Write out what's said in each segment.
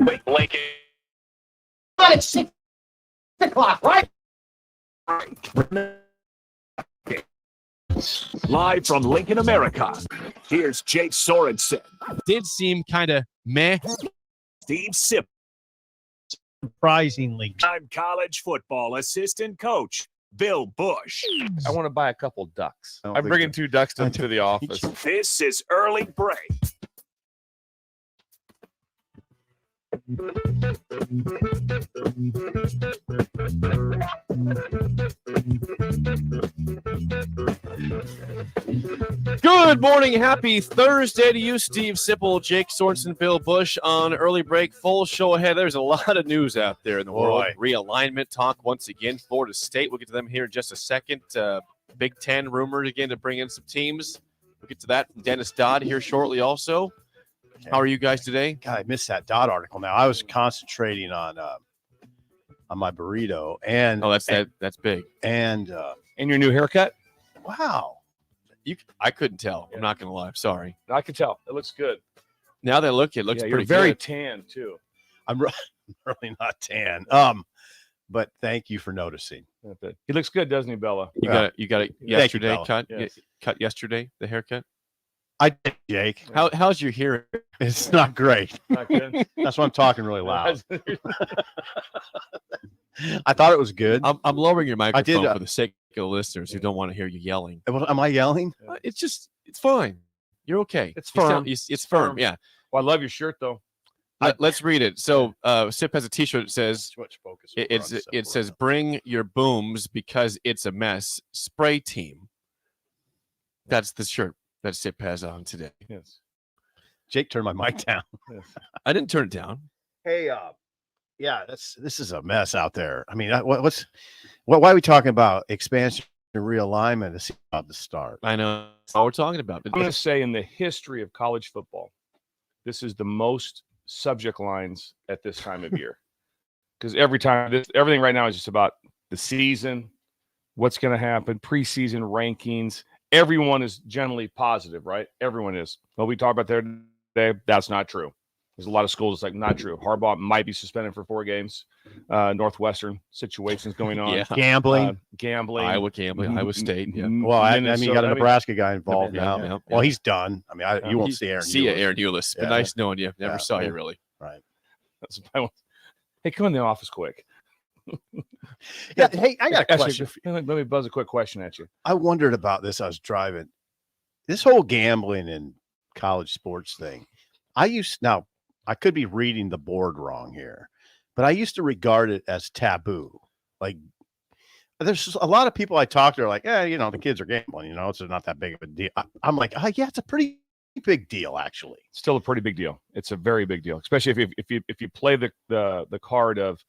Wait, Lincoln. It's 6 o'clock, right? Live from Lincoln, America, here's Jake Sorensen. Did seem kind of meh. Steve Sipp. Surprisingly. I'm college football assistant coach, Bill Busch. I want to buy a couple ducks. I'm bringing 2 ducks to the office. This is Early Break. Good morning. Happy Thursday to you, Steve Sipple, Jake Sorensen, Bill Busch on Early Break. Full show ahead. There's a lot of news out there in the world. Realignment talk once again. Florida State. We'll get to them here in just a second. Big Ten rumored again to bring in some teams. We'll get to that from Dennis Dodd here shortly also. How are you guys today? God, I missed that Dodd article. Now I was concentrating on my burrito and that's big. And your new haircut? Wow. I couldn't tell. I'm not gonna lie. I'm sorry. I can tell. It looks good. Now that it looks pretty you're very good. tan too. I'm really not tan. But thank you for noticing. He looks good, doesn't he, Bella? You got it yesterday. You, cut yes. Cut yesterday. The haircut. I did, Jake. How's your hearing? It's not great. Not good. That's why I'm talking really loud. I thought it was good. I'm lowering your microphone did, for the sake of the listeners who don't want to hear you yelling. Am I yelling? It's fine. You're okay. It's firm. It's firm. Yeah. Well, I love your shirt though. Let's read it. So Sip has a T-shirt that says it says "Bring your booms because it's a mess." Spray team. That's the shirt that Sip has on today. Yes. Jake turned my mic down. Yes. I didn't turn it down. Hey, yeah, this is a mess out there. I mean, why are we talking about expansion and realignment? It's about to start. I know that's all we're talking about. I'm going to say in the history of college football, this is the most subject lines at this time of year. Because everything right now is just about the season, what's going to happen, preseason rankings. Everyone is generally positive, right? Everyone is. Well, we talked about there today. That's not true. There's a lot of schools. It's like not true. Harbaugh might be suspended for 4 games. Northwestern situations going on. Yeah. Gambling, Iowa gambling, Iowa State. Yeah. Well, I mean, you got a Nebraska guy involved now. Yeah. Well, he's done. I mean, you won't see Aaron. See you, Aaron Eulis. Been nice knowing you. Never saw you really. Right. Hey, come in the office quick. Yeah. Hey, I got a question. Let me buzz a quick question at you. I wondered about this. I was driving. This whole gambling and college sports thing. Now I could be reading the board wrong here, but I used to regard it as taboo. Like there's a lot of people I talk to are like, the kids are gambling, it's not that big of a deal. I'm like, yeah, it's a pretty big deal, actually. Still a pretty big deal. It's a very big deal, especially if you play the card of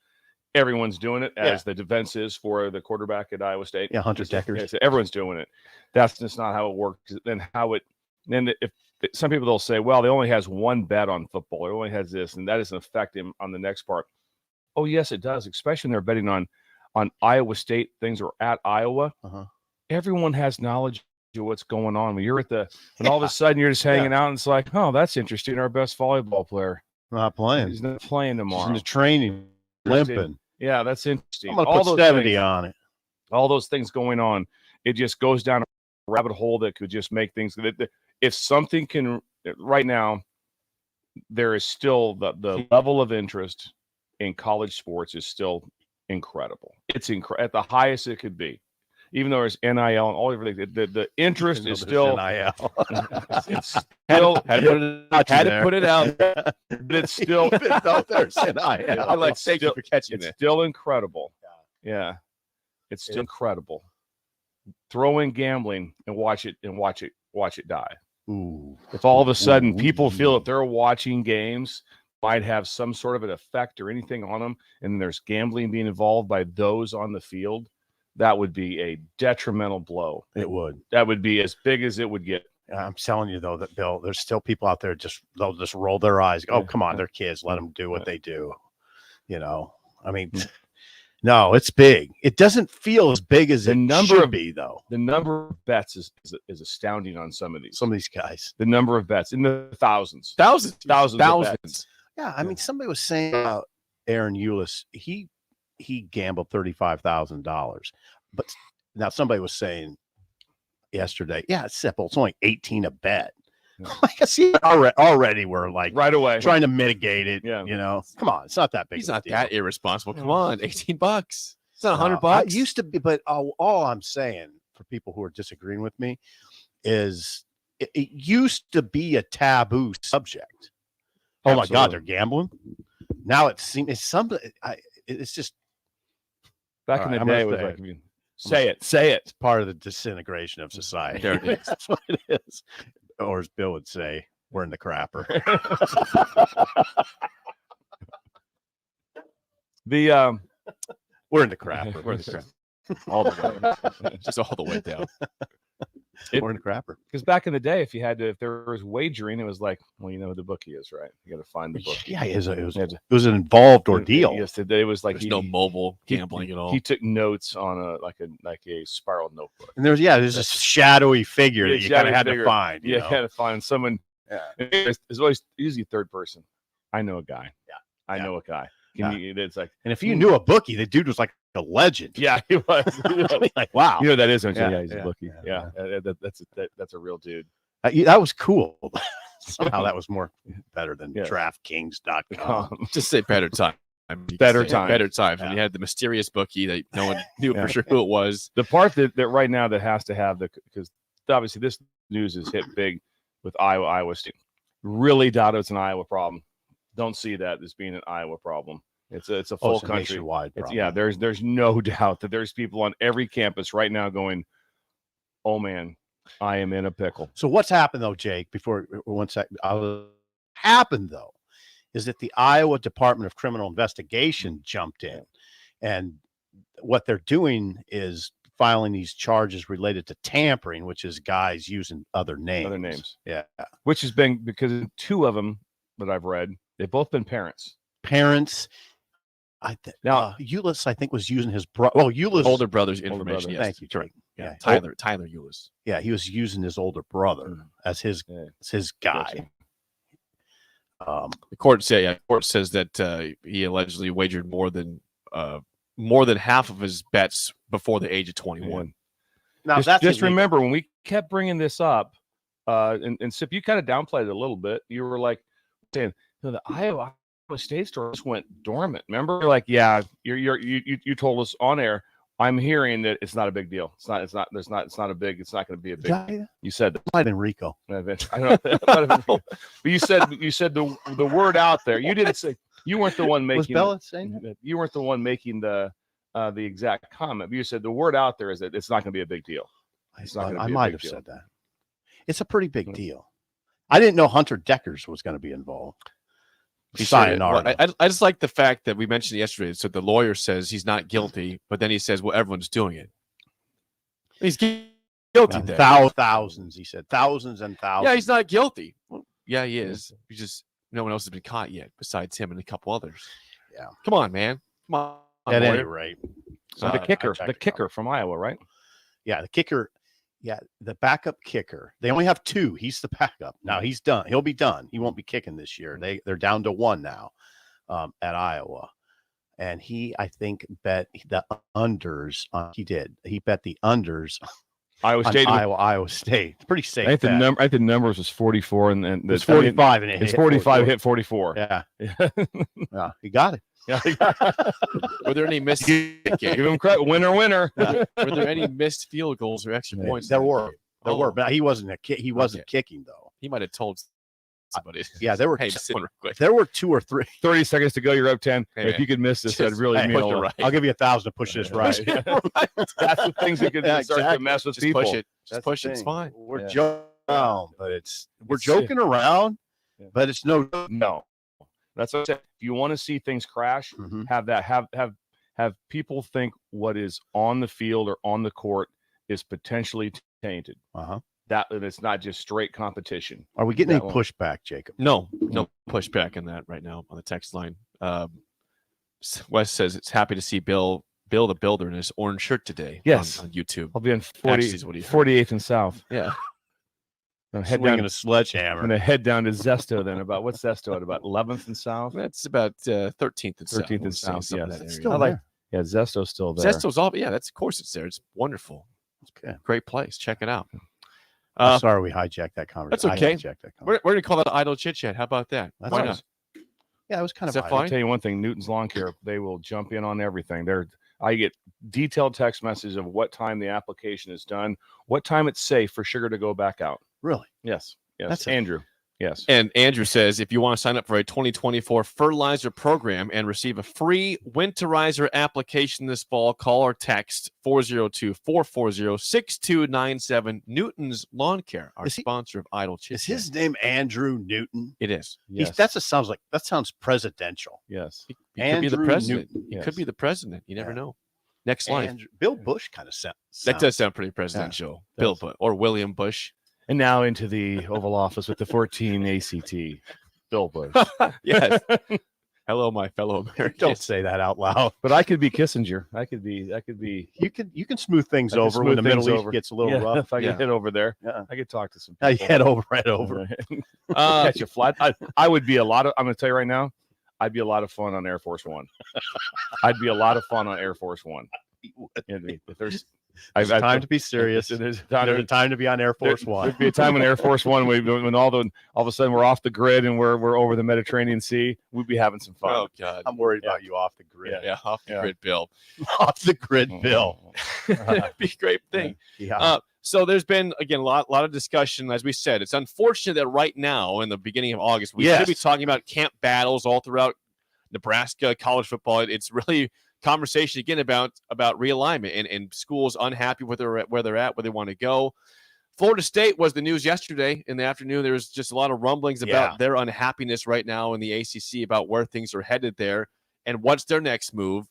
everyone's doing it as the defense is for the quarterback at Iowa State. Yeah, Hunter Deckers. Yeah, so everyone's doing it. That's just not how it works. Then if some people they'll say, well, they only has one bet on football. It only has this, and that doesn't affect him on the next part. Oh, yes, it does, especially when they're betting on Iowa State, things are at Iowa. Uh-huh. Everyone has knowledge of what's going on. When you're and all of a sudden you're just hanging out, and it's like, oh, that's interesting. Our best volleyball player. Not playing. He's not playing tomorrow. He's in the training, limping. Yeah, that's interesting. I'm going to put 70 on it. All those things going on. It just goes down a rabbit hole that could just make things. If something can, right now, there is still the level of interest in college sports is still incredible. It's at the highest it could be. Even though there's NIL and all everything, the interest is still NIL. It's still had to put it out, but it's still there's NIL. I like thank you for catching it's it. Still incredible. Yeah, it's still incredible. Throw in gambling and watch it die. Ooh. If all of a sudden people feel that they're watching games might have some sort of an effect or anything on them, and there's gambling being involved by those on the field, that would be a detrimental blow. It would. That would be as big as it would get. I'm telling you, though, that Bill, there's still people out there they'll just roll their eyes. Oh, come on, they're kids. Let them do what they do. I mean, No, it's big. It doesn't feel as big as The it number should of- be, though. The number of bets is astounding on some of these. Some of these guys. The number of bets in the thousands. Thousands. Of bets. Yeah, I mean, somebody was saying about Aaron Eulis. He gambled $35,000, but now somebody was saying yesterday, yeah, it's simple. It's only 18 a bet. Yeah. I guess already we're like Right away. trying to mitigate it. Yeah. You know, come on, it's not that big. He's of a not deal. that irresponsible. Come on, $18. It's not No, $100. It used to be, but all I'm saying for people who are disagreeing with me is it used to be a taboo subject. Oh my God, they're gambling. Now it seems it's something. It's just Back All in the right, I'm day, it gonna was say like, it. say it, say it. part of the disintegration of society. There it is. That's what it is. Or as Bill would say, we're in the crapper. The We're in the crapper. We're in the crap. All the way. Just all the way down. We're in the crapper. because back in the day, if there was wagering, it was like, well, you know who the bookie is, right? You got to find the bookie. Yeah, it You had to- was an involved ordeal. Yes, today was like There's no mobile gambling at all. He took notes on a spiral notebook. And there's a shadowy figure Yeah, that you kind of shadowy had figure. to find. You had to find someone. Yeah. It's always usually third person. I know a guy. Yeah. I Yeah. know a guy. Yeah. It's like, And if you knew a bookie, the dude was like a legend. yeah, he was. Like, wow. You know what that is, don't you? Yeah, Yeah, he's yeah, a bookie. yeah, Yeah, that's a real dude. That was cool. Somehow that was better than Yeah. DraftKings.com. Just say better time. Better time. Better times. When Yeah. you had the mysterious bookie that no one knew Yeah. for sure who it was. The part that right now that has to have because obviously this news is hit big with Iowa State. Really doubt it's an Iowa problem. Don't see that as being an Iowa problem. It's a full It's a country. nationwide problem. Yeah, there's no doubt that there's people on every campus right now going, oh man, I am in a pickle. So what's happened though, Jake? Before 1 second, happened though, is that the Iowa Department of Criminal Investigation jumped in, and what they're doing is filing these charges related to tampering, which is guys using other names. Yeah, Which has been because two of them that I've read, they've both been parents. parents. Now- Eulis, I think, was using his brother. Oh, Eulis, Older brother's information. brother. Yes, Thank you, correct. Jake. Yeah. Yeah. Tyler Eulis. Yeah, he was using his older brother as his Yeah. guy. The court says that he allegedly wagered more than half of his bets before the age of 21. Now Just illegal. remember when we kept bringing this up, and Sip, you kind of downplayed it a little bit. You were like saying, the Iowa State store just went dormant. Remember, you're like, yeah, you told us on air. I'm hearing that it's not a big deal. It's not going to be a big. Yeah, You said that. might have been Rico. I don't know. But you said the word out there. You didn't say you weren't the one Was making. Bella saying that? You weren't the one making the exact comment. But you said the word out there is that it's not going to be a big deal. It's not gonna I be a might big have deal. said that. It's a pretty big deal. I didn't know Hunter Deckers was going to be involved. He said it. Sayonara. Well, I just like the fact that we mentioned yesterday. So the lawyer says he's not guilty, but then he says, well, everyone's doing it. He's guilty then. Thousands, he said. Thousands and thousands. Yeah, he's not guilty. Well, yeah, he is. He just no one else has been caught yet besides him and a couple others. Yeah. Come on, man. Come on. At any lawyer. rate. So Uh, the I kicker checked it out. from Iowa, right? Yeah, the kicker. Yeah, the backup kicker. They only have two. He's the backup. Now he's done. He'll be done. He won't be kicking this year. They're down to one now at Iowa. And he, I think, bet the unders. He did. He bet the unders Iowa on State. Iowa State. Pretty safe. I think bet. the numbers was 44, and It was 45, and it It's hit 45 hit 44. Yeah, yeah, he got it. Were there any missed Give him credit. Winner. were there any missed field goals or extra points? There in that were. game? There Oh, were, but he wasn't he wasn't Okay. kicking though. He might have told somebody. Yeah, there were Hey, sit one real quick. there were 2 or 3. 30 seconds to go. You're up 10. Hey, if you could miss this, that'd just- really hey, mean a push it lot. right. I'll give you 1,000 to push this right. That's the things that could Yeah, start to exactly. mess with Just people. push it. Just That's push the it. It's thing. fine. We're Yeah. joking around, but we're It's- joking around, Yeah. but it's no. No, that's what I said. If you want to see things crash, Mhm. have people think what is on the field or on the court is potentially tainted. Uh-huh. That it's not just straight competition. Are we getting That any one. pushback, Jacob? No pushback on that right now on the text line. Wes says it's happy to see Bill Bill the Builder in his orange shirt today. Yes. on YouTube. I'll be on Actually, is what he heard. 48th and South. Yeah. I'm head Swinging down, a sledgehammer. I'm going to head down to Zesto then. What's Zesto at? About 11th and South? That's about 13th and 13th and South. South, yes. It's Still I like- there. Yeah, Zesto's still there. Zesto's all. Yeah, of course it's there. It's wonderful. Okay. Great place. Check it out. I'm sorry we hijacked that conversation. That's okay. I hijacked that We're conversation. going to call that idle chit chat. How about that? That's Why nice. not? Yeah, it was kind Is of that fine. fine? I'll tell you one thing, Newton's Lawn Care, they will jump in on everything. I get detailed text messages of what time the application is done, what time it's safe for sugar to go back out. Really? Yes. That's Andrew. Yes. And Andrew says, if you want to sign up for a 2024 fertilizer program and receive a free winterizer application this fall, call or text 402-440-6297. Newton's Lawn Care, our sponsor of Idle Chit Is Chat. his name Andrew Newton? It is. Yes. That sounds presidential. Yes. He could be the Andrew president. Newton. He Yes. could be the president. You never Yeah. know. Next life. Bill Busch kind of sounds. That does sound pretty presidential. Bill Bush or William Bush. And now into the Oval Office with the 14 ACT, Bill Busch. Yes. Hello, my fellow Americans. Don't say that out loud. But I could be Kissinger. I could be. You can smooth things I can over when the smooth Middle things East over. gets a little rough. If I Yeah. could head over there, Yeah. I could talk to some Now people. you head over right over. Catch a flight. I would be a lot of. I'm going to tell you right now. I'd be a lot of fun on Air Force One. I'd be a lot of fun on Air Force One. If there's time to be serious. There's There's a time to be on Air Force One. There'd be a time when Air Force One, when all of a sudden we're off the grid and we're over the Mediterranean Sea, we'd be having some fun. Oh, God. I'm worried about you off the grid. Yeah, off the grid, Bill. Off the grid, Bill. That'd be a great thing. Yeah. So there's been, again, a lot of discussion. As we said, it's unfortunate that right now, in the beginning of August, we should be talking about camp battles all throughout Nebraska college football. It's really conversation again about realignment and schools unhappy where they're at, where they want to go. Florida State was the news yesterday in the afternoon. There was just a lot of rumblings about their unhappiness right now in the ACC about where things are headed there and what's their next move.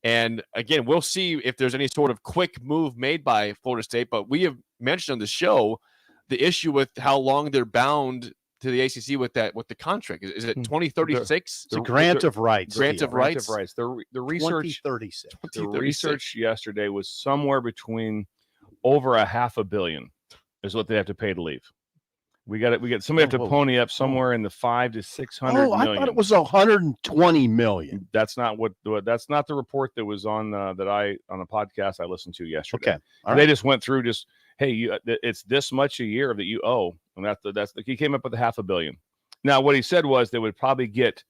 And again, we'll see if there's any sort of quick move made by Florida State. But we have mentioned on the show the issue with how long they're bound to the ACC with the contract. Is it 2036? It's a grant of rights. Grant of rights. The research 2036. The research yesterday was somewhere between over $500 million is what they have to pay to leave. We got somebody have to pony up somewhere in the 500 to 600 million. I thought it was 120 million. That's not that's not the report that was on on the podcast I listened to yesterday. Okay. All They right. just went through hey, it's this much a year that you owe, and he came up with $500 million. Now, what he said was they would probably get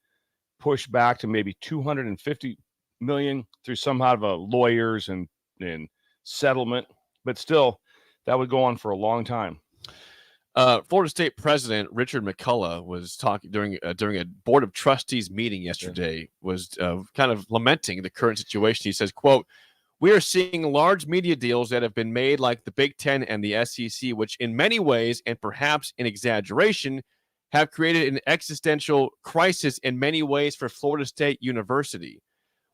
pushed back to maybe 250 million through somehow of a lawyers and settlement, but still, that would go on for a long time. Florida State President Richard McCullough was talking during a Board of Trustees meeting yesterday, was kind of lamenting the current situation. He says, quote, "We are seeing large media deals that have been made like the Big Ten and the SEC, which in many ways, and perhaps in exaggeration, have created an existential crisis in many ways for Florida State University.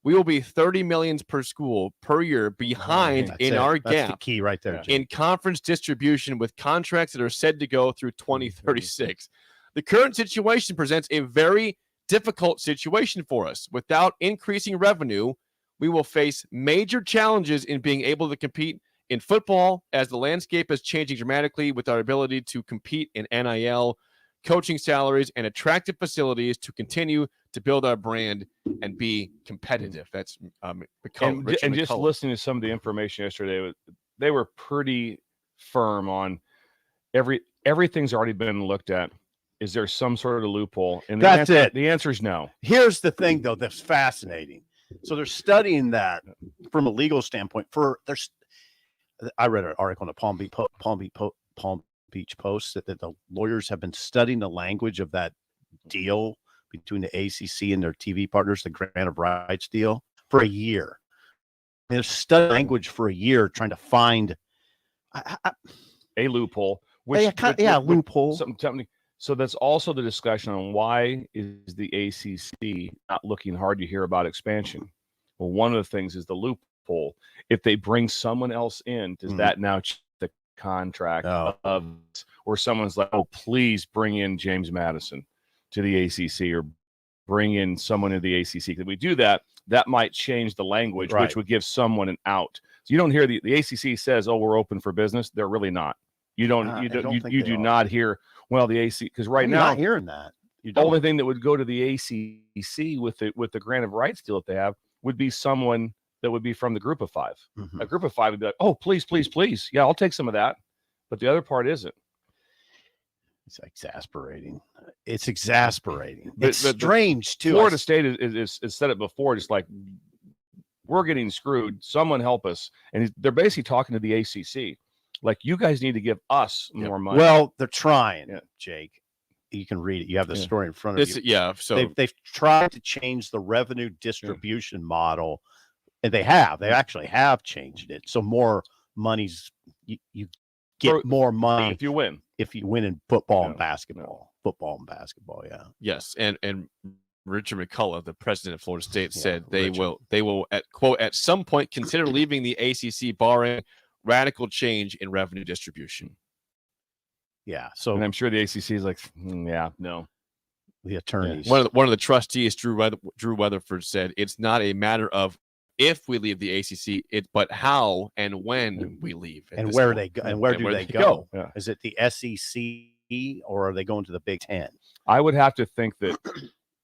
We will be 30 million per school per year behind in our That's the gap key right there. Jim. in conference distribution with contracts that are said to go through 2036. The current situation presents a very difficult situation for us. Without increasing revenue, we will face major challenges in being able to compete in football as the landscape is changing dramatically with our ability to compete in NIL, coaching salaries, and attractive facilities to continue to build our brand and be competitive." That's McCullough, And just McCullough. listening to some of the information yesterday, they were pretty firm on everything's already been looked at. Is there some sort of loophole? And That's it. The answer is no. Here's the thing, though, that's fascinating. So they're studying that from a legal standpoint. I read an article in the Palm Beach Post that the lawyers have been studying the language of that deal between the ACC and their TV partners, the grant of rights deal, for a year. They've studied language for a year trying to find A loophole. loophole. Something. So that's also the discussion on why is the ACC not looking hard to hear about expansion. Well, one of the things is the loophole. If they bring someone else in, does that now change the contract or someone's like, oh, please bring in James Madison to the ACC or bring in someone in the ACC. If we do that, that might change the language, Right. which would give someone an out. So you don't hear the ACC says, "Oh, we're open for business." They're really not. You do not hear. Well, the ACC, because right I'm now not hearing that. You the don't. only thing that would go to the ACC with the grant of rights deal that they have would be someone that would be from the group of 5. Mhm. A group of 5 would be like, "Oh, please, please, please. Yeah, I'll take some of that." But the other part isn't. It's exasperating. It's exasperating. But- It's but strange too. Florida State is said it before, just like, we're getting screwed. Someone help us. And they're basically talking to the ACC. Like, you guys need to give us more money. Well, they're trying, Yeah. Jake. You can read it. You have the Yeah. story in front of This, you. yeah. So They've tried to change the revenue distribution model, and they actually have changed it. So more money's you get more money if you win. in football and No, basketball. Football and basketball, yeah. yes, and Richard McCullough, the president of Florida State, Yeah, said Richard. they will at some point consider leaving the ACC, barring radical change in revenue distribution. Yeah. So And I'm sure the ACC is like, yeah, no. the attorneys. One of the trustees, Drew Weatherford, said it's not a matter of if we leave the ACC, but how and when we leave, at and this where point. they go and where do they go? go? Yeah. Is it the SEC or are they going to the Big Ten? I would have to think that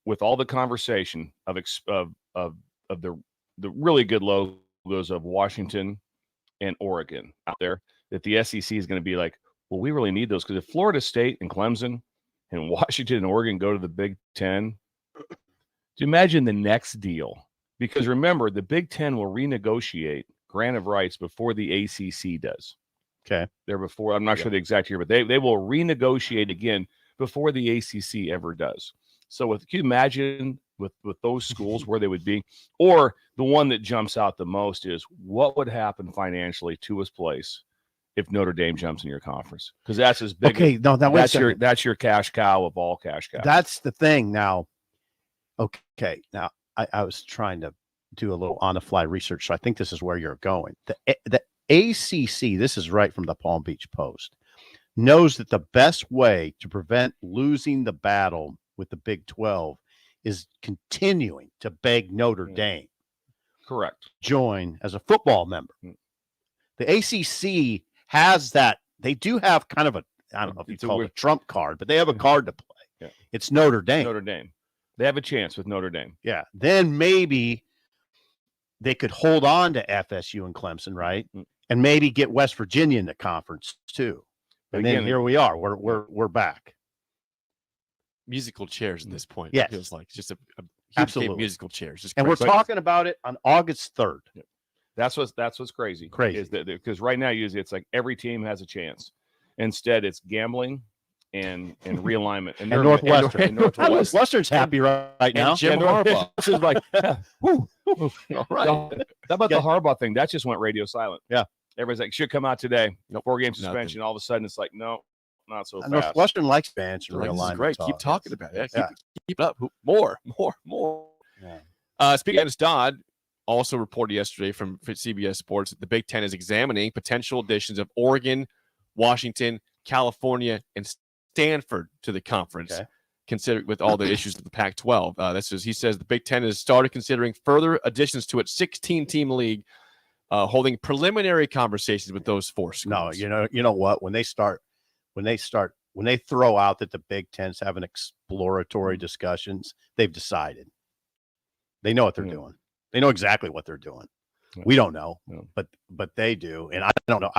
with all the conversation of the really good logos of Washington and Oregon out there, that the SEC is going to be like, well, we really need those, because if Florida State and Clemson and Washington and Oregon go to the Big Ten, do you imagine the next deal? Because remember, the Big Ten will renegotiate grant of rights before the ACC does. Okay. They're before, I'm not sure the exact year, but they will renegotiate again before the ACC ever does. So can you imagine with those schools where they would be? Or the one that jumps out the most is, what would happen financially to his place if Notre Dame jumps in your conference? Because that's as big. Okay, no, now wait a second. That's your cash cow of all cash cows. That's the thing now. Okay, now I was trying to do a little on the fly research, so I think this is where you're going. The ACC, this is right from the Palm Beach Post, knows that the best way to prevent losing the battle with the Big 12 is continuing to beg Notre Dame correct join as a football member. The ACC has that. They do have kind of I don't know if you call it a trump card, but they have a card to play. Yeah. It's Notre Dame. Notre Dame. They have a chance with Notre Dame. Yeah. Then maybe they could hold on to FSU and Clemson, right? And maybe get West Virginia in the conference too. But And again, then here we are. We're back. Musical chairs at this point. Yes. It feels like just a huge Absolutely. game of musical chairs. Just And we're crazy. talking about it on August 3rd. That's what's crazy. Crazy. Is that because right now usually it's like every team has a chance. Instead, it's gambling and realignment. And Northwestern. And Northwestern. Northwestern's happy right now. And Jim Harbaugh. This is like, whoo. All right. How about the Harbaugh thing? That just went radio silent. Yeah. Everybody's like, should come out today. Nope. 4-game Nothing. suspension. All of a sudden, it's like, no, not so fast. Northwestern likes expansion Like, this is realignment. great. talk. Keep talking about it. Yeah. Keep it up. More. Yeah. Speaking of Dennis Dodd, also reported yesterday from CBS Sports that the Big Ten is examining potential additions of Oregon, Washington, California, and Stanford to the conference, Okay. considered with all the issues of the Pac-12. He says the Big Ten has started considering further additions to its 16-team league, holding preliminary conversations with those 4 schools. No, you know what? When they throw out that the Big Ten's having exploratory discussions, they've decided. They know what they're doing. They know exactly what they're doing. Yeah. We don't know, Yeah. but they do. And I don't know.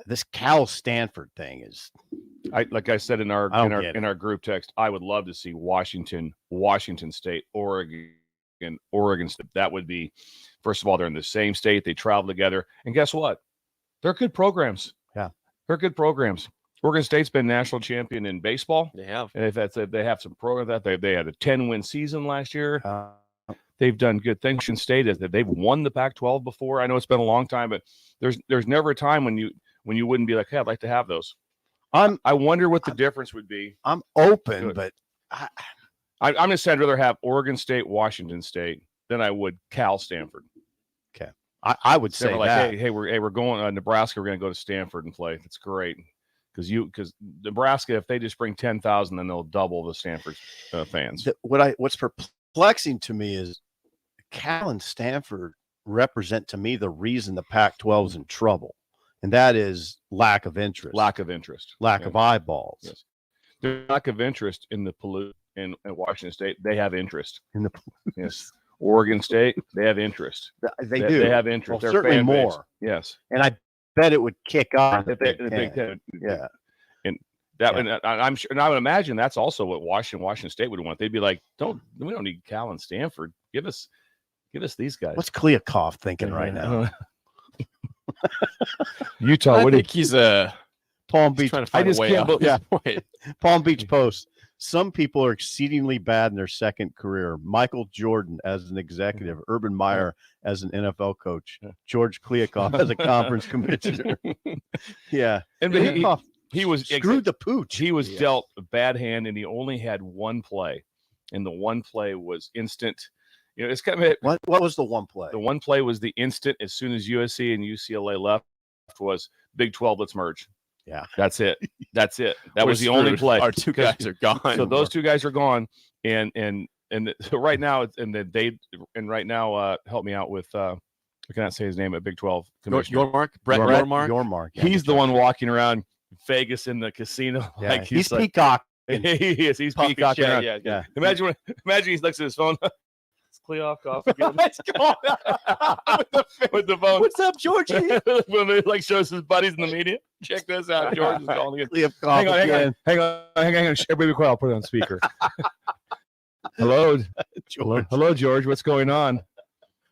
This Cal Stanford thing is. Like I said in our group text, I would love to see Washington State, Oregon State. That would be, first of all, they're in the same state. They travel together, and guess what? They're good programs. Yeah, they're good programs. Oregon State's been national champion in baseball. They have. And if they have some program that they had a 10-win season last year. They've done good things. Washington State is that they've won the Pac-12 before. I know it's been a long time, but there's never a time when you wouldn't be like, hey, I'd like to have those. I wonder what the difference would be. I'm open, but I'm going to say I'd rather have Oregon State, Washington State than I would Cal Stanford. Okay, I would say like, that. hey, we're going Nebraska. We're going to go to Stanford and play. That's great because Nebraska, if they just bring 10,000, then they'll double the Stanford fans. What's perplexing to me is Cal and Stanford represent to me the reason the Pac-12 is in trouble, and that is lack of interest, lack of eyeballs. Yes. The lack of interest in the Purdue in Washington State. They have interest In the yes. Oregon State, they have interest. They do. They have interest. Well, Their certainly fan base. more. Yes, And I bet it would kick off if they, in the Big Ten. Yeah. And I'm sure, and I would imagine that's also what Washington State would want. They'd be like, we don't need Cal and Stanford. Give us these guys. What's Kliakov thinking right now? Utah. I think he's Palm Beach. trying to find a way out. Yeah. Point. Palm Beach Post. Some people are exceedingly bad in their second career. Michael Jordan as an executive, Urban Meyer as an NFL coach, George Kliakov as a conference commissioner. Yeah. And he was screwed the pooch. He was dealt a bad hand, and he only had one play, and the one play was instant. It's kind of What was the one play? The one play was the instant as soon as USC and UCLA left was Big 12. Let's merge. Yeah, that's it. That was the only play. Our two guys are gone. So those two guys are gone, and so right now, right now, help me out with. I cannot say his name at Big 12. Yormark, Brett Yormark. Yormark. Yeah, he's the one walking around Vegas in the casino. Yeah, like he's like, peacock. he is. He's Puffy peacocking shit, around. yeah. Imagine he looks at his phone. It's Kliakov again. Let's go with the phone. What's up, Georgie? When he shows his buddies in the media. Check this out. George is calling it. Kliakov. Hang on. Everybody be quiet. I'll put it on speaker. Hello, George. Hello, George. What's going on?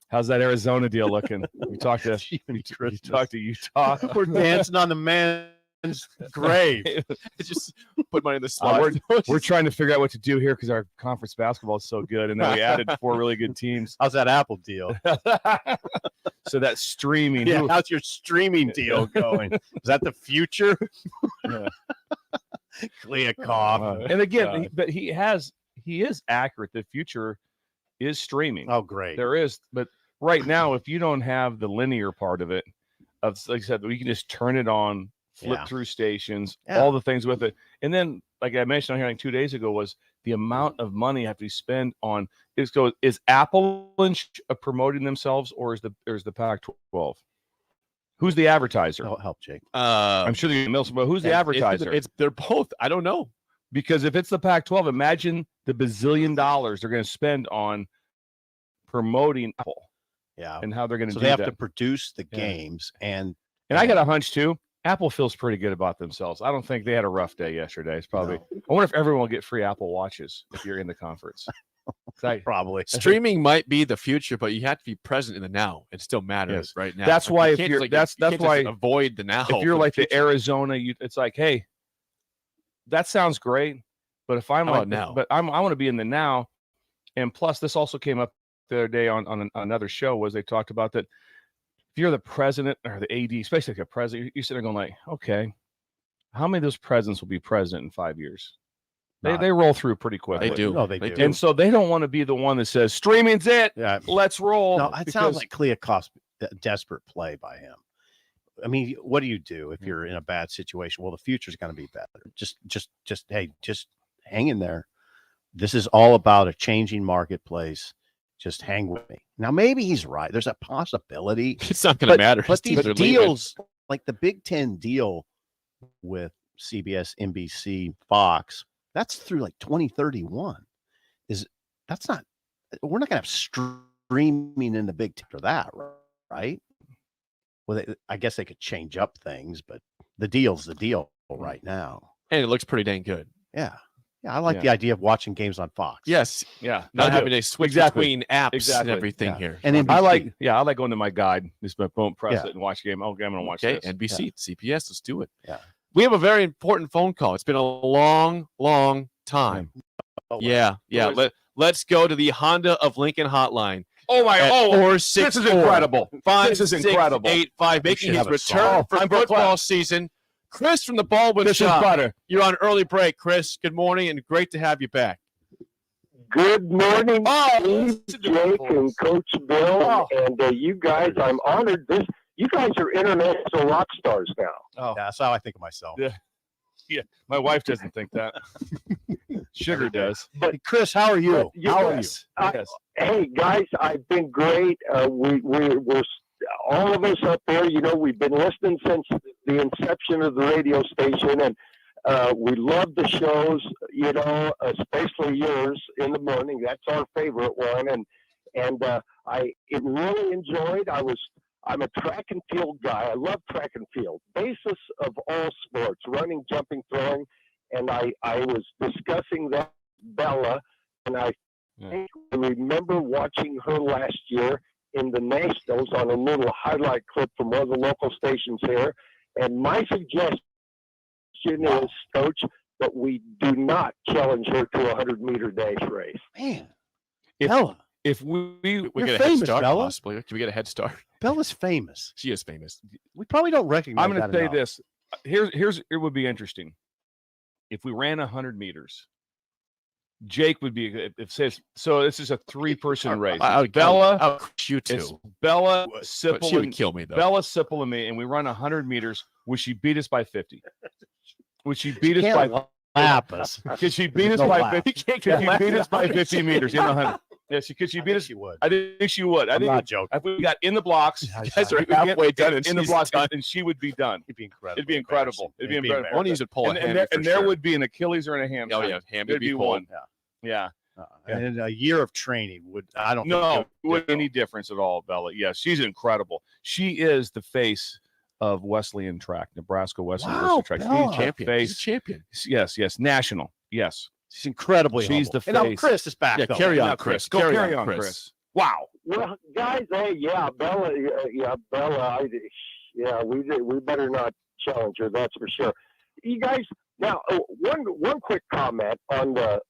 How's that Arizona deal looking? We talked to Utah. We're dancing on the man's grave. Just put money in the slot. We're trying to figure out what to do here because our conference basketball is so good, and then we added 4 really good teams. How's that Apple deal? So that's streaming. Yeah, how's your streaming deal going? Is that the future? Yeah. Kliakov. And again, but he is accurate. The future is streaming. Oh, great. There is, but right now, if you don't have the linear part of it, like I said, we can just turn it on, flip through stations, all the things with it. And then, like I mentioned on here like 2 days ago, was the amount of money you have to spend on is Apple promoting themselves, or is the Pac-12? Who's the advertiser? Oh, help, Jake. I'm sure they're Mills, but who's the advertiser? They're both. I don't know. Because if it's the Pac-12, imagine the bazillion dollars they're going to spend on promoting Apple. Yeah. And how they're going to do that. So they have to produce the games. And I got a hunch too. Apple feels pretty good about themselves. I don't think they had a rough day yesterday. It's probably. No. I wonder if everyone will get free Apple Watches if you're in the conference. Probably. Streaming might be the future, but you have to be present in the now. It still matters right now. That's why if you're that's why avoid the now. If you're like the Arizona, it's like, hey, that sounds great, but if I'm like now, but I want to be in the now. And plus, this also came up the other day on another show, was they talked about that. If you're the president or the AD, especially like a president, you're sitting there going like, okay, how many of those presidents will be president in 5 years? They roll through pretty quick. They do. No, they do. And so they don't want to be the one that says streaming's it. Yeah, let's roll. No, it sounds like Kliakov's desperate play by him. I mean, what do you do if you're in a bad situation? Well, the future's going to be better. Just hang in there. This is all about a changing marketplace. Just hang with me. Now, maybe he's right. There's a possibility. It's not going to matter. But these deals, like the Big Ten deal with CBS, NBC, Fox, that's through like 2031. We're not going to have streaming in the Big Ten for that, right? Well, I guess they could change up things, but the deal's the deal right now. And it looks pretty dang good. Yeah. Yeah, I like the idea of watching games on Fox. Yes. Yeah. Not having to switch between apps and everything here. And NBC. I like going to my guide. Just boom, press it and watch the game. Okay, I'm going to watch this. NBC, CPS, let's do it. Yeah. We have a very important phone call. It's been a long, long time. Oh, yeah. Let's go to the Honda of Lincoln hotline. Oh my! This is incredible. This is incredible. 5 making his return for football season. Chris from the Baldwin Shop. You're on early break, Chris. Good morning, and great to have you back. Good morning, Jake and Coach Bill, and you guys. I'm honored. You guys are international rock stars now. Oh, yeah, that's how I think of myself. Yeah. Yeah, my wife doesn't think that. Sugar does. Hey, Chris, how are you? How are you? Yes. Hey guys, I've been great. We're all of us up there. You know, we've been listening since the inception of the radio station, and we love the shows. You know, especially yours in the morning. That's our favorite one, and I really enjoyed. I'm a track and field guy. I love track and field, basis of all sports, running, jumping, throwing, and I was discussing that with Bella, and I remember watching her last year in the Nationals on a little highlight clip from one of the local stations here. And my suggestion is, Coach, that we do not challenge her to a 100-meter dash race. Man, Bella. If We You're get a head famous, start, Bella. possibly. Can we get a head start? Bella's famous. She is famous. We probably don't recognize I'm going to that say enough. this. Here's it would be interesting if we ran 100 meters. Jake would be if says so. This is a 3-person race. Bella, I'll crush you it's too. Bella, But Sipple, she would and kill me though. Bella, Sipple, and me, and we run 100 meters. Would she beat us by 50? Would she beat us Can't by? lap us. Could she beat us No by lap. 50? Could she beat us by 50 meters in the 100? Yes, could she beat us? She would. I think she would. I I'm think not joking. if we got in the blocks, You guys are halfway done and in the she's blocks, done. and she would be done. It'd be incredible. It'd be incredible. It'd be incredible. One of you would pull a And hammy there, for there sure. would be an Achilles or a hamstring. Oh yeah, hammy There'd be be pulled. one. Yeah. And in a year of training would I don't No, think it wouldn't any difference at all, Bella. Yes, she's incredible. She is the face of Wesleyan track, Nebraska Wesleyan Wow, track. Bella. She's the Champion. face. She's a champion. Yes, national. Yes. she's incredibly She's humble. the And now face. Chris is back. Yeah, though. carry on, Now, Chris. Go Carry carry on, on, Chris. Chris. Wow. Well, guys, hey, yeah, Bella, we better not challenge her. That's for sure. You guys, now one quick comment on the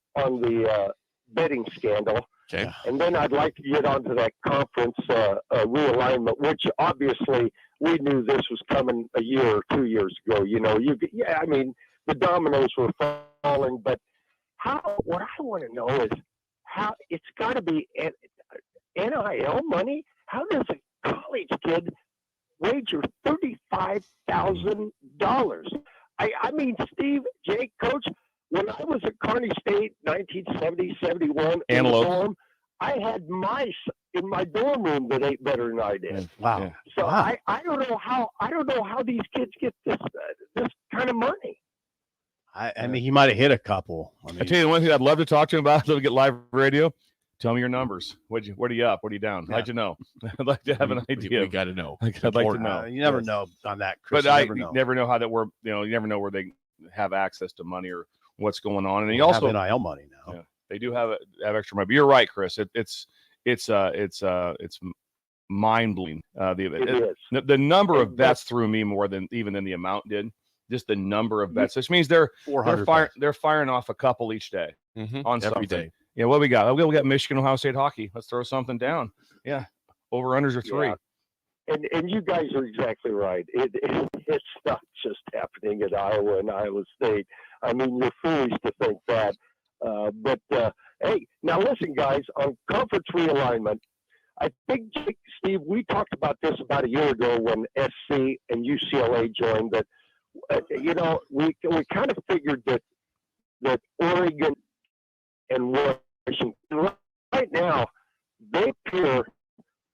betting scandal. Okay. And then I'd like to get onto that conference realignment, which obviously we knew this was coming a year or 2 years ago. You know, I mean, the dominoes were falling, but what I want to know is how it's got to be NIL money. How does a college kid wager $35,000? I mean, Steve, Jake, Coach, when I was at Kearney State, 1970, 71, Antelope. I had mice in my dorm room that ate better than I did. Wow. Yeah. So Wow. I don't know how these kids get this kind of money. I mean, he might have hit a couple. I mean, I tell you the one thing I'd love to talk to him about. I'd love to get live radio. Tell me your numbers. What are you up? What are you down? I'd like to know. I'd like to have an idea. We got to know. I'd like to know. you never know on that, Chris. But You I never know. know how that we're. You never know where they have access to money or what's going on. And They you also have NIL money now. Yeah. They do have extra money. But you're right, Chris. It's mind blowing. It is. The number of bets threw me more than the amount did. Just the number of bets. This means they're 400. they're firing off a couple each day on Every something. day. Yeah, what we got? We got Michigan, Ohio State hockey. Let's throw something down. Yeah, over unders are 3. Yeah. And you guys are exactly right. It's not just happening at Iowa and Iowa State. I mean, you're foolish to think that. But hey, now listen, guys, on conference realignment, I think, Jake, Steve, we talked about this about a year ago when SC and UCLA joined. That we kind of figured that Oregon and Washington right now they appear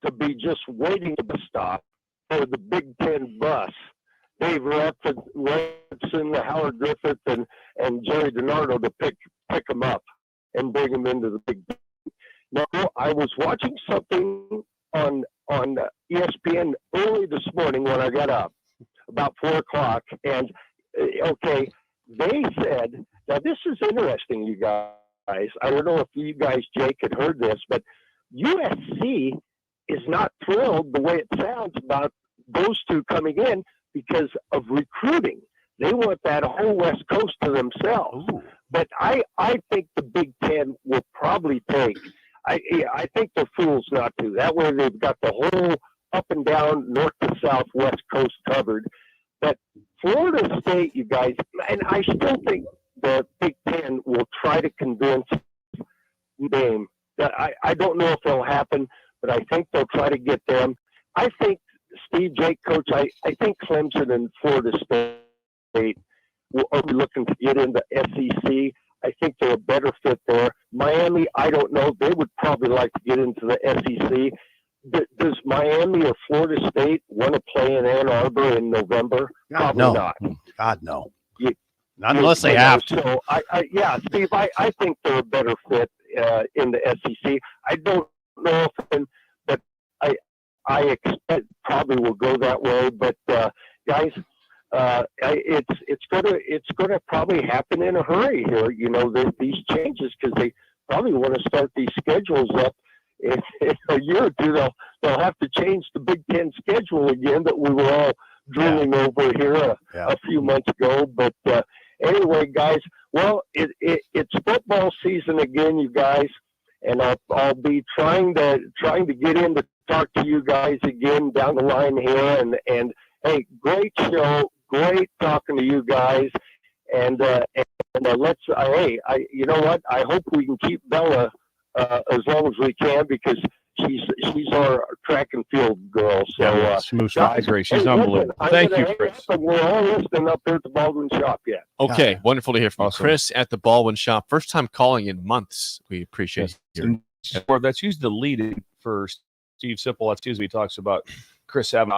to be just waiting to stop for the Big Ten bus. Dave Repson, Howard Griffith, and Jerry DiNardo to pick them up and bring them into the Big Ten. Now, I was watching something on ESPN early this morning when I got up, about 4 o'clock, and okay, they said, now this is interesting, you guys. I don't know if you guys, Jake, had heard this, but USC is not thrilled the way it sounds about those two coming in because of recruiting. They want that whole West Coast to themselves. Ooh. But I think the Big Ten will probably take. I think they're fools not to. That way they've got the whole up and down, north to south, West Coast covered. But Florida State, you guys, and I still think the Big Ten will try to convince them. I don't know if it'll happen, but I think they'll try to get them. I think, Steve, Jake, Coach, I think Clemson and Florida State are we looking to get into SEC? I think they're a better fit there. Miami, I don't know. They would probably like to get into the SEC. Does Miami or Florida State want to play in Ann Arbor in November? Probably no. not. God, no. You- Not unless they have to. So, yeah, Steve, I think they're a better fit in the SEC. I don't know if, but I expect probably will go that way. But guys, it's gonna probably happen in a hurry here. You know, these changes, because they probably want to start these schedules up. In a year or two, they'll have to change the Big Ten schedule again that we were all drooling over here a few months ago. But anyway, guys, well, it's football season again, you guys, and I'll be trying to get in to talk to you guys again down the line here. And hey, great show, great talking to you guys, and let's you know what? I hope we can keep Bella as long as we can, because she's our track and field girl. So I agree. She's unbelievable. Thank you, Chris. We're all listening up there at the Baldwin Shop yet. Okay, wonderful to hear from Awesome. Chris at the Baldwin Shop. First time calling in months. We appreciate it. That's usually the lead for Steve Sipple. That's usually he talks about Chris having.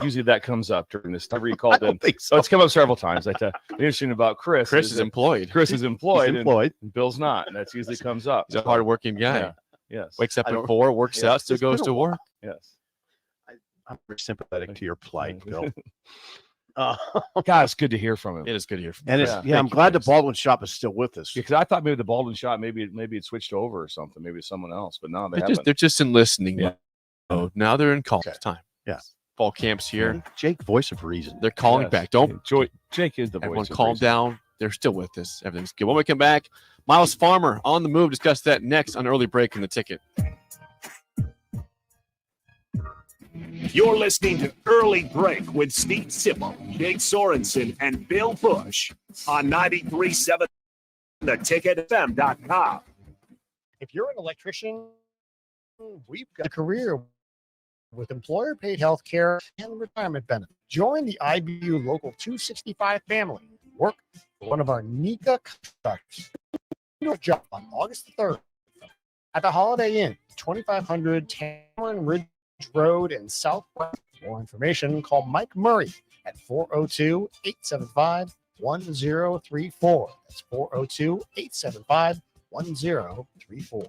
Usually that comes up during this time. Recall in. So. It's come up several times. Interesting about Chris. Chris is employed. Chris is employed. He's employed. And Bill's not. And that's usually comes up. He's a hardworking guy. Yeah. Yes. Wakes up at 4, works out, still goes to work. Yes. I'm very sympathetic to your plight, Bill. God, it's good to hear from him. It is good to hear from And him. I'm glad the Baldwin Shop is still with us. Because I thought maybe the Baldwin Shop, maybe it switched over or something. Maybe it's someone else. But no, They're just in listening mode. Now they're in call time. Yeah. Fall camp's here. Jake, voice of reason. They're calling back. Don't Jake is the voice. Everyone of calm reason. down. They're still with us. Everything's good. When we come back, Miles Farmer on the move. Discuss that next on Early Break in the Ticket. You're listening to Early Break with Steve Sipple, Jake Sorensen, and Bill Busch on 93.7 theticketfm.com. If you're an electrician, we've got a career with employer-paid health care and retirement benefits. Join the IBU Local 265 family. Work for one of our NECA contractors. Your job on August 3rd at the Holiday Inn, 2500 Tamarind Ridge Road in Southwest. For more information, call Mike Murray at 402-875-1034. That's 402-875-1034.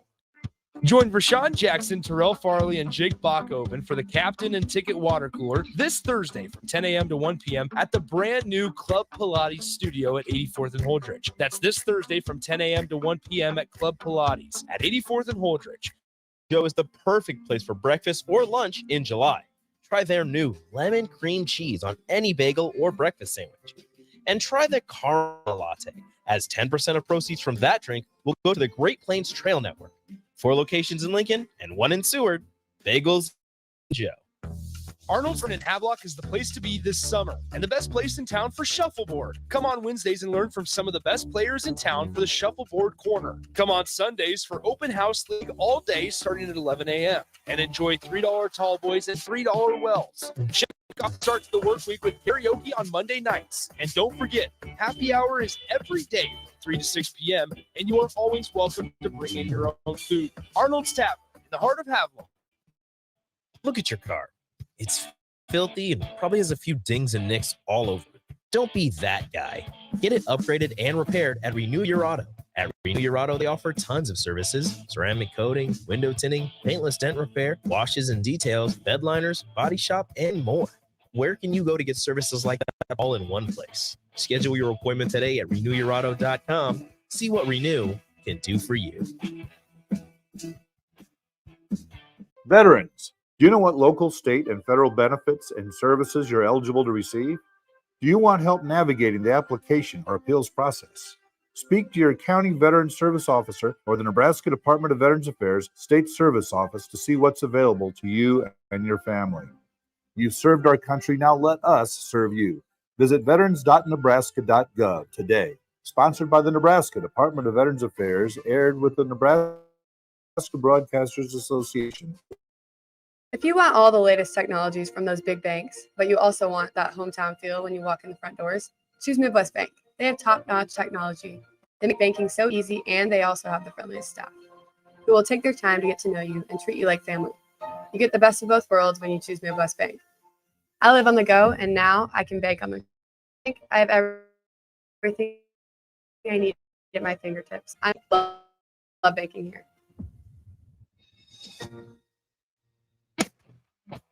Join Rashawn Jackson, Terrell Farley, and Jake Bachhoven for the Captain and Ticket Water Cooler this Thursday from 10 a.m. to 1 p.m. at the brand new Club Pilates studio at 84th and Holdridge. That's this Thursday from 10 a.m. to 1 p.m. at Club Pilates at 84th and Holdridge. Joe is the perfect place for breakfast or lunch in July. Try their new lemon cream cheese on any bagel or breakfast sandwich. And try the caramel latte, as 10% of proceeds from that drink will go to the Great Plains Trail Network. 4 locations in Lincoln and 1 in Seward. Bagels, Joe. Arnold's Run in Havelock is the place to be this summer and the best place in town for shuffleboard. Come on Wednesdays and learn from some of the best players in town for the shuffleboard corner. Come on Sundays for open house league all day starting at 11 a.m. and enjoy $3 tall boys and $3 wells. Check off the start to the work week with karaoke on Monday nights. And don't forget, happy hour is every day from 3 to 6 p.m. and you are always welcome to bring in your own food. Arnold's Tavern in the heart of Havelock. Look at your car. It's filthy and probably has a few dings and nicks all over it. Don't be that guy. Get it upgraded and repaired at Renew Your Auto. At Renew Your Auto, they offer tons of services: ceramic coating, window tinting, paintless dent repair, washes and details, bed liners, body shop, and more. Where can you go to get services like that all in one place? Schedule your appointment today at renewyourauto.com. See what Renew can do for you. Veterans, do you know what local, state, and federal benefits and services you're eligible to receive? Do you want help navigating the application or appeals process? Speak to your county veteran service officer or the Nebraska Department of Veterans Affairs State Service Office to see what's available to you and your family. You've served our country, now let us serve you. Visit veterans.nebraska.gov today. Sponsored by the Nebraska Department of Veterans Affairs, aired with the Nebraska Broadcasters Association. If you want all the latest technologies from those big banks, but you also want that hometown feel when you walk in the front doors, Choose Midwest Bank. They have top-notch technology. They make banking so easy, and they also have the friendliest staff who will take their time to get to know you and treat you like family. You get the best of both worlds when you choose Midwest Bank. I live on the go, and now I can bank on the bank. I have everything I need at my fingertips. I love banking here.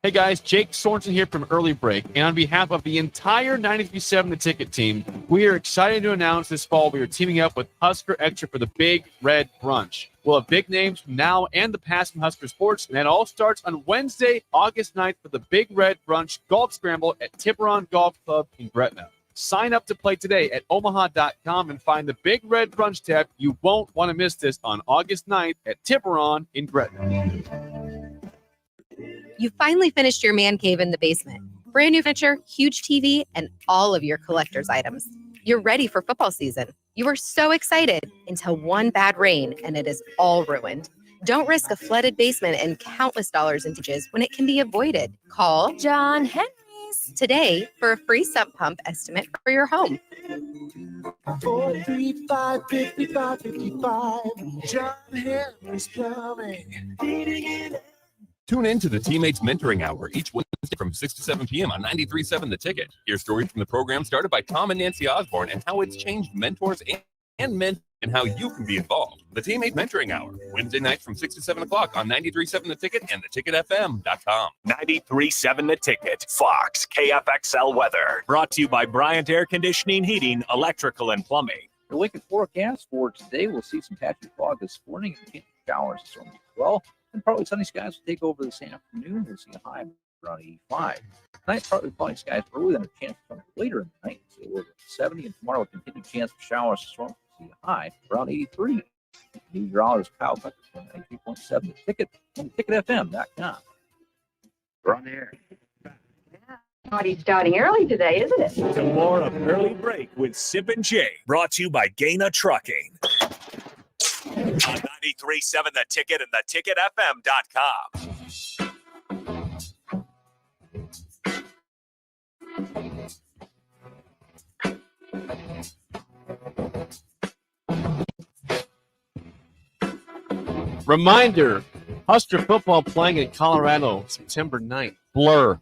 Hey guys, Jake Sorensen here from Early Break, and on behalf of the entire 93.7 The Ticket team, we are excited to announce this fall we are teaming up with Husker Extra for the Big Red Brunch. We'll have big names from now and the past from Husker sports, and that all starts on Wednesday, August 9th for the Big Red Brunch Golf Scramble at Tiburon Golf Club in Gretna. Sign up to play today at omaha.com and find the Big Red Brunch tab. You won't want to miss this on August 9th at Tiburon in Gretna. You finally finished your man cave in the basement. Brand new furniture, huge TV, and all of your collector's items. You're ready for football season. You are so excited until one bad rain and it is all ruined. Don't risk a flooded basement and countless dollars in damages when it can be avoided. Call John Henry's today for a free sump pump estimate for your home. 435-5555. John Henry's coming. Tune in to the Teammates Mentoring Hour each Wednesday from 6 to 7 p.m. on 93.7 The Ticket. Hear stories from the program started by Tom and Nancy Osborne and how it's changed mentors and men and how you can be involved. The Teammate Mentoring Hour, Wednesday nights from 6 to 7 o'clock on 93.7 The Ticket and theticketfm.com. 93.7 The Ticket. Fox KFXL weather. Brought to you by Bryant Air Conditioning, Heating, Electrical, and Plumbing. The Lincoln forecast for today, we'll see some patchy fog this morning and showers this morning as well. And partly sunny skies will take over this afternoon. We'll see a high around 85. Tonight, partly cloudy skies early, then a chance of some later in the night. So we'll 70, and tomorrow, a continued chance of showers this morning. We'll see a high around 83. New meteorologist Kyle Cutter from 93.7 The Ticket and theticketfm.com. We're on the air. Party's starting early today, isn't it? To more of Early Break with Sip and Jay. Brought to you by Gaina Trucking. On 93.7 The Ticket and theticketfm.com. Reminder, Husker football playing in Colorado September 9th. Blur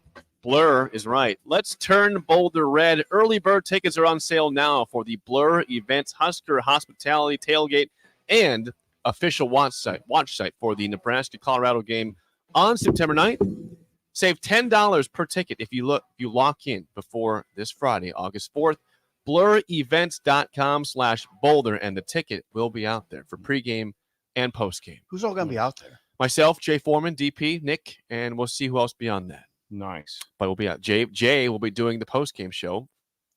is right. Let's turn Boulder red. Early bird tickets are on sale now for the Blur Events Husker Hospitality Tailgate and official watch site for the Nebraska-Colorado game on September 9th. Save $10 per ticket if you lock in before this Friday, August 4th. blurevents.com/Boulder, and the ticket will be out there for pregame and postgame. Who's all going to be out there? Myself, Jay Foreman, DP, Nick, and we'll see who else beyond that. Nice. But we'll be out. Jay will be doing the postgame show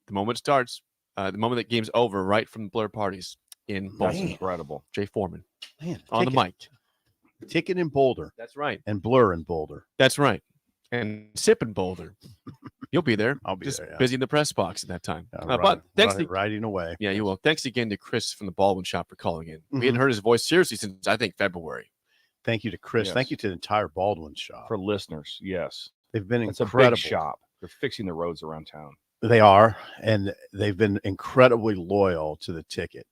the moment it starts, the moment that game's over, right from the Blur parties in Boulder. That's incredible. Jay Foreman. Man, on the mic. Ticket in Boulder. That's right. And Blur in Boulder. That's right. And Sip in Boulder. You'll be there. I'll be just there. Yeah. busy in the press box at that time. But thanks riding away. Yeah, you will. Thanks again to Chris from the Baldwin Shop for calling in. Mm-hmm. We hadn't heard his voice seriously since I think February. Thank you to Chris. Yes. Thank you to the entire Baldwin Shop For listeners, yes. They've been It's incredible. a big shop. They're fixing the roads around town. They are, and they've been incredibly loyal to the ticket,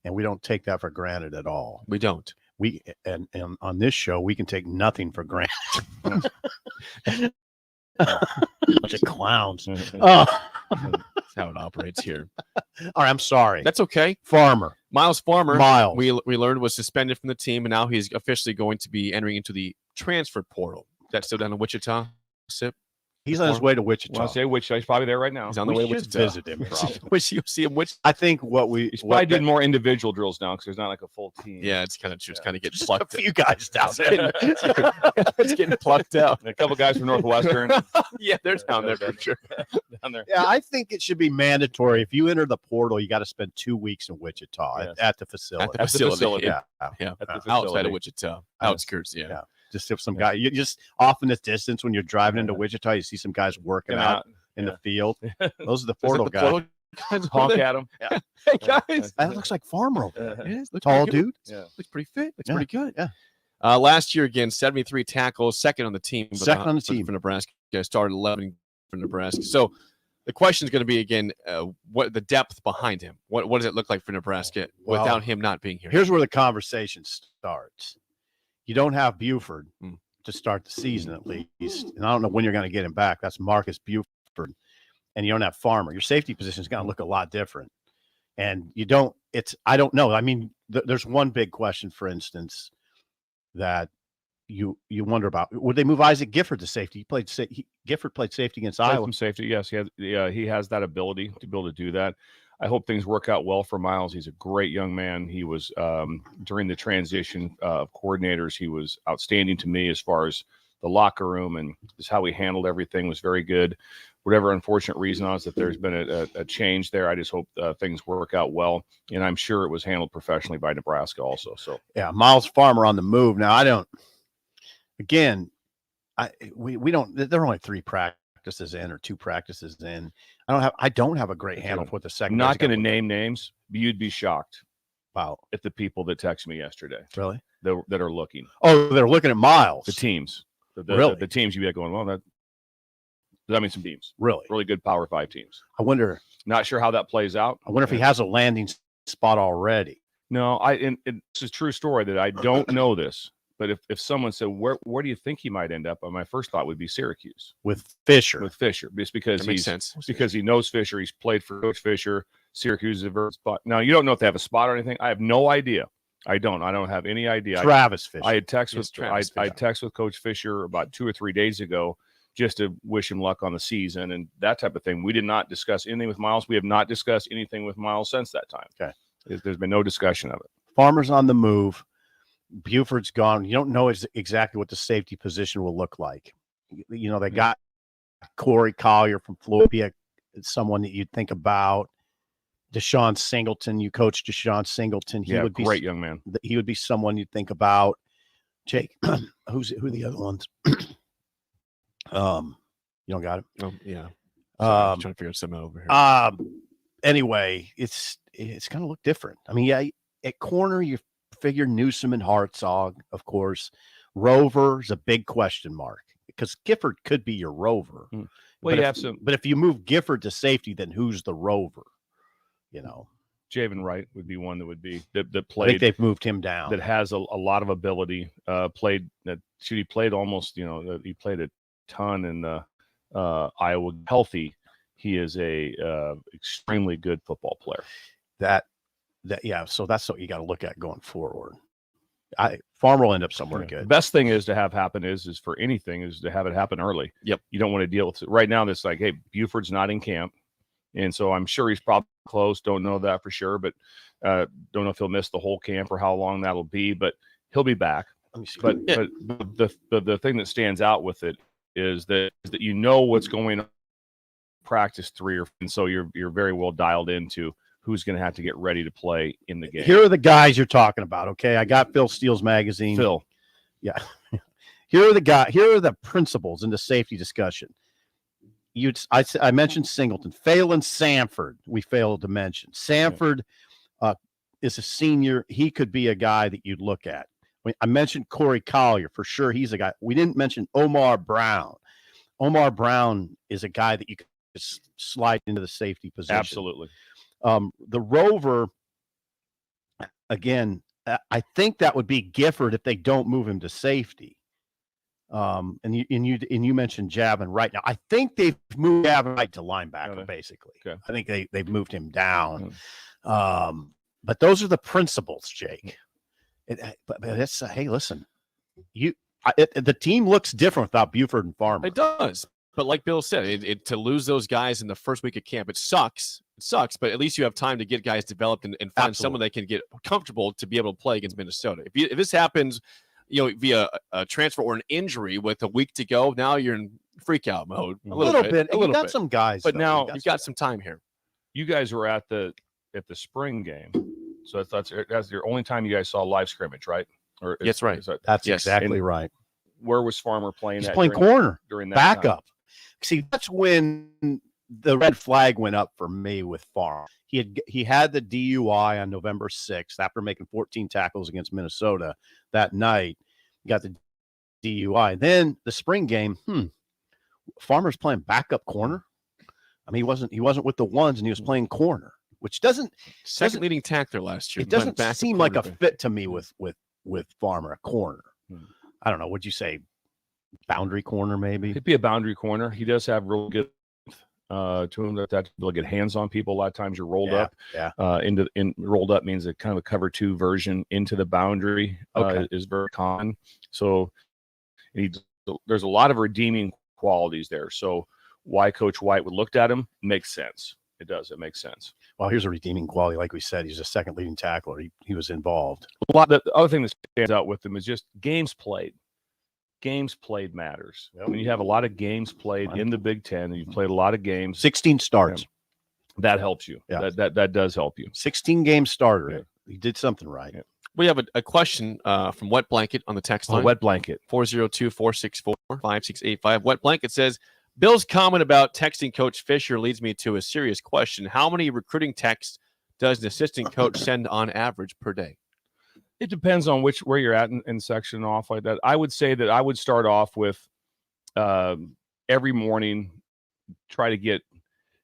and we don't take that for granted at all. We don't. We and on this show we can take nothing for granted. Bunch of clowns. That's how it operates here. All right, I'm sorry. That's okay. Farmer. Miles Farmer, Miles. we learned was suspended from the team, and now he's officially going to be entering into the transfer portal. That's still down in Wichita. Sip. He's on his way to Wichita. Well, I say Wichita. He's probably there right now. He's on the way to should Wichita. visit him. Probably. Wish you'll see him. I think what we He's probably doing more individual drills now because there's not like a full team. Yeah, it's kind of true. It's kind of getting just plucked. a few guys down there. It's getting plucked out. And a couple guys from Northwestern. Yeah, they're down there for sure. Down there. Yeah, I think it should be mandatory. If you enter the portal, you got to spend 2 weeks in Wichita at the facility. At the facility. Yeah. Yeah. At the Outside facility. of Wichita. Outskirts, yeah. Just if some guy, you just off in this distance when you're driving into Wichita, you see some guys working out in the field. Those are the portal guys. Honk at him. Yeah. Hey guys, that looks like Farmer over there. It is. Looks Tall pretty good. dude. Yeah. Looks pretty fit. Looks Yeah. pretty good. Yeah. Last year again, 73 tackles, second on the team. Second on the team. for Nebraska. Started 11 for Nebraska. So The question is going to be again, what the depth behind him? What does it look like for Nebraska without him not being here? Here's where the conversation starts. You don't have Buford to start the season at least, and I don't know when you're going to get him back. That's Marcus Buford, and you don't have Farmer. Your safety position is going to look a lot different, and you don't. I don't know. I mean, there's one big question, for instance, that you wonder about. Would they move Isaac Gifford to safety? Gifford played safety against Iowa. Some safety, yes. He has that ability to be able to do that. I hope things work out well for Miles. He's a great young man. He was during the transition of coordinators. He was outstanding to me as far as the locker room and just how he handled everything was very good. Whatever unfortunate reason is that there's been a change there. I just hope things work out well, and I'm sure it was handled professionally by Nebraska also. So yeah, Miles Farmer on the move now. I don't. Again, we don't. There are only 3 practices in or 2 practices in. I don't have a great handle for what the second. Not going to name names. You'd be shocked. Wow. At the people that texted me yesterday. Really? That are looking. Oh, they're looking at Miles. The teams. Really? The teams you'd be going, well, that means some teams. Really? Really good Power 5 teams. I wonder. Not sure how that plays out. I wonder if he has a landing spot already. No, and it's a true story that I don't know this. But if someone said, where do you think he might end up? My first thought would be Syracuse. With Fisher. Just because that makes sense. Because he knows Fisher. He's played for Coach Fisher. Syracuse is a very spot. Now, you don't know if they have a spot or anything. I have no idea. I don't have any idea. Travis Fisher. I had text with Coach Fisher about 2 or 3 days ago just to wish him luck on the season and that type of thing. We did not discuss anything with Miles. We have not discussed anything with Miles since that time. Okay. There's been no discussion of it. Farmer's on the move. Buford's gone. You don't know exactly what the safety position will look like. They got Corey Collier from Florida, someone that you'd think about. Deshaun Singleton, you coached Deshaun Singleton. He would be great young man. He would be someone you'd think about. Jake, who are the other ones? You don't got it? Oh, yeah. I'm trying to figure out something over here. Anyway, it's going to look different. I mean, yeah, at corner, you figure Newsom and Hartzog, of course. Rover is a big question mark because Gifford could be your rover. Well, but if you move Gifford to safety, then who's the rover? Javen Wright would be one that would be that played. I think they've moved him down. That has a lot of ability. He played almost. He played a ton in the Iowa. Healthy. He is a extremely good football player. So that's what you got to look at going forward. Farmer will end up somewhere good. The best thing is to have happen is for anything is to have it happen early. Yep. You don't want to deal with it right now. That's like, hey, Buford's not in camp, and so I'm sure he's probably close. Don't know that for sure, but don't know if he'll miss the whole camp or how long that'll be. But he'll be back. Let me see. But the thing that stands out with it is that what's going on. Practice 3 and so you're very well dialed into who's going to have to get ready to play in the game. Here are the guys you're talking about. Okay, I got Phil Steele's magazine. Phil, yeah. Here are the principles in the safety discussion. I mentioned Singleton, Phelan Sanford. We failed to mention Sanford is a senior. He could be a guy that you'd look at. I mentioned Corey Collier for sure. He's a guy. We didn't mention Omar Brown. Omar Brown is a guy that you could slide into the safety position. Absolutely. The rover, again, I think that would be Gifford if they don't move him to safety. And you mentioned Javin Wright. Now I think they've moved Javin Wright to linebacker. Basically, okay. I think they've moved him down. But those are the principles, Jake. But it's hey, listen, the team looks different without Buford and Farmer. It does. But like Bill said, to lose those guys in the first week of camp, it sucks. It sucks, but at least you have time to get guys developed and find someone that can get comfortable to be able to play against Minnesota. If this happens, via a transfer or an injury with a week to go, now you're in freak out mode. A little bit. You got some guys, but now you've got some time here. You guys were at the spring game, so that's the only time you guys saw live scrimmage, right? That's right. That's exactly right. Where was Farmer playing? He's playing corner during that backup. time? See, that's when the red flag went up for me with Farmer. He had the DUI on November 6th after making 14 tackles against Minnesota that night. He got the DUI. Then the spring game, Farmer's playing backup corner. I mean, he wasn't with the ones, and he was playing corner, which doesn't second leading tackler last year. It doesn't seem like a cornerback. fit to me with Farmer, a corner. I don't know. Would you say boundary corner? Maybe He'd be a boundary corner. He does have real good to him that will get hands on people. A lot of times you're rolled up. Yeah. Rolled up means a kind of a cover 2 version into the boundary. Is very common. So there's a lot of redeeming qualities there. So why Coach White would looked at him makes sense. It does. It makes sense. Well, here's a redeeming quality. Like we said, he's a second leading tackler. He was involved. The other thing that stands out with him is just games played. Games played matters. When you have a lot of games played in the Big Ten, and you've played a lot of games, 16 starts, that helps you. Yeah. That does help you. 16 game starter. Yeah. He did something right. Yeah. We have a question from Wet Blanket on the text line. Wet Blanket. 402-464-5685. Wet Blanket says, Bill's comment about texting Coach Fisher leads me to a serious question. How many recruiting texts does an assistant coach send on average per day? It depends on where you're at in section off like that. I would say that I would start off with every morning, try to get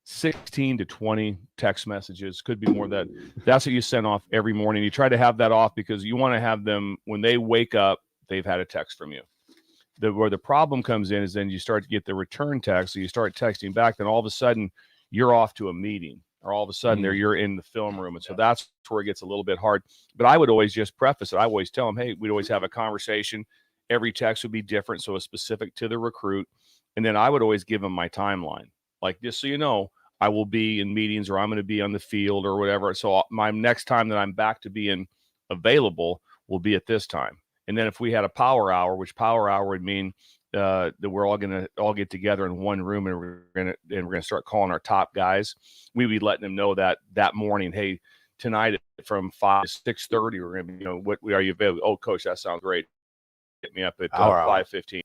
16 to 20 text messages. Could be more than that. That's what you send off every morning. You try to have that off because you want to have them when they wake up, they've had a text from you. Where the problem comes in is then you start to get the return text. So you start texting back, then all of a sudden you're off to a meeting, or all of a sudden you're in the film room. And so that's where it gets a little bit hard. But I would always just preface it. I always tell them, hey, we'd always have a conversation. Every text would be different. So it's specific to the recruit. And then I would always give them my timeline. Like, just so you know, I will be in meetings, or I'm going to be on the field or whatever. So my next time that I'm back to being available will be at this time. And then if we had a power hour, which power hour would mean that we're all going to all get together in one room, and we're going to start calling our top guys. We'd be letting them know that morning, hey, tonight from 5 to 6:30, we're going to be, what are you available? Oh, coach, that sounds great. Get me up at 5:15.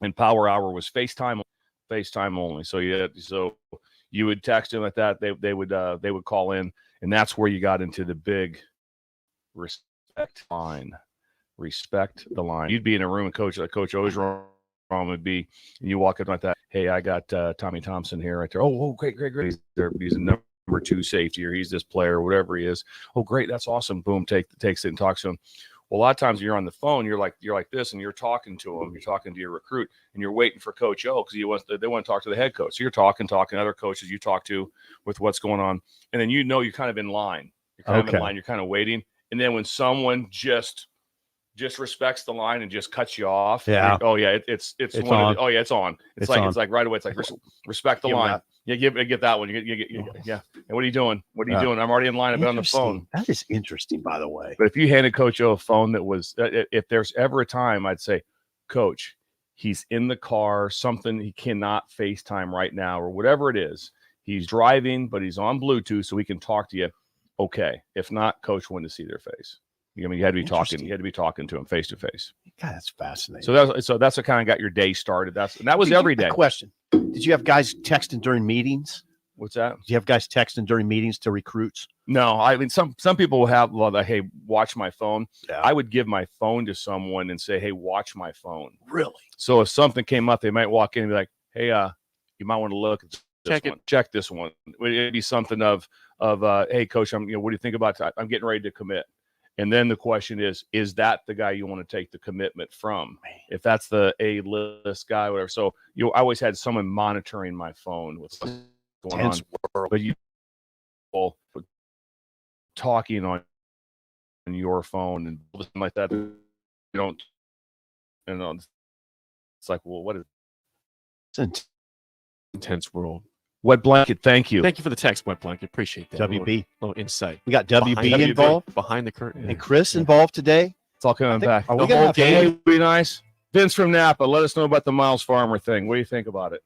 And power hour was FaceTime only. So you would text them at that. They would call in, and that's where you got into the big respect line. Respect the line. You'd be in a room, and Coach Ogeron would be, and you walk up like that. Hey, I got Tommy Thompson here right there. Oh, great. He's a number 2 safety, or he's this player, or whatever he is. Oh, great, that's awesome. Boom, takes it and talks to him. Well, a lot of times you're on the phone, you're like this, and you're talking to him. You're talking to your recruit, and you're waiting for Coach O because they want to talk to the head coach. So you're talking other coaches you talk to with what's going on, and then you're kind of in line. You're kind of in line. You're kind of waiting, and then when someone just respects the line and just cuts you off. Yeah. Oh yeah. It's on. Oh yeah. It's on. It's like right away. It's like respect the line. Yeah. Get that one. Yeah. And what are you doing? I'm already in line. I've been on the phone. That is interesting, by the way. But if you handed Coach O a phone that was, if there's ever a time, I'd say, Coach, he's in the car, something he cannot FaceTime right now, or whatever it is. He's driving, but he's on Bluetooth, so he can talk to you. Okay. If not, Coach wanted to see their face. I mean, you had to be talking. You had to be talking to him face to face. God, that's fascinating. So that's what kind of got your day started. That was every day. Question: did you have guys texting during meetings? What's that? Do you have guys texting during meetings to recruits? No, I mean some people will have hey, watch my phone. Yeah. I would give my phone to someone and say, hey, watch my phone. Really? So if something came up, they might walk in and be like, hey, you might want to look at check this one. It'd be something of hey, Coach, what do you think about that? I'm getting ready to commit. And then the question is that the guy you want to take the commitment from? If that's the A-list guy, whatever. So I always had someone monitoring my phone with what's going on. But you talking on your phone and something like that, you don't. It's like, well, what is? It's an intense world. Wet Blanket, thank you. Thank you for the text, Wet Blanket. Appreciate that. WB. Little insight. We got WB involved. Behind the curtain. And Chris involved today. It's all coming back. Are we the gonna whole have game to- would be nice. Vince from Napa, let us know about the Miles Farmer thing. What do you think about it?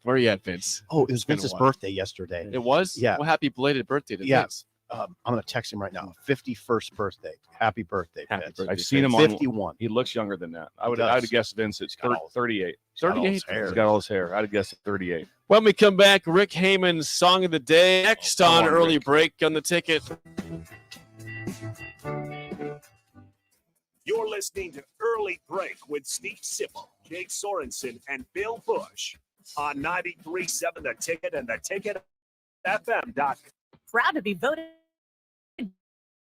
Where are you at, Vince? Oh, it was been a Vince's while. birthday yesterday. It was? Yeah. Well, happy belated birthday to Yeah. Vince. I'm going to text him right now. 51st birthday. Happy birthday, Happy Vince. birthday. I've seen him on 51. He looks younger than that. I would does. have guessed Vince it's got all- 38. got all 38. his hair. He's got all his hair. I'd have guessed 38. When we come back, Rick Heyman's Song of the Day next on Early Break on the Ticket. You're listening to Early Break with Steve Sipple, Jake Sorensen, and Bill Busch on 93.7 The Ticket and theticketfm.com. Proud to be voted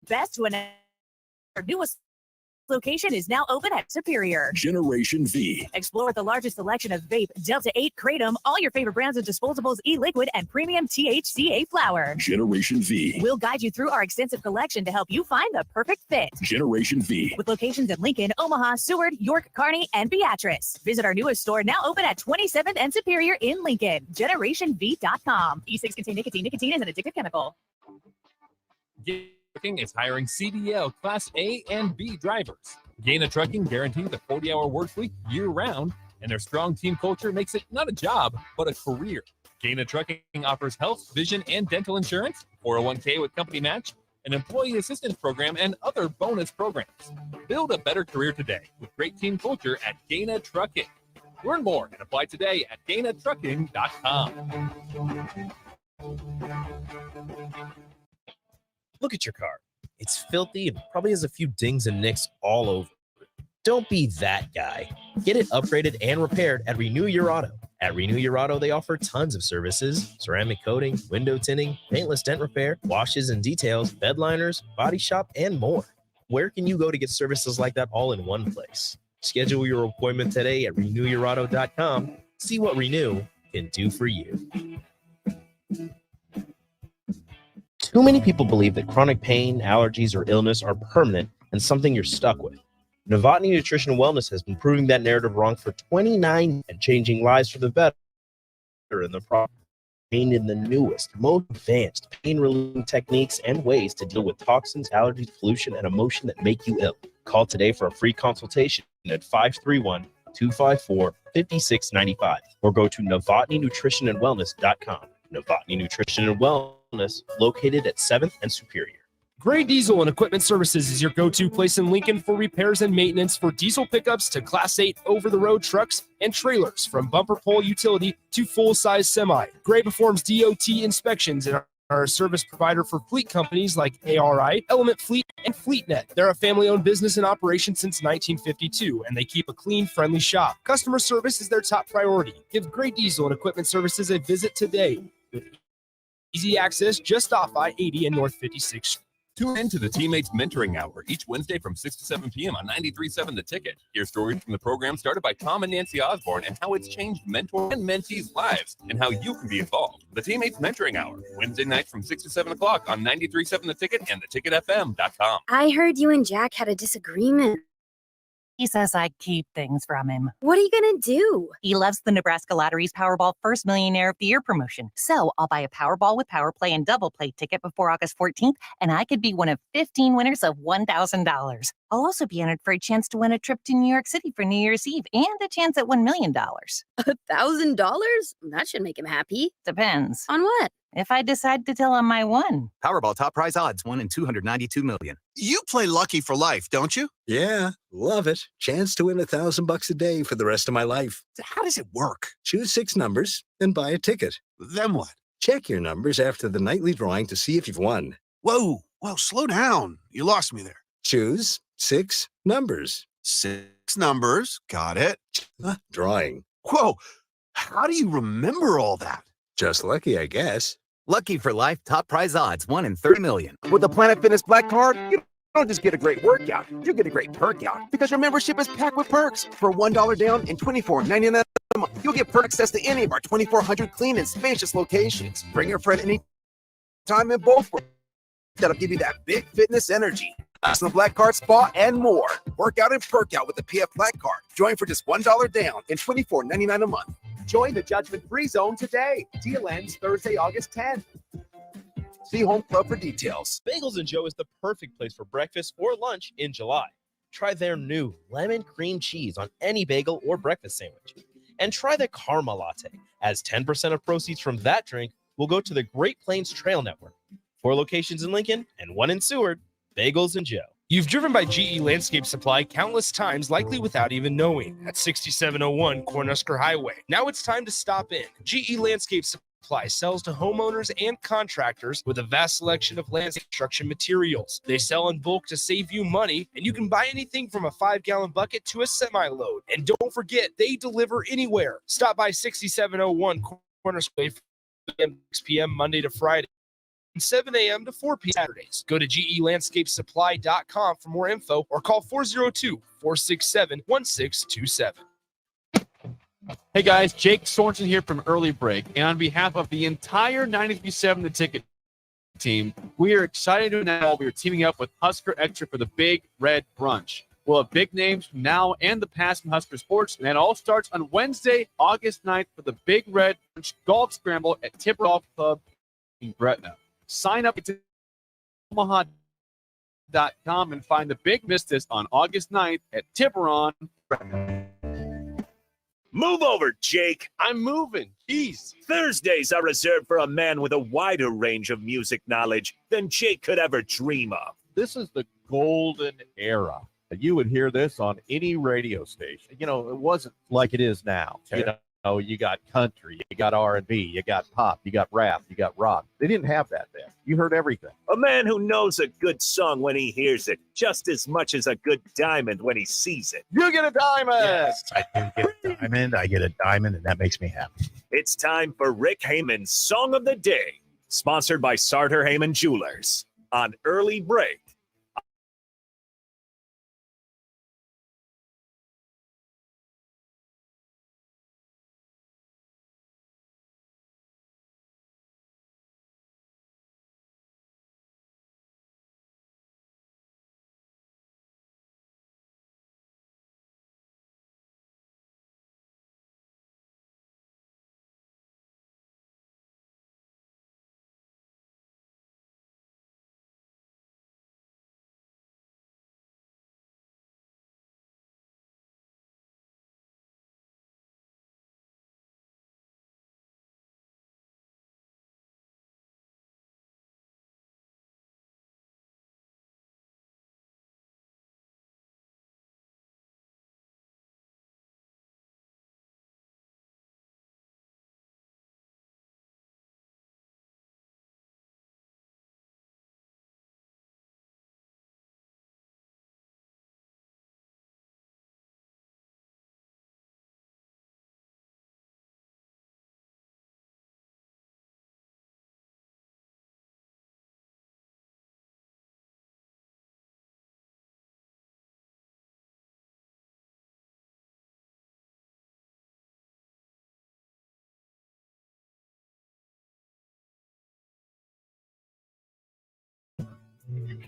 best when our newest location is now open at Superior. Generation V. Explore the largest selection of vape, Delta 8, Kratom, all your favorite brands of disposables, e-liquid, and premium THCA flower. Generation V. We'll guide you through our extensive collection to help you find the perfect fit. Generation V. With locations in Lincoln, Omaha, Seward, York, Kearney, and Beatrice. Visit our newest store now open at 27th and Superior in Lincoln. GenerationV.com. E6 contain nicotine. Nicotine is an addictive chemical. Trucking is hiring CDL Class A and B drivers. Gaina Trucking guarantees a 40-hour work week year-round, and their strong team culture makes it not a job, but a career. Gaina Trucking offers health, vision, and dental insurance, 401k with company match, an employee assistance program, and other bonus programs. Build a better career today with great team culture at Gaina Trucking. Learn more and apply today at GainaTrucking.com. Look at your car. It's filthy and probably has a few dings and nicks all over it. Don't be that guy. Get it upgraded and repaired at Renew Your Auto. At Renew Your Auto, they offer tons of services: ceramic coating, window tinting, paintless dent repair, washes and details, bed liners, body shop, and more. Where can you go to get services like that all in one place? Schedule your appointment today at renewyourauto.com. See what Renew can do for you. Too many people believe that chronic pain, allergies, or illness are permanent and something you're stuck with. Novotny Nutrition and Wellness has been proving that narrative wrong for 29 and changing lives for the better in the process. Trained in the newest, most advanced pain-relieving techniques and ways to deal with toxins, allergies, pollution, and emotion that make you ill. Call today for a free consultation at 531-254-5695 or go to novotnynutritionandwellness.com. Novotny Nutrition and Wellness, located at 7th and Superior. Gray Diesel and Equipment Services is your go-to place in Lincoln for repairs and maintenance for diesel pickups to Class 8 over-the-road trucks and trailers, from bumper pole utility to full-size semi. Gray performs DOT inspections and are a service provider for fleet companies like ARI, Element Fleet, and FleetNet. They're a family-owned business in operation since 1952, and they keep a clean, friendly shop. Customer service is their top priority. Give Gray Diesel and Equipment Services a visit today with easy access just off I-80 and North 56th. Tune in to the Teammates Mentoring Hour each Wednesday from 6 to 7 p.m. on 93.7 The Ticket. Hear stories from the program started by Tom and Nancy Osborne and how it's changed mentor and mentees' lives and how you can be involved. The Teammates Mentoring Hour, Wednesday night from 6 to 7 o'clock on 93.7 The Ticket and theticketfm.com. I heard you and Jack had a disagreement. He says I keep things from him. What are you going to do? He loves the Nebraska Lottery's Powerball First Millionaire of the Year promotion. So I'll buy a Powerball with Power Play and Double Play ticket before August 14th, and I could be one of 15 winners of $1,000. I'll also be entered for a chance to win a trip to New York City for New Year's Eve and a chance at $1 million. $1,000? That should make him happy. Depends. On what? If I decide to tell him I won. Powerball top prize odds, 1 in 292 million. You play Lucky for life, don't you? Yeah, love it. Chance to win $1,000 a day for the rest of my life. How does it work? Choose 6 numbers and buy a ticket. Then what? Check your numbers after the nightly drawing to see if you've won. Whoa, slow down. You lost me there. Choose 6 numbers. 6 numbers. Got it. Drawing. Whoa, how do you remember all that? Just lucky, I guess. Lucky for life top prize odds, 1 in 30 million. With the Planet Fitness Black Card, you don't just get a great workout, you get a great perk out. Because your membership is packed with perks. For $1 down and $24.99 a month, you'll get perk access to any of our 2,400 clean and spacious locations. Bring your friend anytime in both worlds. That'll give you that big fitness energy. National Black Card Spa and more. Work out and perk out with the PF Black Card. Join for just $1 down and $24.99 a month. Join the judgment-free zone today. Deal ends Thursday, August 10th. See Home Club for details. Bagels & Joe is the perfect place for breakfast or lunch in July. Try their new lemon cream cheese on any bagel or breakfast sandwich. And try the Karma Latte, as 10% of proceeds from that drink will go to the Great Plains Trail Network. 4 locations in Lincoln and 1 in Seward. Bagels & Joe. You've driven by GE Landscape Supply countless times, likely without even knowing, at 6701 Cornhusker Highway. Now it's time to stop in. GE Landscape Supply Supply sells to homeowners and contractors with a vast selection of landscape construction materials. They sell in bulk to save you money, and you can buy anything from a 5-gallon bucket to a semi-load. And don't forget, they deliver anywhere. Stop by 6701 Cornerstone from 6 p.m. Monday to Friday, and 7 a.m. to 4 p.m. Saturdays. Go to gelandscapesupply.com for more info or call 402-467-1627. Hey guys, Jake Sorensen here from Early Break, and on behalf of the entire 93.7 The Ticket team, we are excited to announce we are teaming up with Husker Extra for the Big Red Brunch. We'll have big names from now and the past from Husker sports, and that all starts on Wednesday, August 9th for the Big Red Brunch Golf Scramble at Tipper Golf Club in Gretna. Sign up at Omaha.com and find the Big Mistis on August 9th at Tiburon. Move over, Jake. I'm moving. Jeez. Thursdays are reserved for a man with a wider range of music knowledge than Jake could ever dream of. This is the golden era. You would hear this on any radio station. You know, it wasn't like it is now. Okay. You know, you got country, you got R&B, you got pop, you got rap, you got rock. They didn't have that then. You heard everything. A man who knows a good song when he hears it, just as much as a good diamond when he sees it. You get a diamond! Yes, I do get a diamond. I get a diamond, and that makes me happy. It's time for Rick Heyman's Song of the Day, sponsored by Sartor Heyman Jewelers on Early Break.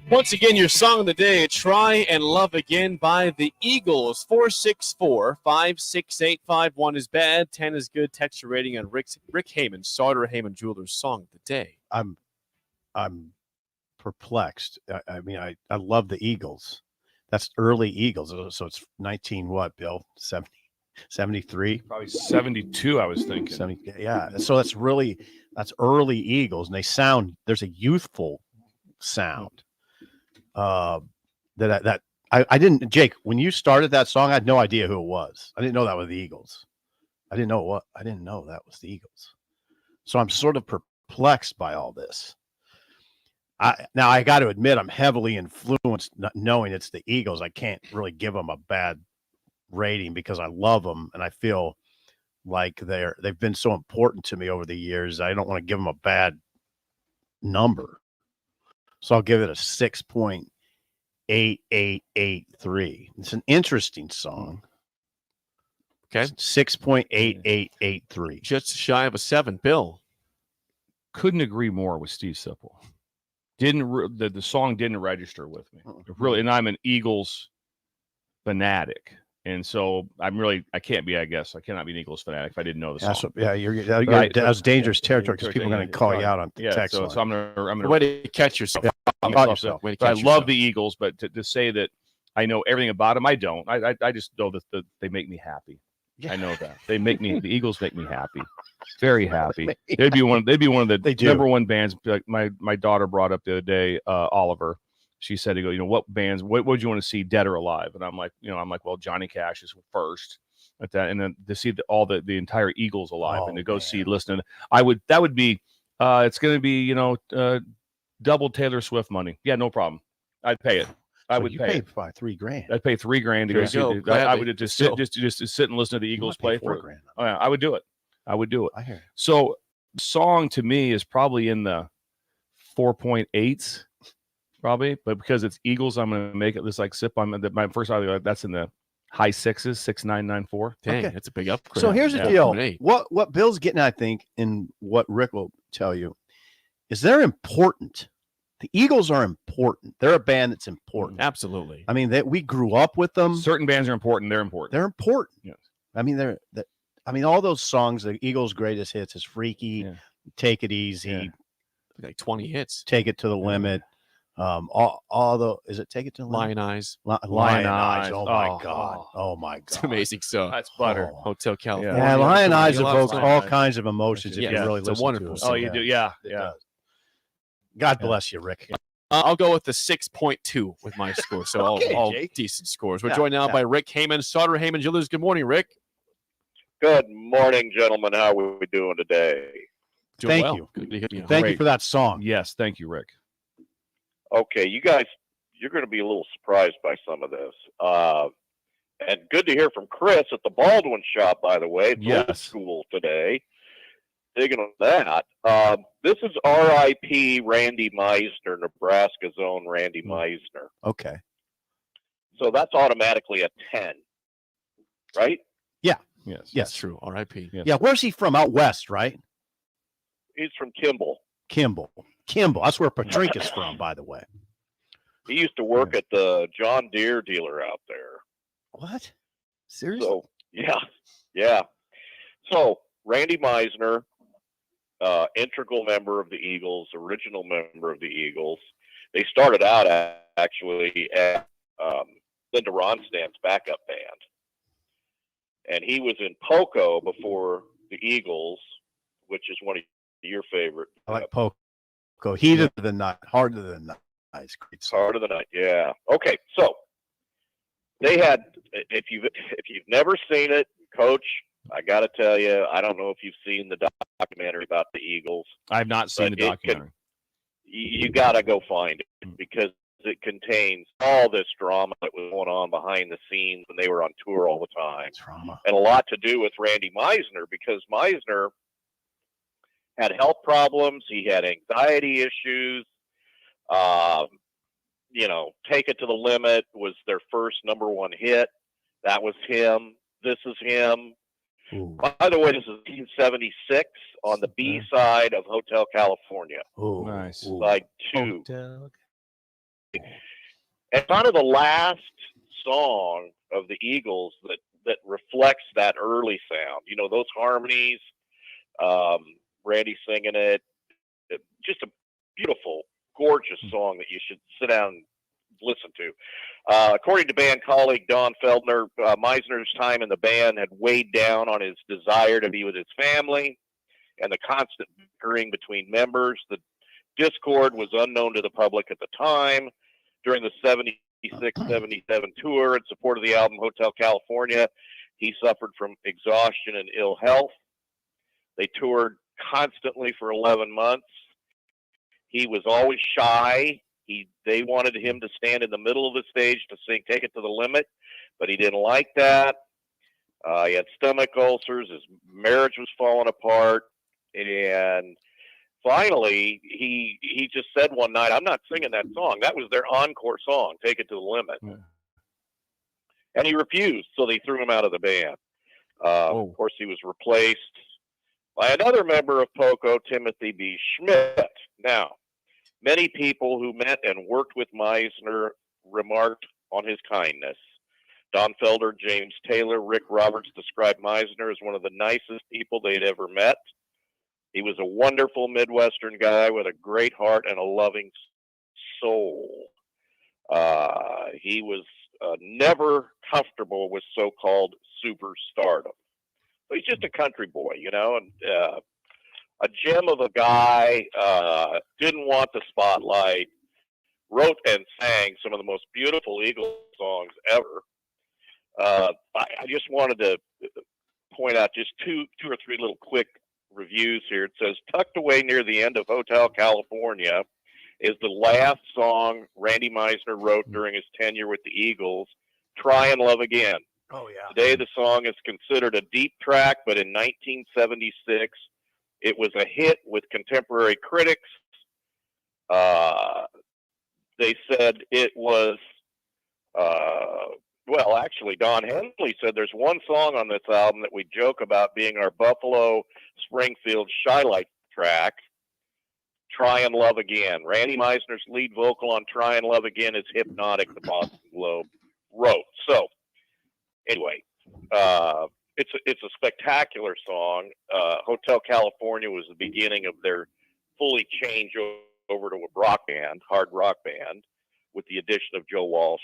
Once again, your song of the day, Try and Love Again by the Eagles. 464-56851 is bad, 10 is good. Text your rating on Rick Heyman, Sartor Heyman Jewelers Song of the Day. I'm perplexed. I mean, I love the Eagles. That's early Eagles. So it's 19 what, Bill? 73? Probably 72, I was thinking. 70, yeah. So that's early Eagles, and they sound, there's a youthful sound. I didn't, Jake, when you started that song, I had no idea who it was. I didn't know that was the Eagles. I didn't know that was the Eagles. So I'm sort of perplexed by all this. Now I got to admit, I'm heavily influenced knowing it's the Eagles. I can't really give them a bad rating because I love them and I feel like they've been so important to me over the years. I don't want to give them a bad number. So I'll give it a 6.8883. It's an interesting song. Okay. 6.8883. Just shy of a 7. Bill. Couldn't agree more with Steve Sipple. The song didn't register with me. Really, and I'm an Eagles fanatic. And so I can't be, I guess. I cannot be an Eagles fanatic if I didn't know the song. That's dangerous territory because people are going to call you out on text. So I'm gonna way to catch yourself. I love the Eagles, but to say that I know everything about them, I don't. I just know that they make me happy. Yeah. I know that the Eagles make me happy, very happy. They'd be one of the number one bands. Like my daughter brought up the other day, Oliver. She said to go, what bands, what would you want to see, dead or alive? And I'm like, well, Johnny Cash is first. at that, and then to see the entire Eagles alive and to go listen. That would be it's going to be double Taylor Swift money. Yeah, no problem. I'd pay it. I would pay it. by $3,000. I'd pay $3,000 to go see. I would just sit and listen to the Eagles play for $4,000. Oh yeah, I would do it. I would do it. I hear you. So, song to me is probably in the 4.8s, probably, but because it's Eagles, I'm going to make it this like sip. My first audio, that's in the high 6s, 6.994. Dang, Okay. that's a big upgrade. So here's the deal. 4.8. What Bill's getting, I think, and what Rick will tell you, is they're important. The Eagles are important. They're a band that's important. Absolutely. I mean, we grew up with them. Certain bands are important. They're important. They're important. Yes. I mean, all those songs, the Eagles' greatest hits is Freaky, Take It Easy, like 20 hits. Take It to the Limit. Is it Take It to the Limit? Lion Eyes. Lion Eyes. Oh my God. Oh my God. It's amazing. So that's butter. Hotel California. Yeah, Lion Eyes evoke Lion all Eyes. kinds of emotions if Yeah, you really it's a listen wonderful to it. song. Oh, you do? Yeah. God bless you, Rick. I'll go with the 6.2 with my score. So all Jake. decent scores. We're Yeah, joined now yeah. by Rick Heyman, Sauter Heyman Jewelers. Good morning, Rick. Good morning, gentlemen. How are we doing today? Doing Thank well. you. Good to hear you. Thank you for that song. Yes, thank you, Rick. Okay, you guys, you're going to be a little surprised by some of this. And good to hear from Chris at the Baldwin shop, by the way. It's old school today. Digging on that. This is R.I.P. Randy Meisner, Nebraska's own Randy Meisner. Okay. So that's automatically a 10, right? Yeah. Yes. That's true. R.I.P. Yeah. Where's he from? Out west, right? He's from Kimball. Kimball. That's where Patrinka's from, by the way. He used to work at the John Deere dealer out there. What? Seriously? So, yeah. So, Randy Meisner, integral member of the Eagles, original member of the Eagles. They started out actually at Linda Ronstadt's backup band. And he was in Poco before the Eagles, which is one of your favorite. I like Poco. Heated of the night, harder than night. Great song. Heart of the Night, yeah. Okay, so they had. If you've never seen it, Coach, I got to tell you, I don't know if you've seen the documentary about the Eagles. I've not seen the documentary. You got to go find it because it contains all this drama that was going on behind the scenes when they were on tour all the time. Drama. And a lot to do with Randy Meisner because Meisner had health problems. He had anxiety issues. Take It to the Limit was their first #1 hit. That was him. This is him. Ooh. By the way, this is 1976 on the B side of Hotel California. Ooh. Nice. Side 2. And kind of the last song of the Eagles that reflects that early sound. Those harmonies, Randy singing it. Just a beautiful, gorgeous song that you should sit down and listen to. According to band colleague Don Feldner, Meisner's time in the band had weighed down on his desire to be with his family and the constant bickering between members. The discord was unknown to the public at the time. During the 76-77 tour in support of the album Hotel California, he suffered from exhaustion and ill health. They toured constantly for 11 months. He was always shy. They wanted him to stand in the middle of the stage to sing Take It to the Limit, but he didn't like that. He had stomach ulcers. His marriage was falling apart. And finally, he just said one night, I'm not singing that song. That was their encore song, Take It to the Limit. Yeah. And he refused, so they threw him out of the band. Of course, he was replaced by another member of Poco, Timothy B. Schmidt. Now, many people who met and worked with Meisner remarked on his kindness. Don Felder, James Taylor, Rick Roberts described Meisner as one of the nicest people they'd ever met. He was a wonderful Midwestern guy with a great heart and a loving soul. He was never comfortable with so-called superstardom. So he's just a country boy, and a gem of a guy, didn't want the spotlight, wrote and sang some of the most beautiful Eagles songs ever. I just wanted to point out just two or three little quick reviews here. It says, tucked away near the end of Hotel California is the last song Randy Meisner wrote during his tenure with the Eagles, Try and Love Again. Oh, yeah. Today, the song is considered a deep track, but in 1976, it was a hit with contemporary critics. They said it was, well, actually, Don Henley said there's one song on this album that we joke about being our Buffalo Springfield Shylight track, Try and Love Again. Randy Meisner's lead vocal on Try and Love Again is Hypnotic, the Boston Globe wrote. So, anyway, it's a spectacular song. Hotel California was the beginning of their fully change over to a rock band, hard rock band, with the addition of Joe Walsh.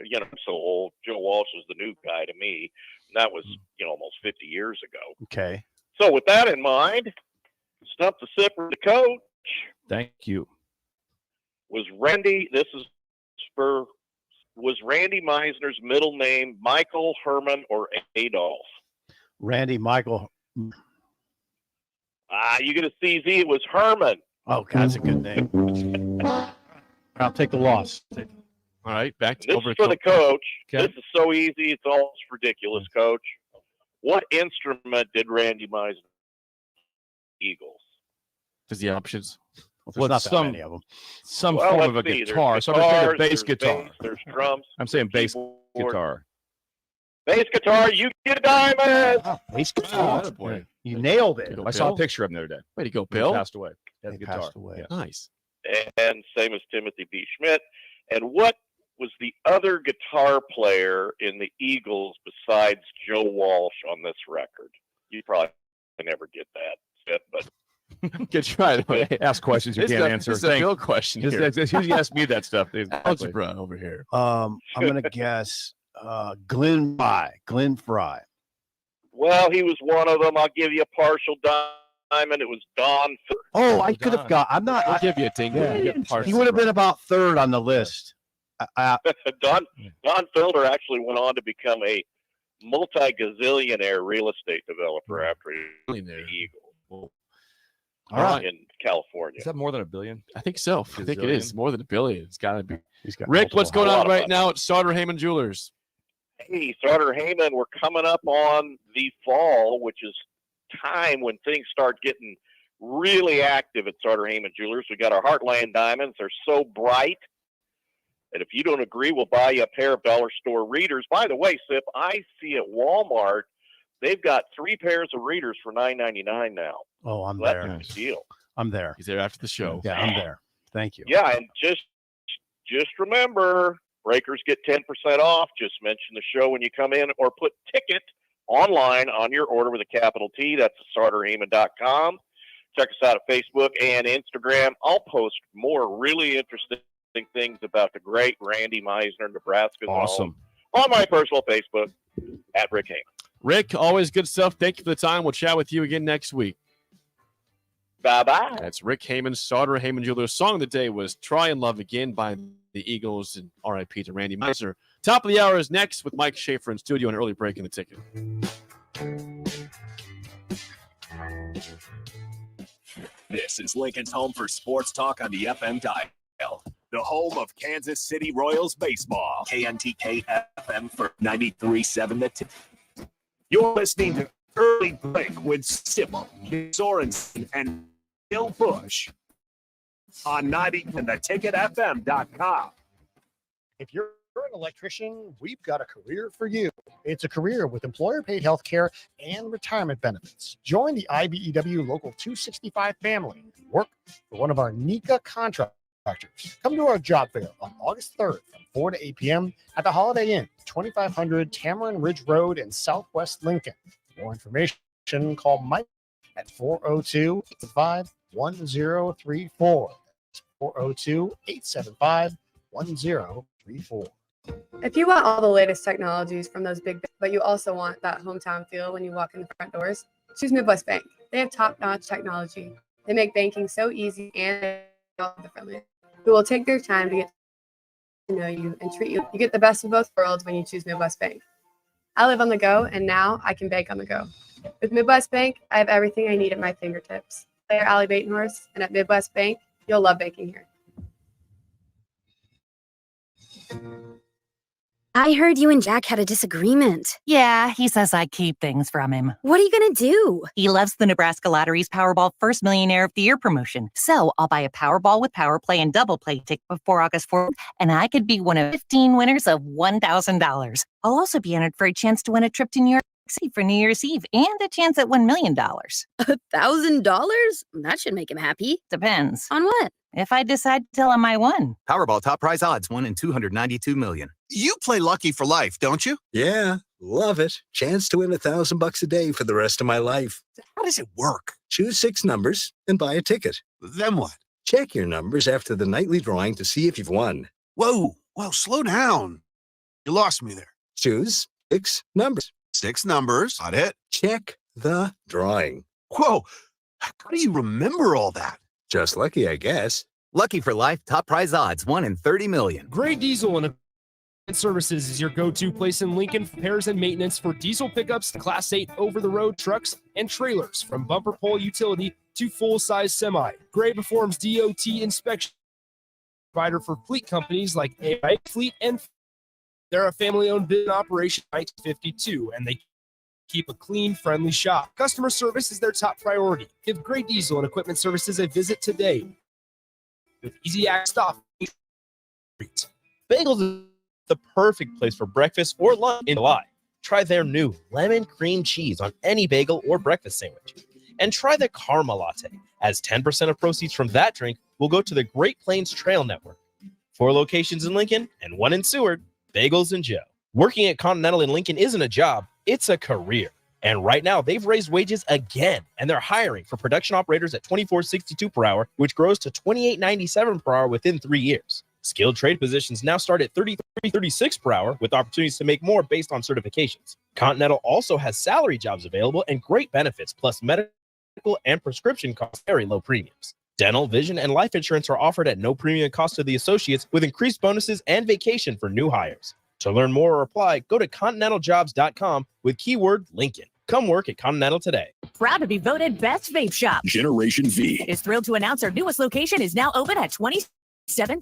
You know, I'm so old. Joe Walsh was the new guy to me. And that was, you know, almost 50 years ago. Okay. So with that in mind, Stump the Sipper, the coach. Thank you. Was Randy Meisner's middle name Michael, Herman, or Adolf? Randy Michael. You get a CZ. It was Herman. Oh, that's a good name. I'll take the loss. All right, back to This over is for the coach. Okay. This is so easy. It's almost ridiculous, Coach. What instrument did Randy Meisner Eagles? Does the options? Well, there's not that many of them. Some Well, form of a let's see. guitar. There's So I'm going to think of guitars, bass there's guitar. bass, there's drums. I'm saying bass keyboard. guitar. Bass guitar, you get a diamond. Bass Oh, guitar. attaboy. You nailed it. I saw a picture of him the other day. Way to go, He Bill. passed away. He had He a guitar. passed away. Yeah. Nice. And same as Timothy B. Schmidt. And what was the other guitar player in the Eagles besides Joe Walsh on this record? You probably never get that, but Good try. Though. Ask questions you This is can't a- answer. This is a Bill question here. Usually ask me that stuff. Algebra over here. I'm going to guess Glenn Fry. well, he was one of them. I'll give you a partial diamond. It was Don. Oh, I could have got. I'm not. I'll give you a ding. Yeah. You get parts. He would have been about third on the list. Don Felder actually went on to become a multi-gazillionaire real estate developer after he was the Eagles. All right. In California. Is that more than $1 billion? I think so. I think it is Gazillion? more than $1 billion. It's got to be. He's got Rick, what's going on multiple- right now at Sauter Heyman Jewelers? Hey, Sauter Heyman, we're coming up on the fall, which is time when things start getting really active at Sauter Heyman Jewelers. We got our Heartland diamonds. They're so bright. And if you don't agree, we'll buy you a pair of dollar store readers. By the way, Sip, I see at Walmart, they've got 3 pairs of readers for $9.99 now. Oh, I'm So that's there. a good deal. I'm there. He's there after the show. Yeah, I'm there. Thank you. Yeah, and just remember, breakers get 10% off. Just mention the show when you come in, or put ticket online on your order with a capital T. That's SauterHeyman.com. Check us out at Facebook and Instagram. I'll post more really interesting things about the great Randy Meisner, Nebraska's Awesome. own, on my personal Facebook at Rick Heyman. Rick, always good stuff. Thank you for the time. We'll chat with you again next week. Bye-bye. That's Rick Heyman, Sauter Heyman Jewelers. Song of the day was Try and Love Again by the Eagles, and RIP to Randy Meisner. Top of the hour is next with Mike Schaefer in studio, an early break in the ticket. This is Lincoln's home for sports talk on the FM dial. The home of Kansas City Royals baseball. KNTK FM for 93.7 The Ticket. You're listening to Early Break with Sipple, Sorensen, and Bill Busch on 90 and theticketfm.com. If you're an electrician, we've got a career for you. It's a career with employer-paid health care and retirement benefits. Join the IBEW Local 265 family. Work for one of our NECA contractors. Come to our job fair on August 3rd from 4 to 8 p.m. at the Holiday Inn, 2500 Tamarind Ridge Road in Southwest Lincoln. For more information, call Mike at 402-875-1034. 402-875-1034. If you want all the latest technologies from those big, but you also want that hometown feel when you walk in the front doors, choose Midwest Bank. They have top-notch technology. They make banking so easy and the friendly, who will take their time to get to know you and treat you. You get the best of both worlds when you choose Midwest Bank. I live on the go, and now I can bank on the go. With Midwest Bank, I have everything I need at my fingertips. Play your Alley Bait and Horse, and at Midwest Bank, you'll love banking here. I heard you and Jack had a disagreement. Yeah, he says I keep things from him. What are you going to do? He loves the Nebraska Lottery's Powerball First Millionaire of the Year promotion. So I'll buy a Powerball with Power Play and Double Play ticket before August 4th, and I could be one of 15 winners of $1,000. I'll also be entered for a chance to win a trip to New York City for New Year's Eve and a chance at $1 million. $1,000? That should make him happy. Depends. On what? If I decide to tell him I won. Powerball top prize odds 1 in 292 million. You play Lucky for life, don't you? Yeah, love it. Chance to win $1,000 a day for the rest of my life. How does it work? Choose 6 numbers and buy a ticket. Then what? Check your numbers after the nightly drawing to see if you've won. Whoa, slow down. You lost me there. Choose 6 numbers. 6 numbers. Got it. Check the drawing. Whoa, how do you remember all that? Just lucky, I guess. Lucky for life top prize odds 1 in 30 million. Gray Diesel and Equipment Services is your go-to place in Lincoln for repairs and maintenance for diesel pickups, Class 8 over-the-road trucks, and trailers, from bumper pole utility to full-size semi. Gray performs DOT inspection provider for fleet companies like AI Fleet and they're a family-owned business operation 1952, and they keep a clean, friendly shop. Customer service is their top priority. Give Gray Diesel and Equipment Services a visit today with easy access. Bagels is the perfect place for breakfast or lunch in July. Try their new lemon cream cheese on any bagel or breakfast sandwich. And try the Karma Latte, as 10% of proceeds from that drink will go to the Great Plains Trail Network. 4 locations in Lincoln and 1 in Seward. Bagels and Joe. Working at Continental in Lincoln isn't a job, it's a career. And right now, they've raised wages again, and they're hiring for production operators at $24.62 per hour, which grows to $28.97 per hour within 3 years. Skilled trade positions now start at $33.36 per hour, with opportunities to make more based on certifications. Continental also has salary jobs available and great benefits, plus medical and prescription costs, very low premiums. Dental, vision, and life insurance are offered at no premium cost to the associates, with increased bonuses and vacation for new hires. To learn more or apply, go to continentaljobs.com with keyword Lincoln. Come work at Continental today. Proud to be voted Best Vape Shop. Generation V. Is thrilled to announce our newest location is now open at 27th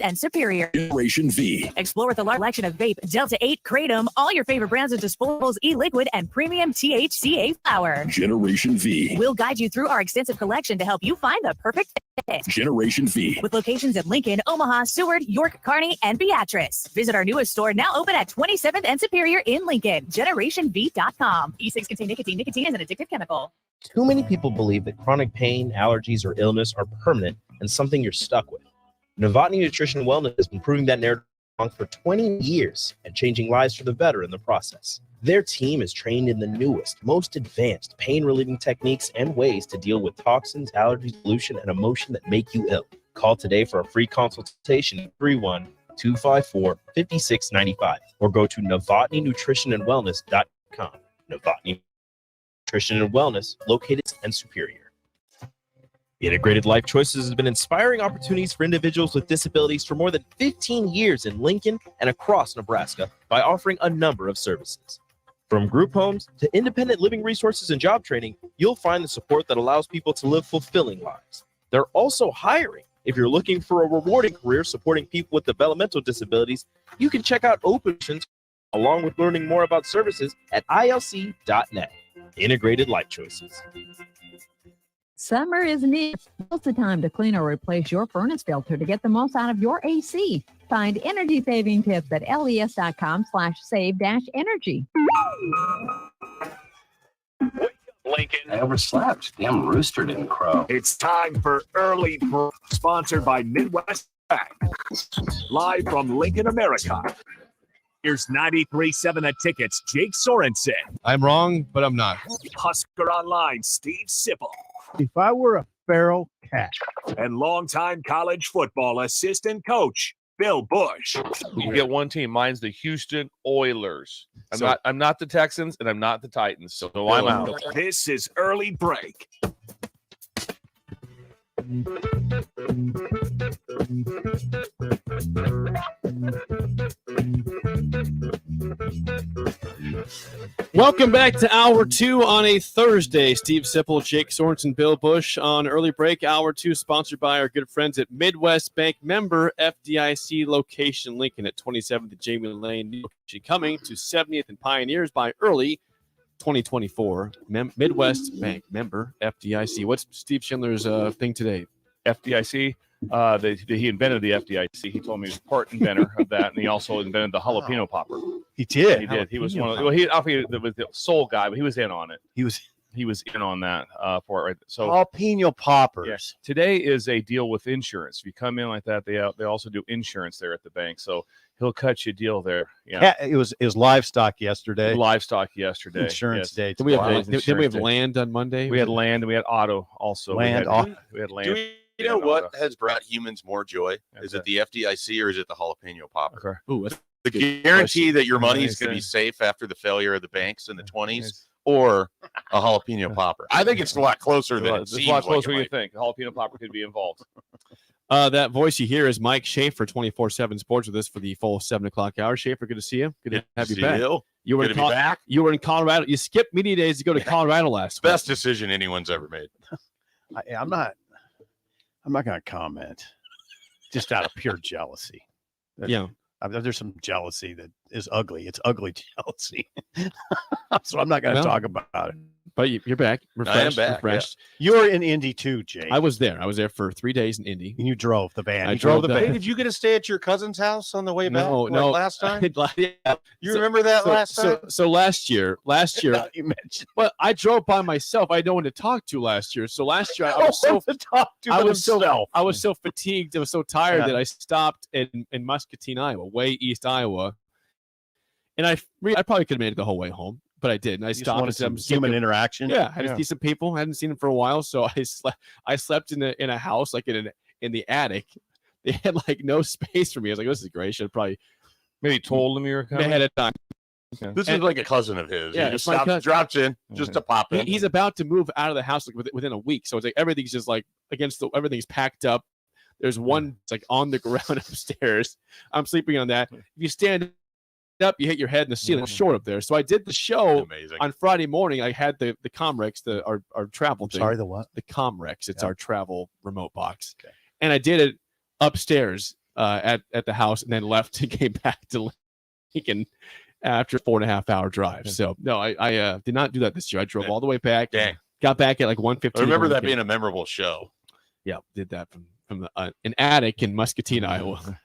and Superior. Generation V. Explore with a large selection of vape, Delta 8, Kratom, all your favorite brands of disposables, e-liquid, and premium THCA flower. Generation V. We'll guide you through our extensive collection to help you find the perfect fit. Generation V. With locations in Lincoln, Omaha, Seward, York, Kearney, and Beatrice. Visit our newest store, now open at 27th and Superior in Lincoln. GenerationV.com. E6 contain nicotine. Nicotine is an addictive chemical. Too many people believe that chronic pain, allergies, or illness are permanent and something you're stuck with. Novotny Nutrition and Wellness has been proving that narrative for 20 years and changing lives for the better in the process. Their team is trained in the newest, most advanced pain-relieving techniques and ways to deal with toxins, allergies, pollution, and emotion that make you ill. Call today for a free consultation at 31254-5695 or go to novotnynutritionandwellness.com. Novotny Nutrition and Wellness, located in Superior. Integrated Life Choices has been inspiring opportunities for individuals with disabilities for more than 15 years in Lincoln and across Nebraska by offering a number of services. From group homes to independent living resources and job training, you'll find the support that allows people to live fulfilling lives. They're also hiring. If you're looking for a rewarding career supporting people with developmental disabilities, you can check out open positions along with learning more about services at ilc.net. Integrated Life Choices. Summer is near. Now's the time to clean or replace your furnace filter to get the most out of your AC. Find energy-saving tips at les.com/save-energy. Lincoln. I overslept. Damn rooster didn't crow. It's time for Early Bird, sponsored by Midwest Bank. Live from Lincoln, America. Here's 93.7 The Ticket's Jake Sorensen. I'm wrong, but I'm not. Husker Online, Steve Sipple. If I were a feral cat. And longtime college football assistant coach, Bill Busch. You get one team. Mine's the Houston Oilers. I'm not the Texans, and I'm not the Titans, so I'm out. This is Early Break. Welcome back to Hour 2 on a Thursday. Steve Sipple, Jake Sorensen, Bill Busch on Early Break. Hour 2 sponsored by our good friends at Midwest Bank, member FDIC, location Lincoln at 27th Jamie Lane, New York. Coming to 70th and Pioneers by early 2024. Midwest Bank, member FDIC. What's Steve Schindler's thing today? FDIC. He invented the FDIC. He told me he was part inventor of that, and he also invented the jalapeno popper. He did. He did. He was one of the, well, he was the sole guy, but he was in on it. He was in on that for it. Right. So jalapeno poppers. Yes. Today is a deal with insurance. If you come in like that, they also do insurance there at the bank. So he'll cut you a deal there. Yeah. It was livestock yesterday. Insurance Insurance day. Did we have land on Monday? We had land and we had auto also. We had land. Do you know what has brought humans more joy? Is it the FDIC or is it the jalapeno popper? Ooh, the guarantee that your money is going to be safe after the failure of the banks in the 20s, or a jalapeno popper? I think it's a lot closer than it seems. It's a lot closer like than you think. The jalapeno popper could be involved. That voice you hear is Mike Schaefer, 24/7 Sports, with us for the full 7 o'clock hour. Schaefer, good to see you. Good to have you back. You were back. You were in Colorado. You skipped media days to go to Colorado last week. Best decision anyone's ever made. I'm not going to comment, just out of pure jealousy. Yeah. There's some jealousy that is ugly. It's ugly jealousy. So I'm not going to talk about it. But you're back. Refreshed, I am back. Refreshed. Yeah. You were in Indy too, Jake. I was there. I was there for 3 days in Indy. And you drove the van. I drove the van. Hey, did you get to stay at your cousin's house on the way back? No. Last time? Yeah. You remember that last time? So last year, you mentioned. Well, I drove by myself. I had no one to talk to last year. So last year I was so fatigued. I was so tired that I stopped in Muscatine, Iowa, way east Iowa. And I probably could have made it the whole way home, but I did. And I stopped with some human interaction. Yeah, I had to see some people. I hadn't seen them for a while, so I slept in a house, like in the attic. They had like no space for me. I was like, this is great. I should have probably maybe told them you were coming ahead of time. Okay. This is like a cousin of his. Yeah, he just drops in just to pop in. He's about to move out of the house like within a week, so it's like everything's just like everything's packed up. There's one it's like on the ground upstairs. I'm sleeping on that. If you stand up, you hit your head in the ceiling. Short up there. So I did the show on Friday morning. I had the Comrex, our travel thing. Sorry, the what? The Comrex. It's our travel remote box. Okay. And I did it upstairs at the house, and then left and came back to Lincoln after a 4.5 hour drive. So no, I did not do that this year. I drove all the way back. Dang. Got back at like 1:15. I remember that being a memorable show. Yeah, did that from an attic in Muscatine, Iowa.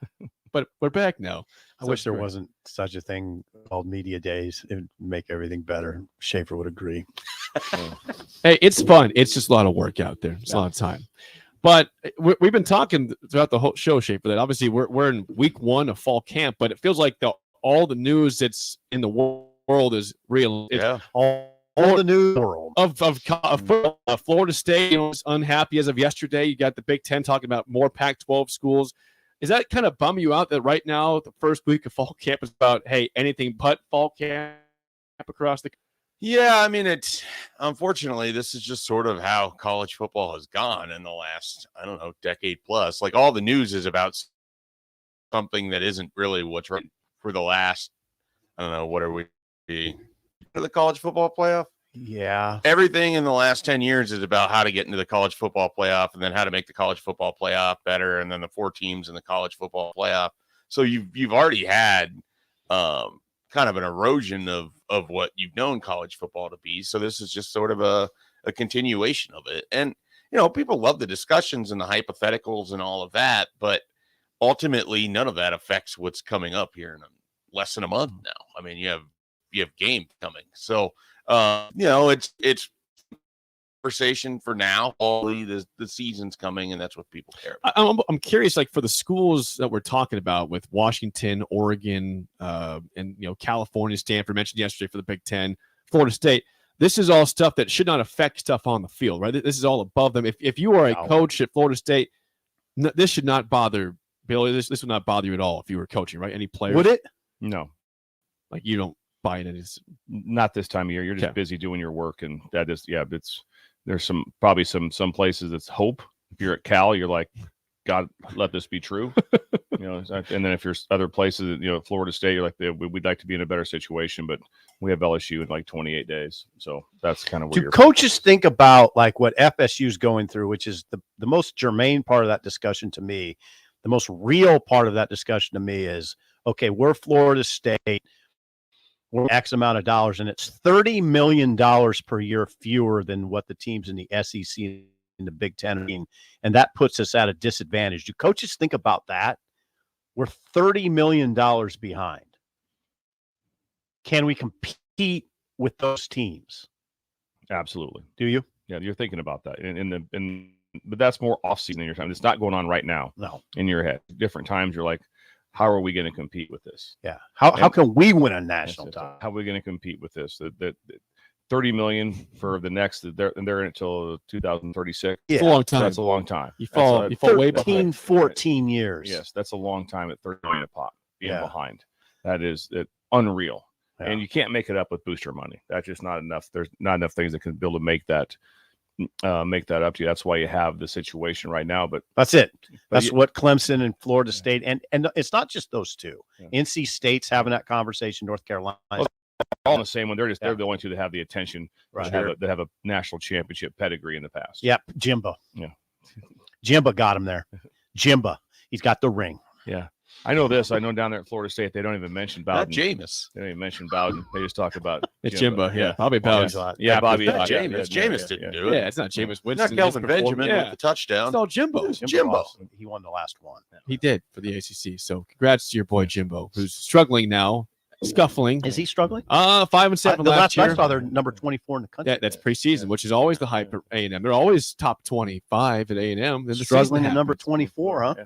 But we're back now. I wish there wasn't such a thing called media days. It would make everything better. Schaefer would agree. Hey, it's fun. It's just a lot of work out there. It's a lot of time. But we've been talking throughout the whole show, Schaefer, that obviously we're in week 1 of fall camp, but it feels like all the news that's in the world is real. It's all the news world of Florida State is unhappy as of yesterday. You got the Big Ten talking about more Pac-12 schools. Is that kind of bum you out that right now the first week of fall camp is about, hey, anything but fall camp across the? Yeah, I mean, unfortunately, this is just sort of how college football has gone in the last, decade plus. Like all the news is about something that isn't really what's right for the last, what are we for the college football playoff? Yeah. Everything in the last 10 years is about how to get into the college football playoff and then how to make the college football playoff better. And then the 4 teams in the college football playoff. So you've already had kind of an erosion of what you've known college football to be. So this is just sort of a continuation of it. And, people love the discussions and the hypotheticals and all of that, but ultimately none of that affects what's coming up here in less than a month now. I mean, you have game coming. So, it's conversation for now. The season's coming, and that's what people care about. I'm curious, like for the schools that we're talking about with Washington, Oregon, and California, Stanford mentioned yesterday for the Big Ten, Florida State. This is all stuff that should not affect stuff on the field, right? This is all above them. If you are a coach at Florida State, this should not bother Billy. This would not bother you at all if you were coaching, right? Any players? Would it? No. Like you don't buy it. It's not this time of year. You're just busy doing your work, and that is there's probably some places that's hope. If you're at Cal, you're like, God, let this be true. And then if there's other places, Florida State, you're like, we'd like to be in a better situation, but we have LSU in like 28 days. So that's kind of where Do coaches think about like what FSU is going through, which is the most germane part of that discussion to me. The most real part of that discussion to me is, okay, we're Florida State. We're X amount of dollars, and it's $30 million per year fewer than what the teams in the SEC in the Big Ten mean, and that puts us at a disadvantage. Do coaches think about that? We're $30 million behind. Can we compete with those teams? Absolutely. Do you? Yeah, you're thinking about that, but that's more off-season in your time. It's not going on right now. No, in your head. Different times, you're like, how are we going to compete with this? Yeah. How can we win a national title? How are we going to compete with this? That $30 million for the next, they're in it until 2036. It's a long time. That's a long time. You fall way behind. 14 years. Yes, that's a long time at $30 million a pop being behind. That is unreal. Yeah. And you can't make it up with booster money. That's just not enough. There's not enough things that can be able to make that up to you. That's why you have the situation right now. But that's it. That's what Clemson and Florida State, and it's not just those two. Yeah. NC State's having that conversation. North Carolina, all in the same one. They're the only two that have the attention. Right. That have a national championship pedigree in the past. Yep, Jimbo. Yeah, Jimbo got him there. Jimbo, he's got the ring. Yeah. I know this. I know down there at Florida State, they don't even mention Bowden. Not Jameis. They don't even mention Bowden. They just talk about Jimbo. Yeah, Bobby Bowden. Yeah, Bobby. Jameis. Jameis didn't do it. Yeah, it's not Jameis Winston. Not Kelvin Benjamin with the touchdown. It's all Jimbo. Jimbo. He won the last one. He did for the ACC. So congrats to your boy Jimbo, who's struggling now, scuffling. Is he struggling? 5-7 last year. I saw they're number 24 in the country. Yeah, that's preseason, which is always the hype at A&M. They're always top 25 at A&M. Struggling at number 24, huh? Yeah.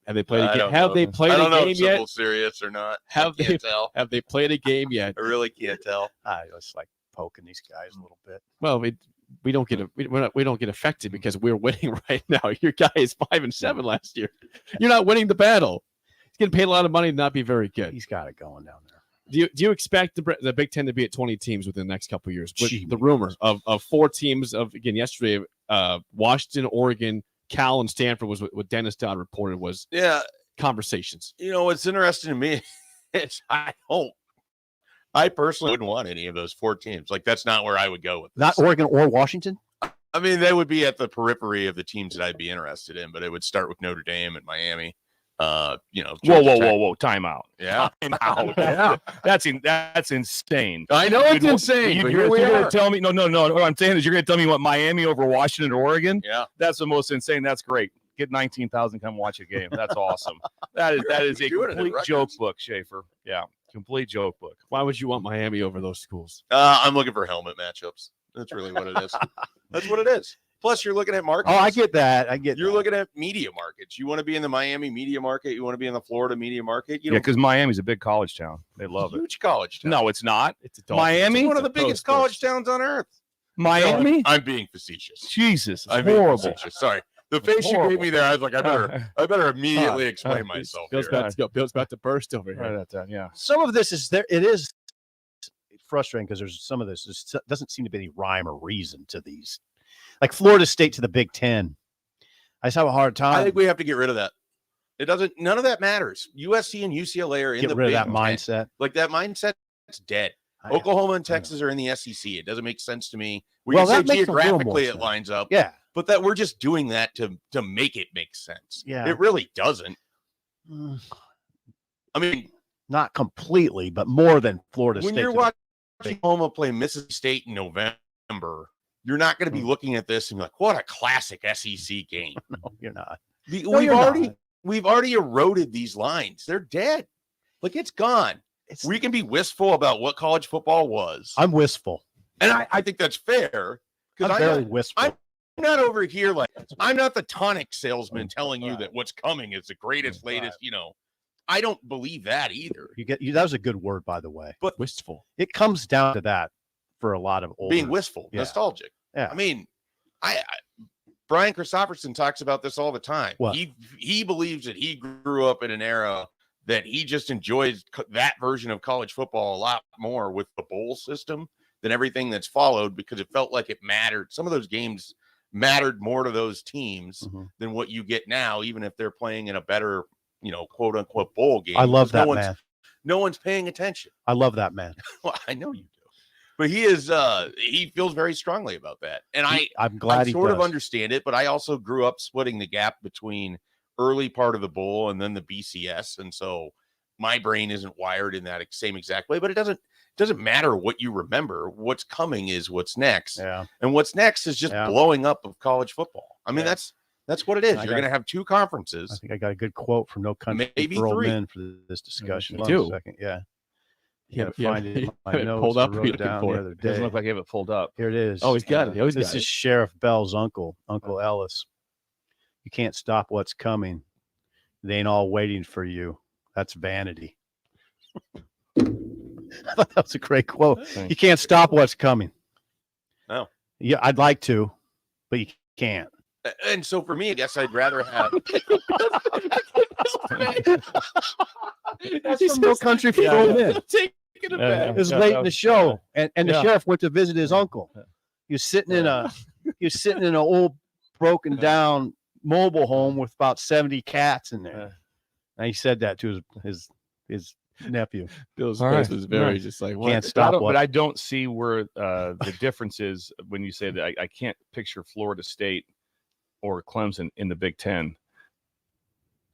Have they played a game? Have they played a game yet? Serious or not? Have they played a game yet? I really can't tell. It's like poking these guys a little bit. Well, we don't get affected because we're winning right now. Your guy is 5-7 last year. You're not winning the battle. He's getting paid a lot of money to not be very good. He's got it going down there. Do you expect the Big Ten to be at 20 teams within the next couple of years? With the rumor of 4 teams yesterday, Washington, Oregon, Cal, and Stanford was what Dennis Dodd reported was conversations. What's interesting to me is I personally wouldn't want any of those 4 teams. Like, that's not where I would go with this. Not Oregon or Washington? I mean, they would be at the periphery of the teams that I'd be interested in, but it would start with Notre Dame and Miami. Whoa! Time out. Yeah, time out. Yeah, that's insane. I know it's insane. You're going to tell me? No. What I'm saying is, you're going to tell me what Miami over Washington or Oregon? Yeah, that's the most insane. That's great. Get 19,000, come watch a game. That's awesome. That is a complete joke book, Schaefer. Yeah, complete joke book. Why would you want Miami over those schools? I'm looking for helmet matchups. That's really what it is. That's what it is. Plus, you're looking at markets. Oh, I get that. You're looking at media markets. You want to be in the Miami media market. You want to be in the Florida media market. Because Miami's a big college town. They love huge college town. No, it's not. It's Miami. It's one of the biggest college towns on earth. Miami. No, I'm being facetious. Jesus, I'm horrible. Being facetious. Sorry, the face you gave me there. I was like, I better immediately explain myself. Bill's about to burst over here. Yeah. Some of this is there. It is frustrating because there's some of this. There doesn't seem to be any rhyme or reason to these. Like Florida State to the Big Ten. I just have a hard time. I think we have to get rid of that. None of that matters. USC and UCLA are in the Big Ten. Mindset. Like that mindset's dead. Oklahoma and Texas are in the SEC. It doesn't make sense to me. Well, say geographically it lines up. Yeah. But that we're just doing that to make it make sense. Yeah. It really doesn't. I mean, not completely, but more than Florida State. When you're watching Oklahoma play Mississippi State in November, you're not going to be looking at this and be like, what a classic SEC game. No, you're not. We've already eroded these lines. They're dead. Like, it's gone. We can be wistful about what college football was. I'm wistful. And I think that's fair. I'm very wistful. I'm not over here like, I'm not the tonic salesman telling you that what's coming is the greatest, latest, I don't believe that either. That was a good word, by the way. But wistful. It comes down to that for a lot of older. Being wistful, nostalgic. Yeah. I mean, Brian Christopherson talks about this all the time. What? He believes that he grew up in an era that he just enjoys that version of college football a lot more with the bowl system than everything that's followed because it felt like it mattered. Some of those games mattered more to those teams than what you get now, even if they're playing in a better, quote unquote bowl game. I love that man. No one's paying attention. I love that man. Well, I know you do. But he feels very strongly about that. And I'm glad he sort of does. Understand it, but I also grew up splitting the gap between early part of the bowl and then the BCS. And so my brain isn't wired in that same exact way, but it doesn't matter what you remember. What's coming is what's next. Yeah. And what's next is just blowing up of college football. I mean, that's what it is. You're going to have 2 conferences. I think I got a good quote from No Country Maybe for Old 3. Men for this discussion. Me Hold on too. a second. Yeah. Yeah, Find it. in my notes. pulled up. I wrote it down the other day. Doesn't look like I have it pulled up. Here it is. Oh, he's got it. He always This got is it. Sheriff Bell's uncle, Uncle Ellis. You can't stop what's coming. They ain't all waiting for you. That's vanity. I thought that was a great quote. You can't stop what's coming. No. Yeah, I'd like to, but you can't. And so for me, I guess I'd rather have. That's from No Country for Old Men. It was late in the show, and the sheriff went to visit his uncle. He was sitting in an old broken down mobile home with about 70 cats in there, and he said that to his nephew. Bill's face was very just like, what? Can't stop. But I don't see where the difference is when you say that. I can't picture Florida State or Clemson in the Big Ten.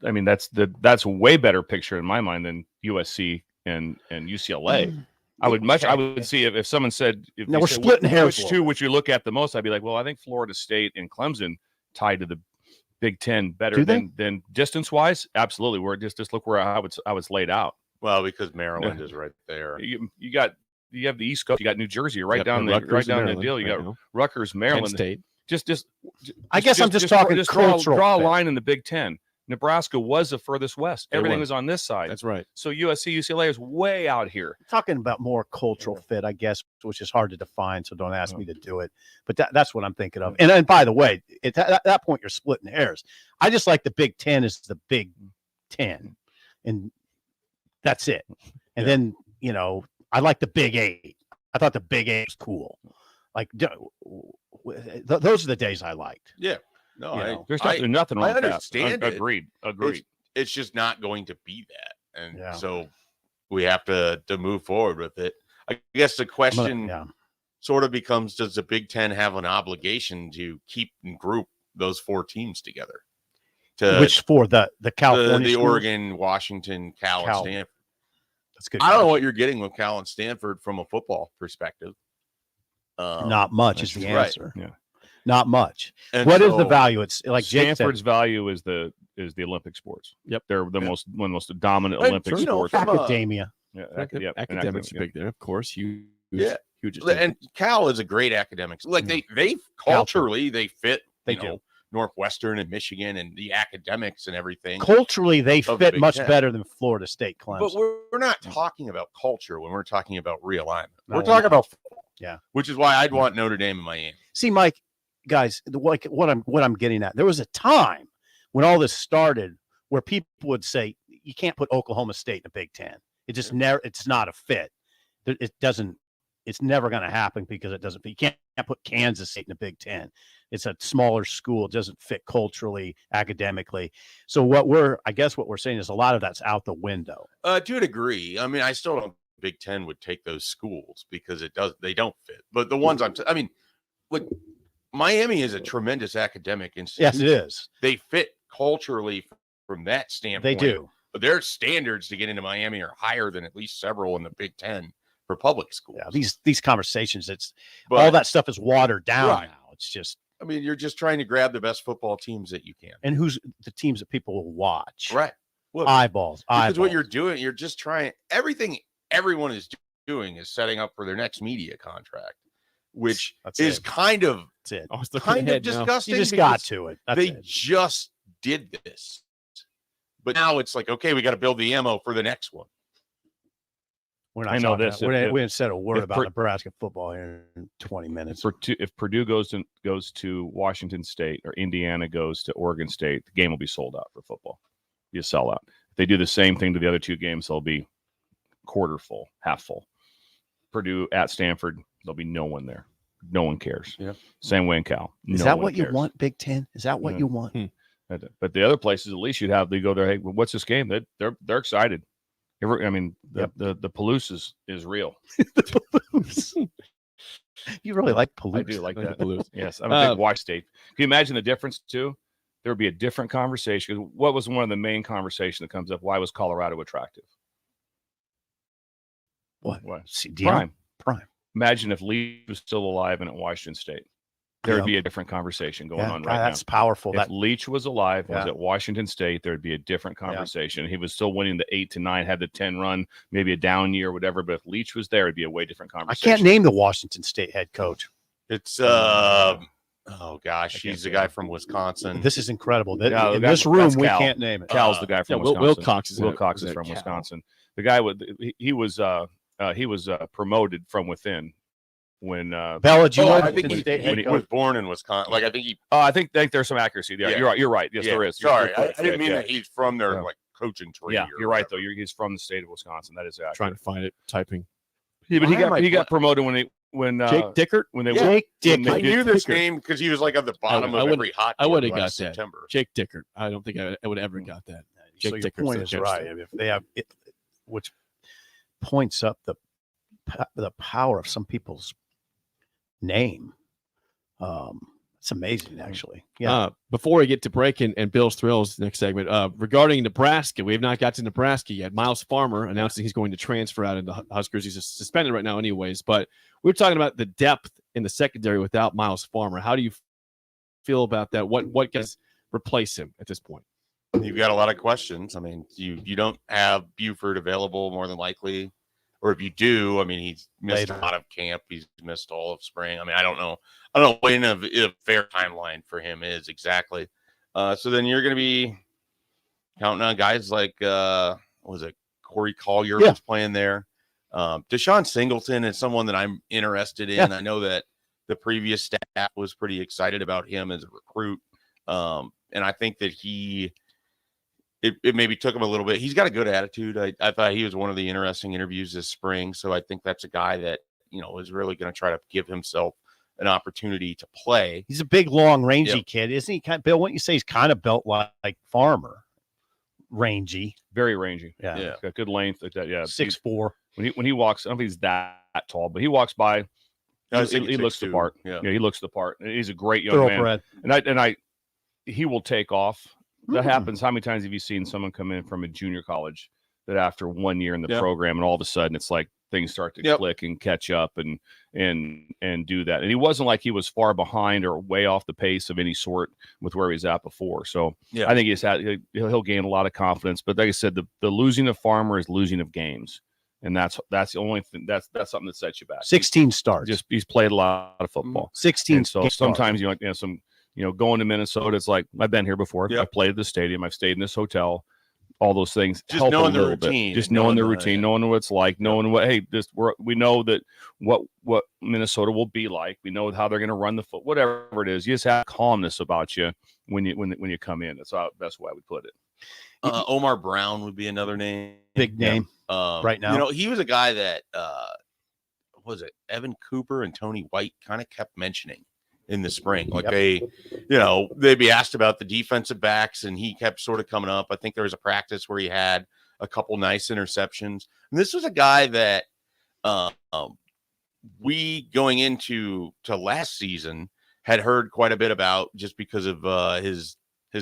I mean, that's a way better picture in my mind than USC and UCLA. I would see if someone said, now we're splitting hairs. Which two would you look at the most? I'd be like, well, I think Florida State and Clemson tied to the Big Ten better than distance wise. Absolutely. Where just look where I was laid out. Well, because Maryland is right there. You have the East Coast. You got New Jersey. You're right down the deal. You got Rutgers, Maryland. Penn State. I guess I'm just talking cultural. Draw a line in the Big Ten. Nebraska was the furthest west. Everything was on this side. That's right. So USC, UCLA is way out here. Talking about more cultural fit, I guess, which is hard to define. So don't ask me to do it. But that's what I'm thinking of. And by the way, at that point, you're splitting hairs. I just like the Big Ten is the Big Ten, and that's it. And then I like the Big 8. I thought the Big 8 was cool. Like those are the days I liked. Yeah. No, there's nothing wrong with that. I understand. Agreed. It's just not going to be that, and so we have to move forward with it. I guess the question sort of becomes: does the Big Ten have an obligation to keep and group those 4 teams together? Which for the California, the schools? Oregon, Washington, Cal, and Stanford. That's good. I don't know what you're getting with Cal and Stanford from a football perspective. Not much is the answer. Right. Yeah. Not much. And what is the value? It's like Stanford's value is the Olympic sports. Yep, they're one of the most dominant Olympic sports. Academia. Academics are big there, of course. Huge. And Cal is a great academics. Like they culturally they fit. They do. Northwestern and Michigan and the academics and everything. Culturally, they fit much better than Florida State, Clemson. But we're not talking about culture when we're talking about realignment. We're talking about football. Yeah, which is why I'd want Notre Dame in Miami. See, Mike, guys, what I'm getting at. There was a time when all this started where people would say you can't put Oklahoma State in the Big Ten. It just never. It's not a fit. It doesn't. It's never going to happen because it doesn't. You can't put Kansas State in the Big Ten. It's a smaller school. It doesn't fit culturally, academically. So what we're saying is a lot of that's out the window. To a degree. I mean, I still don't. Big Ten would take those schools because they don't fit. But the ones look, Miami is a tremendous academic institution. Yes, it is. They fit culturally from that standpoint. They do. But their standards to get into Miami are higher than at least several in the Big Ten for public schools. Yeah, these conversations, all that stuff is watered down now. It's just, I mean, you're just trying to grab the best football teams that you can. And who's the teams that people will watch. Right. Look, eyeballs. Because what you're doing, you're just trying everything everyone is doing is setting up for their next media contract, which is kind of disgusting. You just got to it. They just did this. But now it's like, okay, we got to build the ammo for the next one. We're not. I know this. We haven't said a word about Nebraska football here in 20 minutes. If Purdue goes to Washington State or Indiana goes to Oregon State, the game will be sold out for football. Be a sellout. If they do the same thing to the other 2 games, they'll be quarter full, half full. Purdue at Stanford, there'll be no one there. No one cares. Yeah. Same way in Cal. Is No that one what you cares. want, Big Ten? Is that what Yeah. you want? But the other places, at least they go there. Hey, what's this game? They're excited. I mean, the Palouse is real. You really like Palouse. I do like that. Palouse. Yes, I'm a big Wash State. Can you imagine the difference too? There would be a different conversation. What was one of the main conversation that comes up? Why was Colorado attractive? What? See, Prime. Imagine if Leach was still alive and at Washington State. There would be a different conversation going on right now. That's powerful. If Leach was alive, was Yeah. at Washington State, there would be a different conversation. He was still winning the 8-9, had the 10 run, maybe a down year, whatever. But if Leach was there, it'd be a way different I conversation. can't name the Washington State head coach. It's oh gosh, he's the guy from Wisconsin. This is incredible. That, Yeah, in that's- this room, that's we Cal. can't name it. Cal's the guy from Wisconsin. Will Cox is from Cal. Wisconsin. The guy he was promoted from within when Bella, do you know I think Washington State head he coach? was born in Wisconsin. Like I think he. I think there's some accuracy there. Yeah. You're right. You're right. Yes, Yeah. there is. Sorry, You're I correct. didn't mean Yeah. that he's from their Yeah. like coaching tree. Yeah, or you're right whatever. though. He's from the state of Wisconsin. That is accurate. Trying to find it, typing. Yeah, but Why am I he got promoted when Jake Dickert. when they Yeah. when they I knew did- this name because he was like at the bottom of every hot. I would have board got last that. September. Jake Dickert. I don't think I would ever got that. Jake So your Dickert's point the is coach right. there. I mean, if they have it, which points up the power of some people's name. It's amazing, actually. Yeah. Before we get to break and Bill's Thrills next segment, regarding Nebraska, we have not got to Nebraska yet. Miles Farmer announcing he's going to transfer out into Huskers. He's suspended right now anyways, but we're talking about the depth in the secondary without Miles Farmer. How do you feel about that? What can replace him at this point? You've got a lot of questions. I mean, you don't have Buford available more than likely, or if you do, I mean, he's missed a lot of camp. He's missed all of spring. I mean, I don't know what a fair timeline for him is exactly. So then you're going to be counting on guys like what was it, Corey Collier was playing there. Deshaun Singleton is someone that I'm interested in. I know that the previous staff was pretty excited about him as a recruit, and I think that it maybe took him a little bit. He's got a good attitude. I thought he was one of the interesting interviews this spring. So I think that's a guy that, is really going to try to give himself an opportunity to play. He's a big, long, rangy kid, isn't he? Bill, wouldn't you say he's kind of built like Farmer? Rangy. Very rangy. Yeah. He's got good length. Like that. Yeah. 6'4". When he walks, I don't think he's that tall, but he walks by. He looks the part. Yeah. He looks the part. He's a great young man. And he will take off. That happens. How many times have you seen someone come in from a junior college that after 1 year in the program and all of a sudden it's like things start to click and catch up and do that? And he wasn't like he was far behind or way off the pace of any sort with where he was at before. So I think he'll gain a lot of confidence. But like I said, the losing of Farmer is losing of games. And that's the only thing that's something that sets you back. 16 starts. He's played a lot of football. 16. And so sometimes going to Minnesota, it's like I've been here before. I've played at the stadium. I've stayed in this hotel. All those things Just help knowing a the little routine bit. Just and knowing knowing the the- routine, knowing what it's like, knowing what we know that what Minnesota will be like. We know how they're going to run the foot, whatever it is. You just have calmness about you when you come in. That's the best way I would put it. Omar Brown would be another name. Big name right now. He was a guy that was it Evan Cooper and Tony White kind of kept mentioning in the spring. Like they'd be asked about the defensive backs and he kept sort of coming up. I think there was a practice where he had a couple nice interceptions. And this was a guy that we going into last season had heard quite a bit about just because of his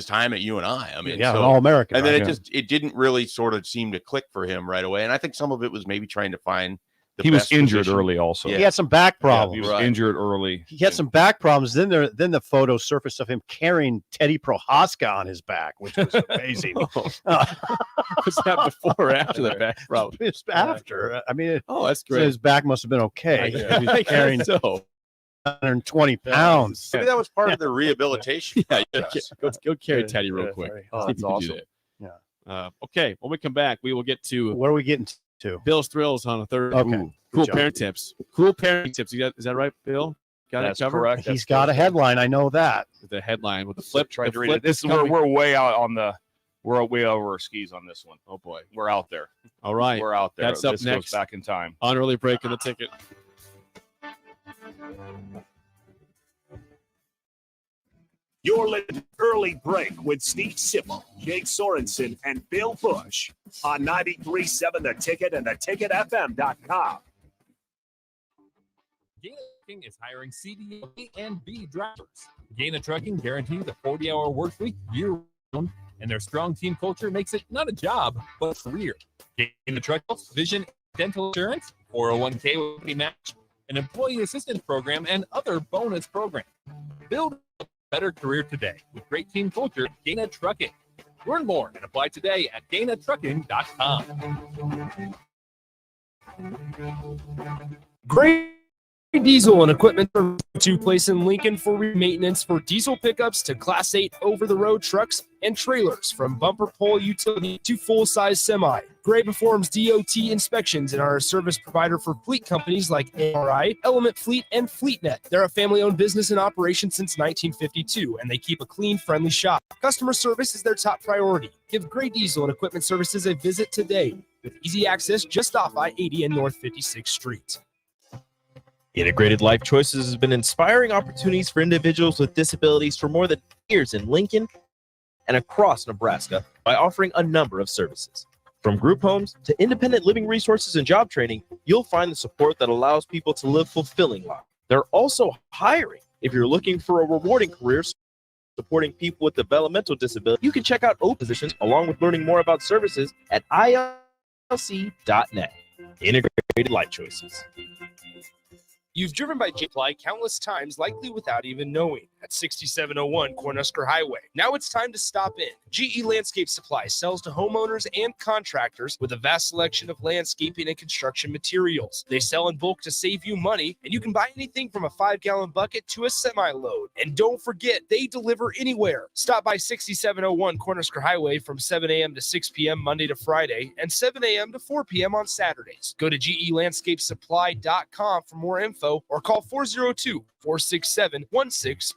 time at UNI. I mean, an All-American. And then it didn't really sort of seem to click for him right away. And I think some of it was maybe trying to find He was best injured position. early also. He had some back problems. He was injured early. He had some back problems. Then the photo surfaced of him carrying Teddy Prohaska on his back, which was amazing. Was that before or after the back problem? It's after. I mean, that's great. His back must have been okay. He was carrying 120 pounds. Maybe that was part of the rehabilitation. Go carry Teddy real quick. Oh, See that's if you can do awesome. that. Yeah. Okay. When we come back, we will get to What are we getting to? Bill's Thrills on a third. Okay. Ooh, Good cool job. parent tips. Cool parenting tips. Is that right, Bill? Got That's it covered? correct. He's got a headline. I know that. The headline with the flip. Tried the to read flip it. This is coming. we're way out on the. We're way over our skis on this one. Oh boy. We're out there. All right. We're out there. That's up this next. goes back in time. On early break in the ticket. You're listening to Early Break with Steve Sipple, Jake Sorensen, and Bill Busch on 93.7 The Ticket and theticketfm.com. Gaina Trucking is hiring CDL A and B drivers. Gaina Trucking guarantees a 40-hour work week year-round, and their strong team culture makes it not a job, but a career. Gaina Trucking, vision, dental insurance, 401k with match, an employee assistance program, and other bonus programs. Build a better career today with great team culture. Gaina Trucking. Learn more and apply today at GainaTrucking.com. Great Diesel and Equipment to place in Lincoln for maintenance for diesel pickups to Class 8 over-the-road trucks and trailers, from bumper pole utility to full-size semi. Gray performs DOT inspections and are a service provider for fleet companies like ARI, Element Fleet, and FleetNet. They're a family-owned business in operation since 1952, and they keep a clean, friendly shop. Customer service is their top priority. Give Gray Diesel and Equipment Services a visit today with easy access just off I-80 and North 56th Street. Integrated Life Choices has been inspiring opportunities for individuals with disabilities for more than years in Lincoln and across Nebraska by offering a number of services. From group homes to independent living resources and job training, you'll find the support that allows people to live fulfilling lives. They're also hiring. If you're looking for a rewarding career supporting people with developmental disabilities, you can check out open positions along with learning more about services at ilc.net. Integrated Life Choices. You've driven by J-Ply countless times, likely without even knowing, at 6701 Cornhusker Highway. Now it's time to stop in. GE Landscape Supply sells to homeowners and contractors with a vast selection of landscaping and construction materials. They sell in bulk to save you money, and you can buy anything from a 5-gallon bucket to a semi-load. And don't forget, they deliver anywhere. Stop by 6701 Cornhusker Highway from 7 a.m. to 6 p.m. Monday to Friday and 7 a.m. to 4 p.m. on Saturdays. Go to GELandscapeSupply.com for more info or call 402-467-1627.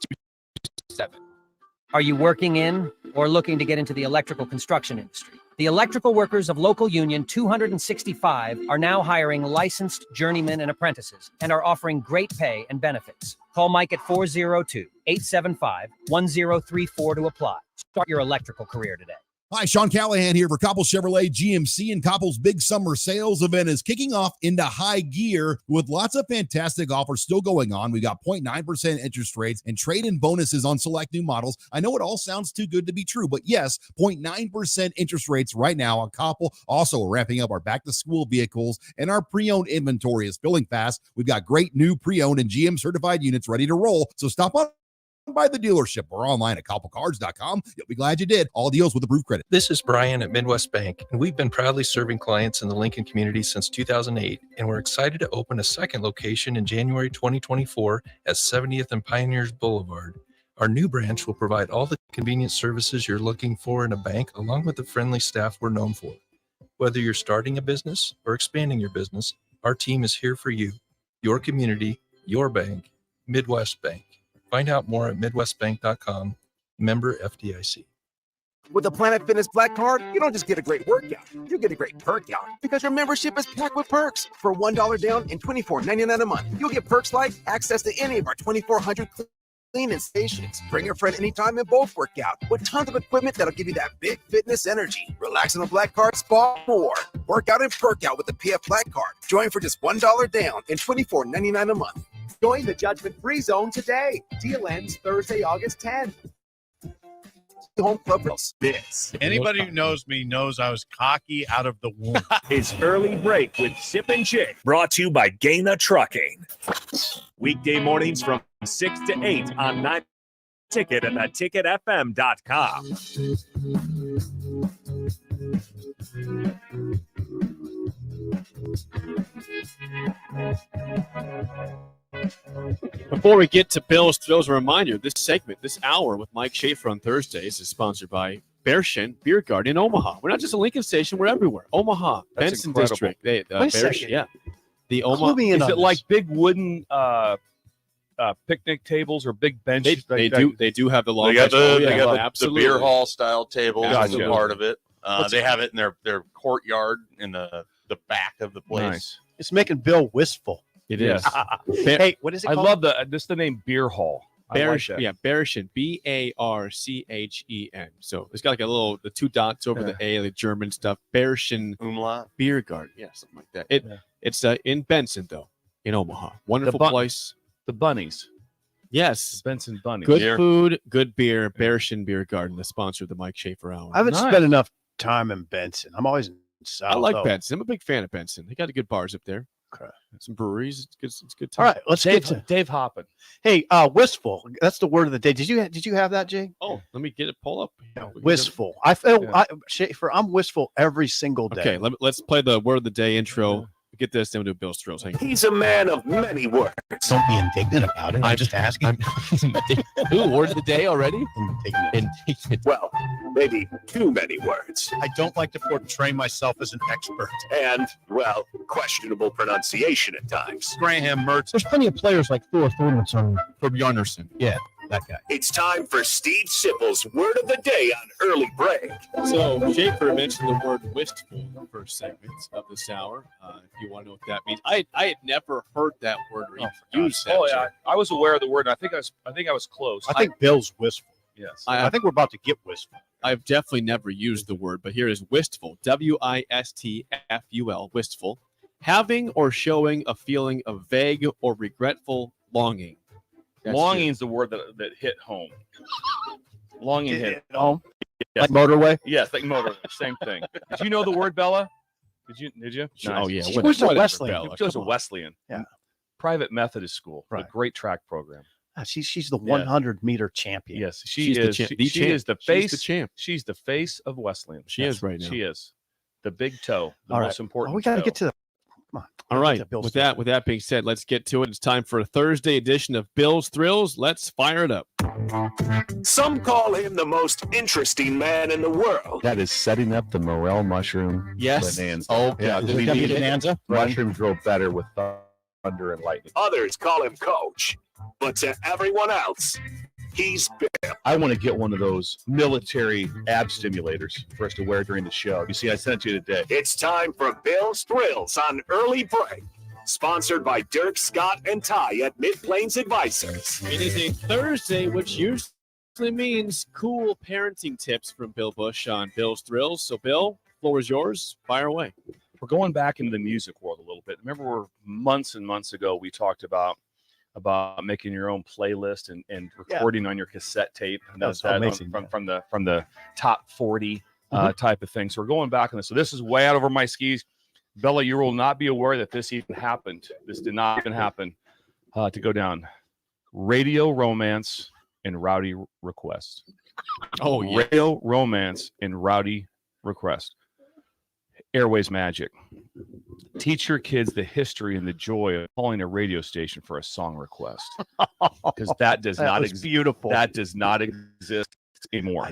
Are you working in or looking to get into the electrical construction industry? The electrical workers of local union 265 are now hiring licensed journeymen and apprentices and are offering great pay and benefits. Call Mike at 402-875-1034 to apply. Start your electrical career today. Hi, Sean Callahan here for Koppel Chevrolet GMC, and Koppel's big summer sales event is kicking off into high gear with lots of fantastic offers still going on. We got 0.9% interest rates and trade-in bonuses on select new models. I know it all sounds too good to be true, but yes, 0.9% interest rates right now on Koppel. Also, we're ramping up our back-to-school vehicles, and our pre-owned inventory is filling fast. We've got great new pre-owned and GM certified units ready to roll, so stop on by the dealership or online at koppelcars.com. You'll be glad you did. All deals with approved credit. This is Brian at Midwest Bank, and we've been proudly serving clients in the Lincoln community since 2008, and we're excited to open a second location in January 2024 at 70th and Pioneers Boulevard. Our new branch will provide all the convenient services you're looking for in a bank, along with the friendly staff we're known for. Whether you're starting a business or expanding your business, our team is here for you, your community, your bank, Midwest Bank. Find out more at midwestbank.com, member FDIC. With the Planet Fitness Black Card, you don't just get a great workout, you get a great perk out because your membership is packed with perks. For $1 down and $24.99 a month, you'll get perks like access to any of our 2,400 cleaning stations. Bring a friend anytime and both work out with tons of equipment that'll give you that big fitness energy. Relax on the Black Card, spa more. Work out and perk out with the PF Black Card. Join for just $1 down and $24.99 a month. Join the judgment-free zone today. Deal ends Thursday, August 10th. Home Club Rules. This. Anybody who knows me knows I was cocky out of the womb. It's Early Break with Sip and Jake, brought to you by Gaina Trucking. Weekday mornings from 6 to 8 on 9 Ticket and theticketfm.com. Before we get to Bill's Thrills, a reminder, this segment, this hour with Mike Schaefer on Thursdays is sponsored by Bearshin Beer Garden in Omaha. We're not just a Lincoln station, we're everywhere. Omaha, That's Benson incredible. District. Wait a Bearshin, second. yeah. The Omaha. Is it like big wooden picnic tables or big benches? They do have the long They got bench. the, the absolutely. beer hall style tables. Gotcha. That's a part of it. What's They it- have it in their courtyard in the back of the place. It's making Bill wistful. It Yes. is. Hey, what is it I called? love the name Beer Hall. I like Bearish, that. yeah, Bearchen, Barchen. So it's got like the 2 dots over the A, the German stuff. Bearchen Umlaut. Beer Garden, yeah, something like that. It's in Benson though, in Omaha. Wonderful place. The Bunnies. Yes, Benson Bunnies. good food, good beer. Bearchen Beer Garden, the sponsor of the Mike Schaefer Hour. I haven't spent enough time in Benson. I'm always in South. I like though. Benson. I'm a big fan of Benson. They got good bars up there. Okay. Some breweries. It's good All time. right, let's Dave, get to Dave Hoppin. Hey, wistful. That's the word of the day. Did you have that, Jay? Oh, let me get it. Pull up. Wistful. I feel Schaefer, I'm wistful every single day. Okay, let's play the word of the day intro. Get this, then we'll do Bill's Thrills. Hang on. He's a man of many words. Don't be indignant about it. I'm just asking. Ooh, word of the day already? Indignant. Well, maybe too many words. I don't like to portray myself as an expert. And, well, questionable pronunciation at times. Graham Mertz. There's plenty of players like Thor Thornton from Yarnerson. Yeah, that guy. It's time for Steve Sipple's word of the day on early break. So Schaefer mentioned the word wistful in the first segment of this hour. If you want to know what that means, I had never heard that word or even used that. Oh yeah, I was aware of the word. And I think I was close. I think Bill's wistful. Yes. I think we're about to get wistful. I've definitely never used the word, but here is wistful. WISTFUL. Wistful. Having or showing a feeling of vague or regretful longing. Longing is the word that hit home. Longing hit home. Yes. Like motorway? Yes, like motorway. Same thing. Did you know the word Bella? Did you? Oh, yeah. She What- was a whatever, Wesleyan. Bella, She was a come on. Wesleyan. Yeah. Private Methodist school. Right. A great track program. She's the 100-meter champion. Yes, She's the champ- the She champ. is the She's the face. champ. She's the face of Wesleyan. She is right now. She is the big toe. The All most right. important. Oh, we got to toe. get to the. Come on. All right. to Bill's With that being said, let's get to it. It's time for a Thursday edition of Bill's Thrills. Let's fire it up. Some call him the most interesting man in the world. That is setting up the morel mushroom Yes. bonanza. Oh, yeah. is it gonna be bonanza? Mushrooms grow better with thunder and lightning. Others call him Coach. But to everyone else, he's Bill. I want to get one of those military ab stimulators for us to wear during the show. You see, I sent it to you today. It's time for Bill's Thrills on Early Break. Sponsored by Dirk, Scott, and Ty at Mid-Plains Advisors. It is a Thursday, which usually means cool parenting tips from Bill Busch on Bill's Thrills. So, Bill, floor is yours. Fire away. We're going back into the music world a little bit. Remember, months and months ago, we talked about making your own playlist and recording on your cassette tape. And That's that amazing. from the top 40 type of thing. So we're going back on this. So this is way out over my skis. Bella, you will not be aware that this even happened. This did not even happen to go down. Radio Romance and Rowdy Request. Oh, yeah. Radio Romance and Rowdy Request. Airways Magic. Teach your kids the history and the joy of calling a radio station for a song request, because that does not was beautiful. That does not exist anymore.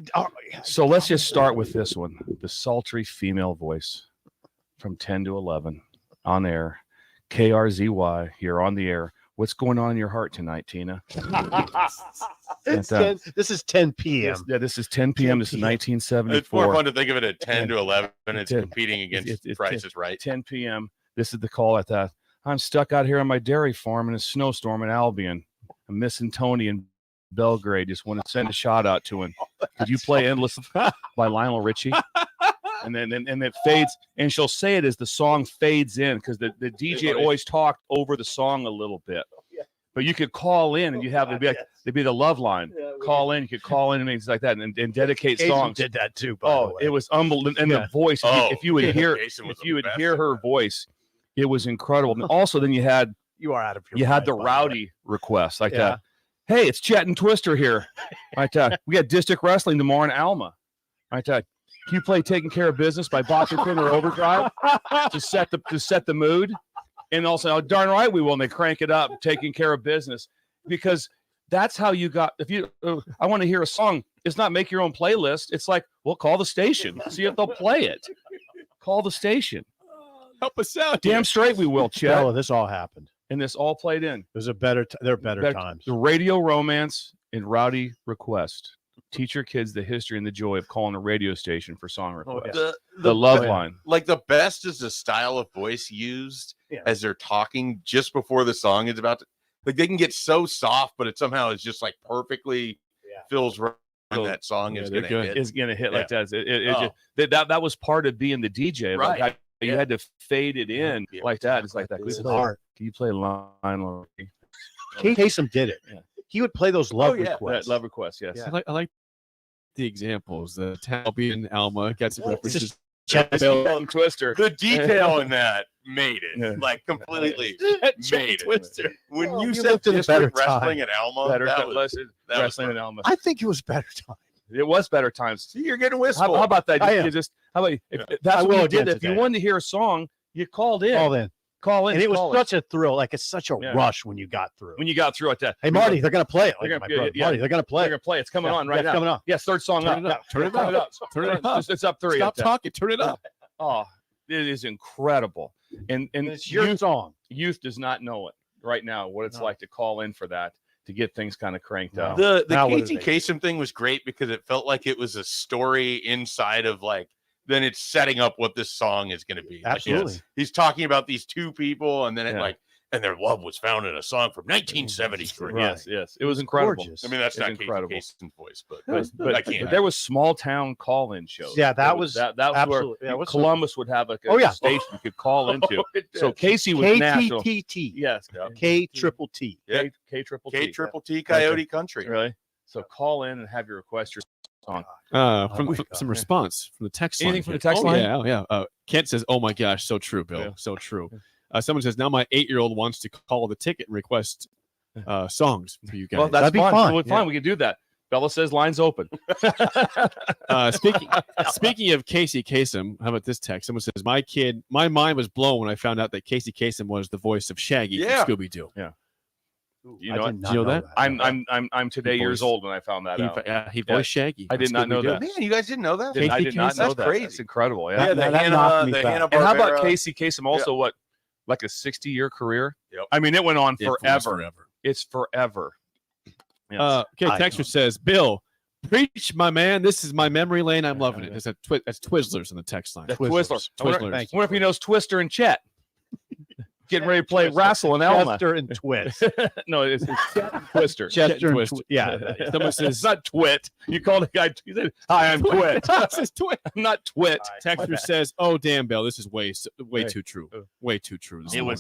So let's just start with this one: the sultry female voice from 10 to 11 on air, KRZY. You're on the air. What's going on in your heart tonight, Tina? This is 10 p.m. This is 10 p.m. This is 1974. It's more fun to think of it at 10 to 11. It's competing against Price is Right. 10 p.m. This is the call at that. I'm stuck out here on my dairy farm in a snowstorm in Albion. I'm missing Tony in Belgrade. Just want to send a shout out to him. Could you play Endless by Lionel Richie? And then it fades, and she'll say it as the song fades in, because the DJ always talked over the song a little bit. But you could call in, and it'd be the love line. Call in, you could call in and things like that, and dedicate Jason songs. did that too. By the way. It was unbelievable, and the voice. If you would hear, Jason was if you would the best hear her voice, it was incredible. And also, then you had out of your you had mind, the by Rowdy request like Yeah. that. Hey, it's Chet and Twister here. Right, we got District Wrestling tomorrow in Alma. Right, can you play "Taking Care of Business" by Boxington or Overdrive to set the mood? And also, oh, darn right we will. And they crank it up, "Taking Care of Business," because that's how you got. If you, I want to hear a song. It's not make your own playlist. It's like, well, call the station, see if they'll play it. Call the station. Help us out. Damn straight we will, Chet. Bella, this all happened. And this all played in. There's a better. There are better times. The Radio Romance and Rowdy Request. Teach your kids the history and the joy of calling a radio station for song requests. The love line. Like the best is the style of voice used as they're talking just before the song is about to, like they can get so soft, but it somehow is just like perfectly feels right when that song is going to hit. Is going to hit like that. That was part of being the DJ. Right. Like you had to fade it in like that. It's like that. It's art. Can you play line? Kasem did it. He would play those love requests. Love requests, yes. I like the examples. The Talby and Alma got some references. Bill and Twister. The detail in that made it like completely made Twister. it. When Well, you you said lived in a district better time. wrestling at Alma, that was wrestling at Alma. I think it was better time. It was better times. See, you're getting wistful. How about that? I am. How about if that's I what will you did? again If you today. wanted to hear a song, you called in. Call in. And it was call such a thrill. Like it's such a rush when you got through. when you got through at that. Hey, Marty, they're going to play it. They're Like gonna- my brother, yeah, Marty, they're going to play They're it. gonna play. It's coming Yeah, on right yeah, now. it's coming on. Yes, third song Turn up. it up. Turn it Turn it up. up. Turn it up. It's up 3. Stop at that. talking. Turn it up. Oh, it is incredible. And It's your song. Youth does not know it right now what it's like to call in for that to get things kind of cranked out. The Now what Casey Kasem thing was great because it felt like it was a story inside of like then it's setting up what this song is going to be. Like, Absolutely. he's talking about these two people, and then it Yeah. like and their love was found in a song from 1973. Yes, it was incredible. Gorgeous. I mean that's It's not incredible. Casey Kasem's voice, but I can't. But there was small town call-in shows. Yeah, that was was that was absolutely- where that was- Columbus would have a Oh, yeah. station you could call into. So Casey was national. KTTT. Yes, K triple T. Yeah. K triple K triple T Coyote Country. Really? So call in and have your request your song. From some response from the text line. Anything from the text Oh, line? Yeah. Kent says, "Oh my gosh, so true, Bill. Yeah. So true." Someone says, "Now my 8-year-old wants to call the ticket and request songs for you guys." Well, that's That'd be fun. fun. Well, fine. We can do that. Bella says lines open. Speaking of Casey Kasem, how about this text? Someone says, my mind was blown when I found out that Casey Kasem was the voice of Shaggy Yeah. from Scooby-Doo." Yeah. I did not you know know that? I'm today He years voiced- old when I found that out. He voiced Shaggy. I did not know that. Man, you guys didn't know that? I did not know That's that. crazy. That's incredible. Yeah, Yeah. the that knocked me back. Hanna And how about Barbera. Casey Kasem? Also, what, like a 60-year career? Yep. I mean, it went on Yeah, forever. It's forever. Yes. Okay, Texter says, "Bill, preach, my man. This is my memory lane. I'm loving it." That's Twizzlers in the text line. That's Twizzler. I wonder, Twizzlers. I wonder if he knows Twister and Chet. Getting ready to play Wrestle and Elma. Chester and Twist. No, it's Chet and Twister. Chester and Twist. Yeah. Someone It's says, not Twit. You called a guy. You said, "Hi, I'm Twit." It says Twit. I'm not Twit. Texter says, "Oh damn, Bill, this is way too true. Way too true." This It morning."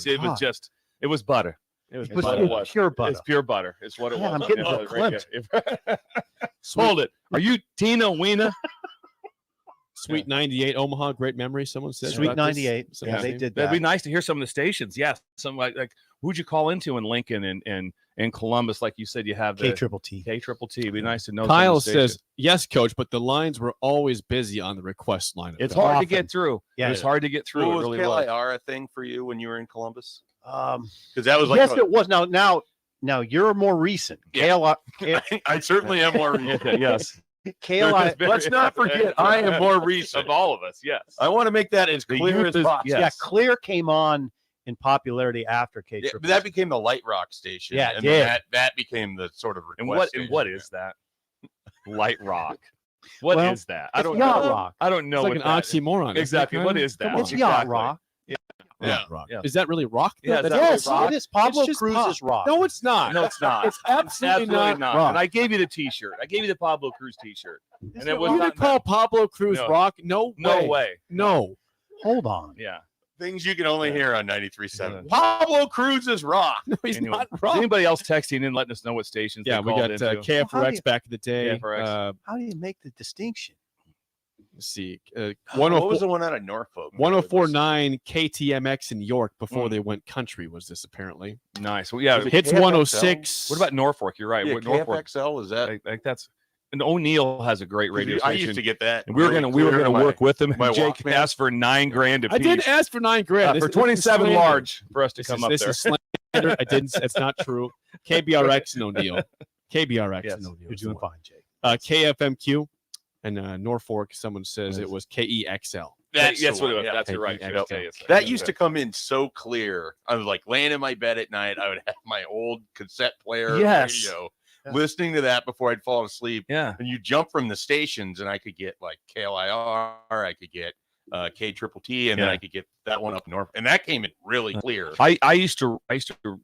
it was butter. It was butter. pure butter. It's pure butter. It's what it Man, was. I'm getting It was verklempt. Hold it. Are you Tina Weena? Sweet 98 Omaha, great memory. Someone says Sweet about this. 98. Someone Yeah, they said- did That'd that. be nice to hear some of the stations. Yes, some like who'd you call into in Lincoln and Columbus? Like you said, you have the K triple T. K triple T. It'd be nice to know. some Kyle of the stations. says, "Yes, coach, but the lines were always busy on the request line." It's Bill." hard to often. get through. Yeah. It's hard to get through. What It was really was. KLIR a thing for you when you were in Columbus? Because that was like yes, it was. Now you're more recent. Yeah. I certainly am more recent. Yes. KLI. Let's not forget, I am more recent. Of all of us, yes. I want to make that as clear as possible. yes. Yeah, Clear came on in popularity after K Yeah, triple. but that became the light rock station. Yeah, it and did. that became the sort of request And what station. is that? Light rock. What is Well, that? I it's don't yacht know. rock. I don't know. It's like what an that oxymoron. isn't it, Exactly. kind What of? is that? Come on. It's yacht Exactly. rock. Yeah. rock. Yeah. Is that really rock? Yeah, though? is that Yes, really rock? it is. Pablo It's just Cruz pop. is rock. No, it's not. No, it's not. It's absolutely not. not. And I gave you the T-shirt. I gave you the Pablo Cruz T-shirt. And it was You not to call Pablo Cruz No. rock? No way. No. Hold on. Yeah. Things you can only hear on 93.7. Pablo Cruz is rock. No, he's Anyway, not is rock. anybody else texting in, letting us know what stations? Yeah, they we called got into? KFRX back in the day. KFRX. How do you make the distinction? Let's see. What was the one out of Norfolk? 104.9 KTMX in York before Mm. they went country was this apparently. Nice. Well, yeah. Was it Hits KFXL? 106. What about Norfolk? You're right. Yeah, What Norfolk? KFXL, is that? Like that's. And O'Neill has a great radio I station. used to get that. And we were very gonna clear in my- work with them. my And Jake Walkman. asked for $9,000 a I piece. did ask for $9,000 for 27 large for us to come up this there. is slander. I didn't. It's not true. KBRX and O'Neill. KBRX Yes. and O'Neill. You're doing fine, Jake. KFMQ and Norfolk. Someone says it was KEXL. That's That's the what it one, was. yeah. That's right. Yep. That used to come in so clear. I was like laying in my bed at night. I would have my old cassette player Yes. radio, listening to that before I'd fall asleep. Yeah. And you jump from the stations, and I could get like KLIR, I could get K Triple T, and then I could get that one up north, and that came in really clear. I used to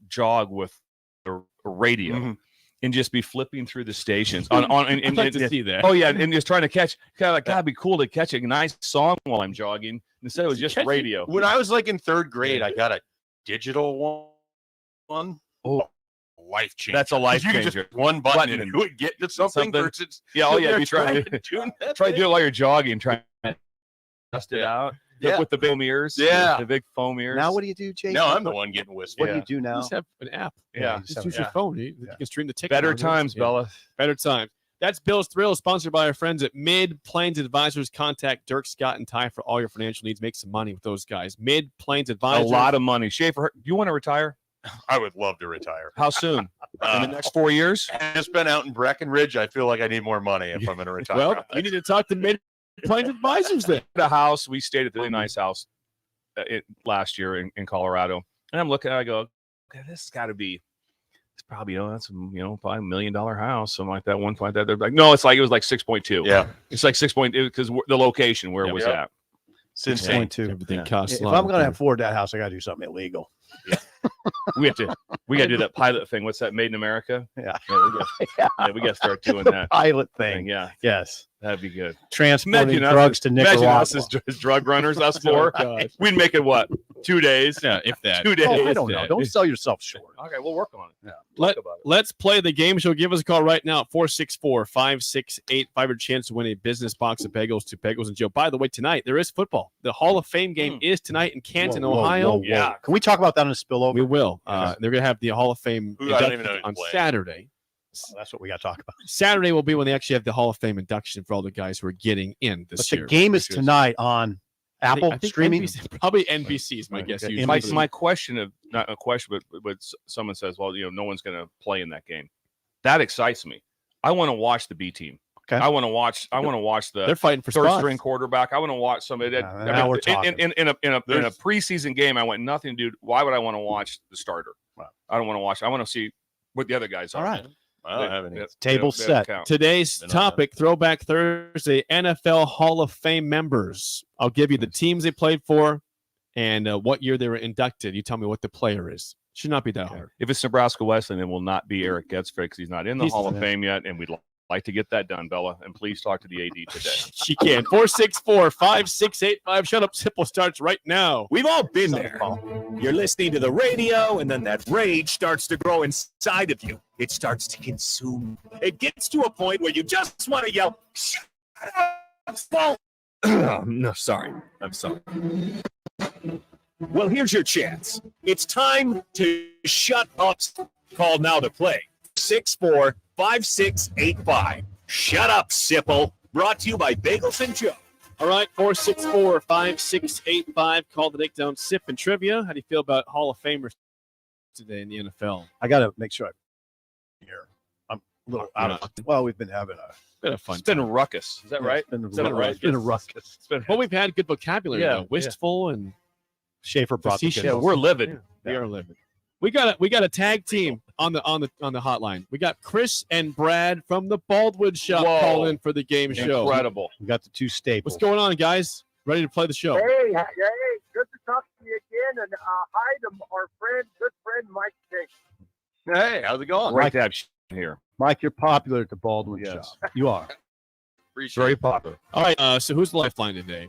jog with a radio. And just be flipping through the stations and I'd like to see that. Oh yeah, and just trying to catch. Kind of like, God, it'd be cool to catch a nice song while I'm jogging. Instead, it was just radio. When I was like in third grade, I got a digital one. Oh, life changer. That's a life You could changer. just one button and you would get to something. Versus yeah, oh yeah, you you try to tune that try to thing. do it while you're jogging. Try to dust it out. Yeah. With the big ears. Yeah. The big foam ears. Now what do you do, Jason? Now I'm the one getting whistled. What do you do You now? just have an app. Yeah. Just use your phone. You can stream the ticket. Better on it. times, Bella. Better times. That's Bill's Thrill, sponsored by our friends at Mid Plains Advisors. Contact Dirk, Scott, and Ty for all your financial needs. Make some money with those guys. Mid Plains A Advisors. lot of money. Schaefer, do you want to retire? I would love to retire. How soon? In the next 4 years? I've just been out in Breckenridge. I feel like I need more money if I'm going to retire. Well, you need to talk to Mid Plains Advisors then. The house, we stayed at the really nice house last year in Colorado. And I'm looking, I go, okay, this has got to be, it's probably, that's, probably $1 million house, something like that, 1.5. They're like, no, it was like 6.2. Yeah. It's like 6.2 because the location where it was at. Since 6.2. Everything costs. If I'm going to afford that house, I got to do something illegal. We got to do that pilot thing. What's that? Made in America? Yeah. We got to start doing that pilot thing. Yeah. Yes. That'd be good. Transporting drugs to Nicaragua. Imagine us as drug runners, us four. We'd make it what? 2 days? Yeah, if that. 2 days. Oh, I don't know. Don't sell yourself short. Okay, we'll work on it. Yeah. Let's play the game show. Give us a call right now at 464-5685. Your chance to win a business box of bagels to Bagels and Joe. By the way, tonight there is football. The Hall of Fame game is tonight in Canton, Ohio. Yeah. Can we talk about that on a spillover? We will. They're going to have the Hall of Fame I don't even know on who's playing. Saturday. Oh, that's what we got to talk about. Saturday will be when they actually have the Hall of Fame induction for all the guys who are getting in this But year. the game is tonight on Apple I think streaming. NBC, probably NBC is my guess. Okay. Usually. My question of not a question, but someone says, well, no one's going to play in that game. That excites me. I want to watch the B team. Okay. I want to watch the. They're fighting for third spots. string quarterback. I want to watch somebody that. now we're talking. In a preseason game, I went nothing to do. Why would I want to watch the starter? Wow. I don't want to watch. I want to see what the other guys are. All right. I don't have any. Table set. Today's topic, Throwback Thursday, NFL Hall of Fame members. I'll give you the teams they played for and what year they were inducted. You tell me what the player is. Should not be that hard. If it's Nebraska Wesleyan, it will not be Eric Getzfeld because he's not in the Hall of Fame yet, and we'd like to get that done, Bella. And please talk to the AD today. She can. 464-5685. Shut Up Simple starts right now. We've all been there. You're listening to the radio, and then that rage starts to grow inside of you. It starts to consume. It gets to a point where you just want to yell, "Shut up, Paul." No, sorry. I'm sorry. Well, here's your chance. It's time to shut up. Call now to play. 64-5685. Shut up, Sipple. Brought to you by Bagels and Joe. All right, 464-5685. Call the Nickdown Sip and Trivia. How do you feel about Hall of Famers today in the NFL? I got to make sure I'm here. I'm a little out of. Well, we've been having a bit of fun. It's been a ruckus. Is that right? It's been Is that right? It's been a ruckus. Well, we've had good vocabulary, though. Wistful and Schaefer brought the facetious. good we're livid. We are livid. We got a tag team on the hotline. We got Chris and Brad from the Baldwin Shop call in for the game show. Incredible. We got the two staples. What's going on, guys? Ready to play the show? Hey, good to talk to you again, and hi to our good friend Mike King. Hey, how's it going? Great to have you here. Mike, you're popular at the Baldwin Shop. You are. Very popular. All right. So who's the lifeline today?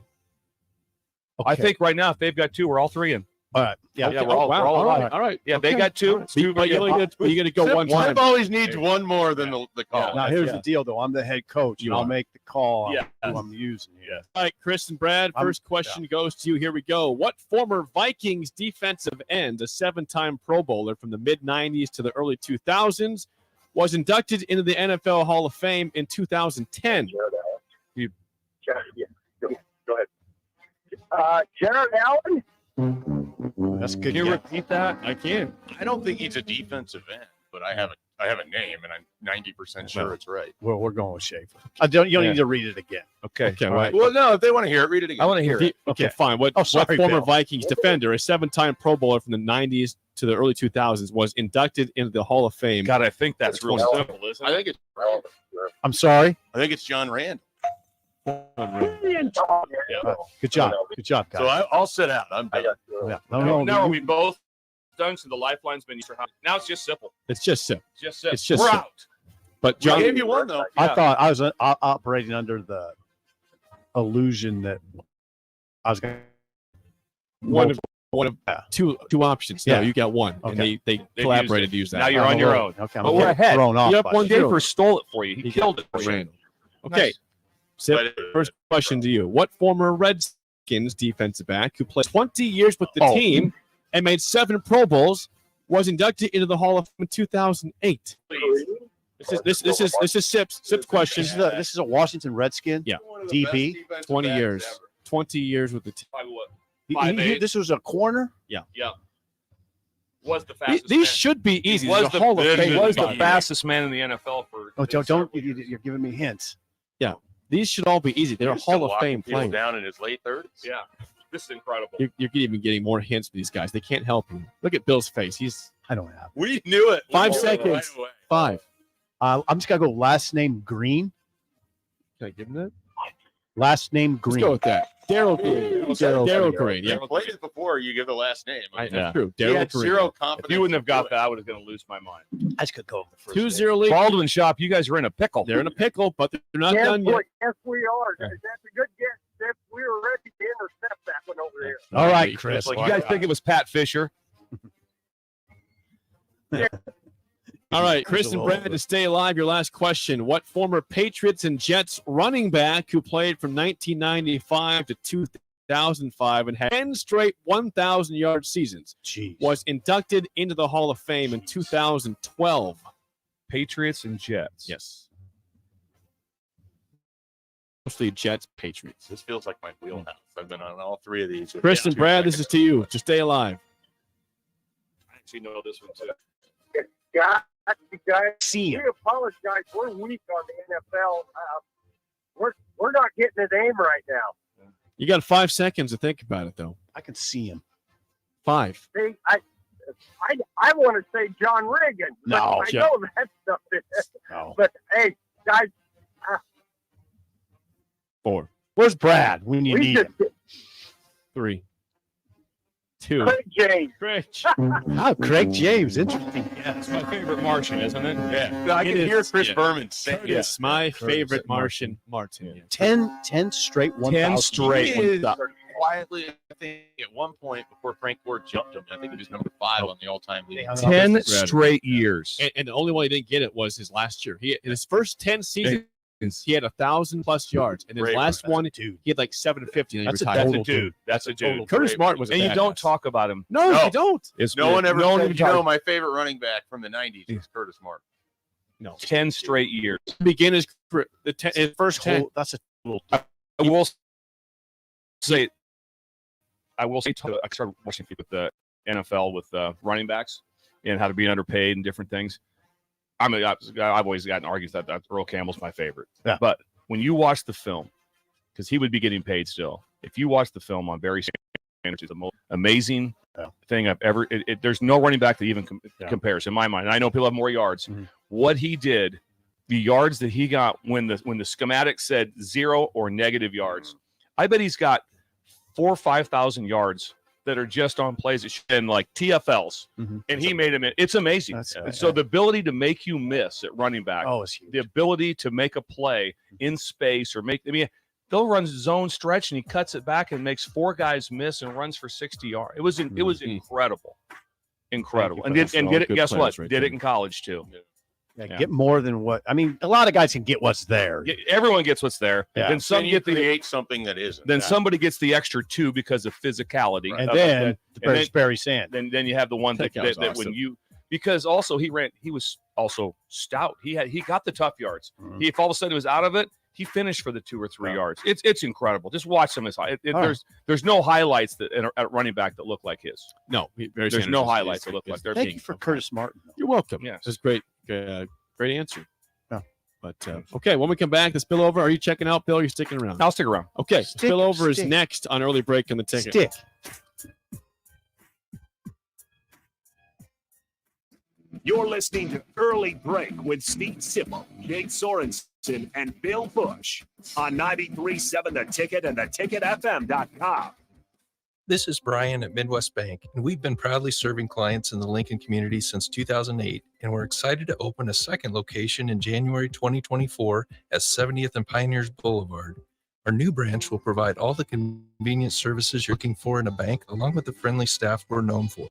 Okay. I think right now, if they've got two, we're all three in. All right. Yeah. Yeah, we're all alive. All right. Yeah, they got two. It's two. But you're going to go one time. Sip always needs one more than the call. Now, here's the deal, though. I'm the head coach, and I'll make the call on who I'm using here. All right, Chris and Brad, first question goes to you. Here we go. What former Vikings defensive end, a 7-time Pro Bowler from the mid-'90s to the early 2000s, was inducted into the NFL Hall of Fame in 2010? Go ahead. Jared Allen? That's good. Can you repeat that? I can. I don't think he's a defensive end, but I have a I have a name, and I'm 90% sure it's right. We're going with Schaefer. You don't need to read it again. Okay. Okay, All right. Well, no, if they want to hear it, read it again. I want to hear it. Okay, fine. What sorry, former Bill. Vikings defender, a 7-time Pro Bowler from the 90s to the early 2000s, was inducted into the Hall of Fame? God, I think that's real simple, isn't it? I think it's Rand. I'm sorry. I think it's John Rand. Good job. Good job, guys. So I'll sit out. I'm done. Yeah. Now are we both done? So the lifeline's been used for how? Now it's just simple. It's just simple. Just simple. It's just We're simple. out. But I John, gave you one, though. I thought I was operating under the illusion that I was going one of two options. No, Yeah. you got one. And Okay. they collaborated to use that. Now you're on your own. Okay, But we're ahead. thrown off Yep, by one it. Schaefer stole it for you. He killed it for you. Randall. Okay. Sip, first question to you. What former Redskins defensive back who played 20 years with the team and made 7 Pro Bowls was inducted into the Hall of Fame in 2008? This is Sip's question. This is a Washington Redskin. Yeah. DB. 20 years. 20 years with the team. This was a corner. Yeah. Yeah. Was the fastest. These should be easy. Was There's a the, Hall of Fame. was the fastest man in the NFL for. Oh, don't you're giving me hints. Yeah. These should all be easy. They're He's Hall still of Fame locking people players. down in his late 30s. Yeah. This is incredible. You're even getting more hints for these guys. They can't help you. Look at Bill's face. I don't have. We knew it. 5 We knew it seconds. right away. 5. I'm just gonna go last name Green. Can I give him that? Last name Let's Green. go with that. Daryl Green. Daryl Green. Yeah. You played it before. You give the last name. That's true. He Daryl had Green. zero confidence. If you wouldn't have to got do that, I was going to lose my mind. I just could go with the first 2-0 lead. Baldwin Shop, you guys are in a pickle. They're in a pickle, but they're not Yes, done yet. yes, we are. That's a good guess, Steph. We were ready to intercept that one over here. All right, Chris. Like, you guys think it was Pat Fisher? All right, Chris and Brad, to stay alive, your last question. What former Patriots and Jets running back who played from 1995 to 2005 and had 10 straight 1,000-yard seasons was inducted into the Hall of Fame in 2012? Patriots and Jets. Yes. Mostly Jets, Patriots. This feels like my wheelhouse. I've been on all 3 of these. Chris and Brad, this is to you. To stay alive. I actually know this one too. Guys, See we apologize. We're weak on the NFL. We're not getting his aim right now. You got 5 seconds to think about it, though. I can see him. 5. See, I want to say John Reagan. But No, I know that stuff. No. But hey, guys, 4. Where's Brad when you we need just him? 3. 2. Craig James. Craig. Oh, Craig James. Interesting. That's my favorite Martian, isn't it? Yeah. I can hear Chris Berman saying it. It's my favorite Martian Martin. 10 straight 1,000. 10 straight. He is quietly, I think, at one point before Frank Gore jumped him. I think he was number 5 on the all-time league. 10 straight years. And the only one he didn't get it was his last year. In his first 10 seasons, he had 1,000+ yards. And his Great. last That's one, he had like 750. And he That's a retired. total dude. That's a dude. Curtis Martin was a And you badass. don't talk about him. No, No. you don't. It's No weird. one ever No one said, even you know, talks- my favorite running back from the 90s is Curtis Martin. No. 10 straight years. Begin his first 10. That's a little. I will say, I started watching with the NFL with running backs and how to be underpaid and different things. I've always gotten argues that Earl Campbell's my favorite. Yeah. But when you watch the film, because he would be getting paid still, if you watch the film on Barry Sanders, it's the most amazing thing I've ever. There's no running back that even compares in my mind. And I know people have more yards. Mm-hmm. What he did, the yards that he got when the schematic said 0 or negative yards, I bet he's got 4,000 or 5,000 yards that are just on plays that should been like TFLs, and he made them. It's amazing. And so the ability to make you miss at running back, Oh, it's huge. the ability to make a play in space or they'll run zone stretch and he cuts it back and makes 4 guys miss and runs for 60 yards. It was incredible, incredible. And did it? Guess what? Did it in college too. Yeah, get more than what I mean. A lot of guys can get what's there. Everyone gets what's there. Yeah. Then some Then you get create something that isn't. Then somebody gets the extra 2 because of physicality. And then Barry Sand. Then you have the one that when you because also he was also stout. He got the tough yards. If all of a sudden he was out of it, he finished for the 2 or 3 yards. It's incredible. Just watch some of his. There's no highlights at running back that look like his. No, there's no highlights that look like theirs. Thank you for Curtis Martin. You're welcome. Yes. It's great great answer. Yeah. But okay, when we come back, the spillover. Are you checking out, Bill? Or are you sticking around? I'll stick around. Okay, spillover is stick. next on early break in the ticket. Stick. You're listening to Early Break with Steve Sipple, Jake Sorensen, and Bill Busch on 93.7 The Ticket and theticketfm.com. This is Brian at Midwest Bank, and we've been proudly serving clients in the Lincoln community since 2008, and we're excited to open a second location in January 2024 at 70th and Pioneers Boulevard. Our new branch will provide all the convenient services you're looking for in a bank, along with the friendly staff we're known for.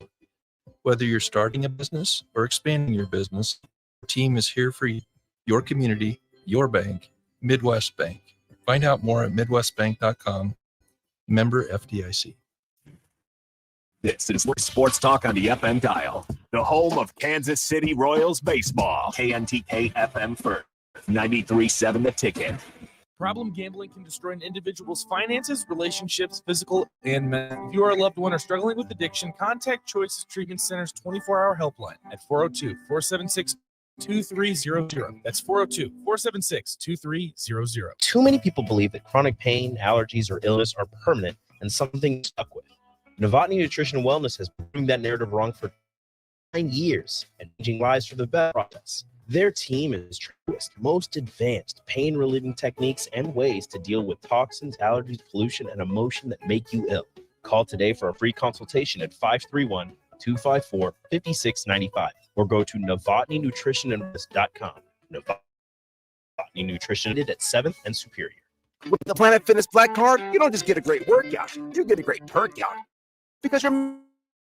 Whether you're starting a business or expanding your business, our team is here for you, your community, your bank, Midwest Bank. Find out more at midwestbank.com. Member FDIC. This is Sports Talk on the FM dial, the home of Kansas City Royals baseball. KNTK FM for 93.7 The Ticket. Problem gambling can destroy an individual's finances, relationships, physical, and mental. If you or a loved one are struggling with addiction, contact Choices Treatment Center's 24-hour helpline at 402-476-2300. That's 402-476-2300. Too many people believe that chronic pain, allergies, or illness are permanent and something to stuck with. Novotny Nutrition and Wellness has been proving that narrative wrong for 9 years and changing lives for the better process. Their team is truest, most advanced pain-relieving techniques and ways to deal with toxins, allergies, pollution, and emotion that make you ill. Call today for a free consultation at 531-254-5695 or go to novotnynutritionandwellness.com. Novotny Nutrition at 7th and Superior. With the Planet Fitness Black Card, you don't just get a great workout, you get a great perk out. Because your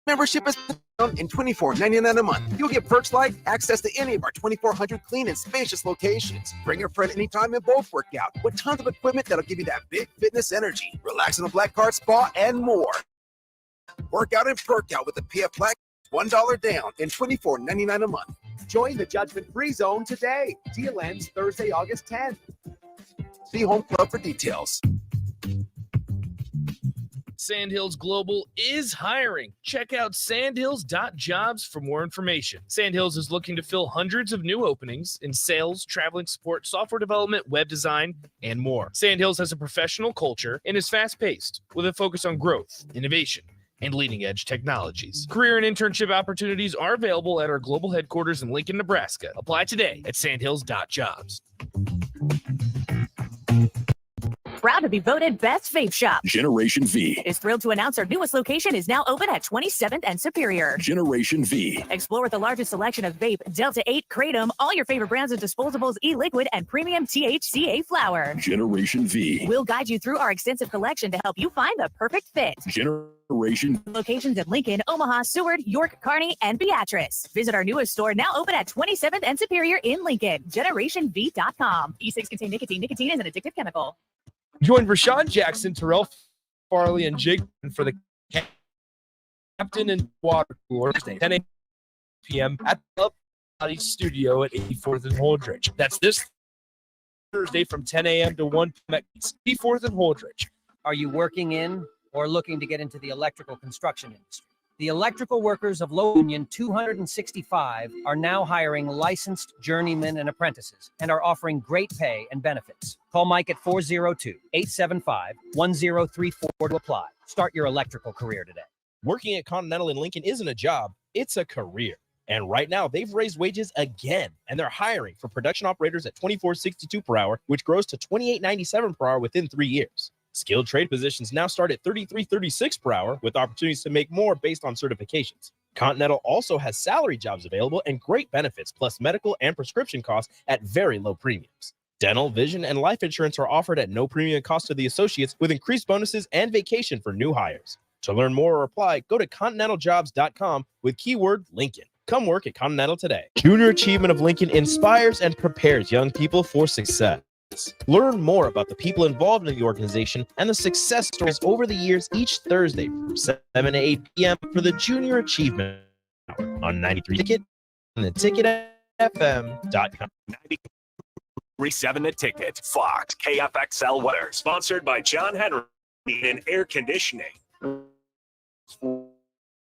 membership is down in $24.99 a month. You'll get perks like access to any of our 2,400 clean and spacious locations. Bring a friend anytime and both work out with tons of equipment that'll give you that big fitness energy. Relax in a Black Card spa and more. Work out and perk out with the PF Black, $1 down and $24.99 a month. Join the judgment-free zone today. Deal ends Thursday, August 10th. See Home Club for details. Sandhills Global is hiring. Check out sandhills.jobs for more information. Sandhills is looking to fill hundreds of new openings in sales, traveling support, software development, web design, and more. Sandhills has a professional culture and is fast-paced with a focus on growth, innovation, and leading-edge technologies. Career and internship opportunities are available at our global headquarters in Lincoln, Nebraska. Apply today at sandhills.jobs. Proud to be voted Best Vape Shop. Generation V. Is thrilled to announce our newest location is now open at 27th and Superior. Generation V. Explore the largest selection of vape, Delta 8, Kratom, all your favorite brands of disposables, e-liquid, and premium THCA flower. Generation V. We'll guide you through our extensive collection to help you find the perfect fit. Generation. Locations in Lincoln, Omaha, Seward, York, Kearney, and Beatrice. Visit our newest store now open at 27th and Superior in Lincoln. GenerationV.com. E6 contain nicotine. Nicotine is an addictive chemical. Join Rashawn Jackson, Terrell Farley, and Jake for the Captain and Water Cooler Thursday, 10 p.m. at the Body Studio at 84th and Holdridge. That's this Thursday from 10 a.m. to 1 p.m. at 84th and Holdridge. Are you working in or looking to get into the electrical construction industry? The electrical workers of Low Union 265 are now hiring licensed journeymen and apprentices and are offering great pay and benefits. Call Mike at 402-875-1034 to apply. Start your electrical career today. Working at Continental in Lincoln isn't a job, it's a career. And right now, they've raised wages again, and they're hiring for production operators at $24.62 per hour, which grows to $28.97 per hour within 3 years. Skilled trade positions now start at $33.36 per hour, with opportunities to make more based on certifications. Continental also has salary jobs available and great benefits, plus medical and prescription costs at very low premiums. Dental, vision, and life insurance are offered at no premium cost to the associates, with increased bonuses and vacation for new hires. To learn more or apply, go to continentaljobs.com with keyword Lincoln. Come work at Continental today. Junior Achievement of Lincoln inspires and prepares young people for success. Learn more about the people involved in the organization and the success stories over the years each Thursday from 7 to 8 p.m. for the Junior Achievement Hour on 93 Ticket and theticketfm.com. 93.7 The Ticket. Fox KFXL weather. Sponsored by John Henry and Air Conditioning.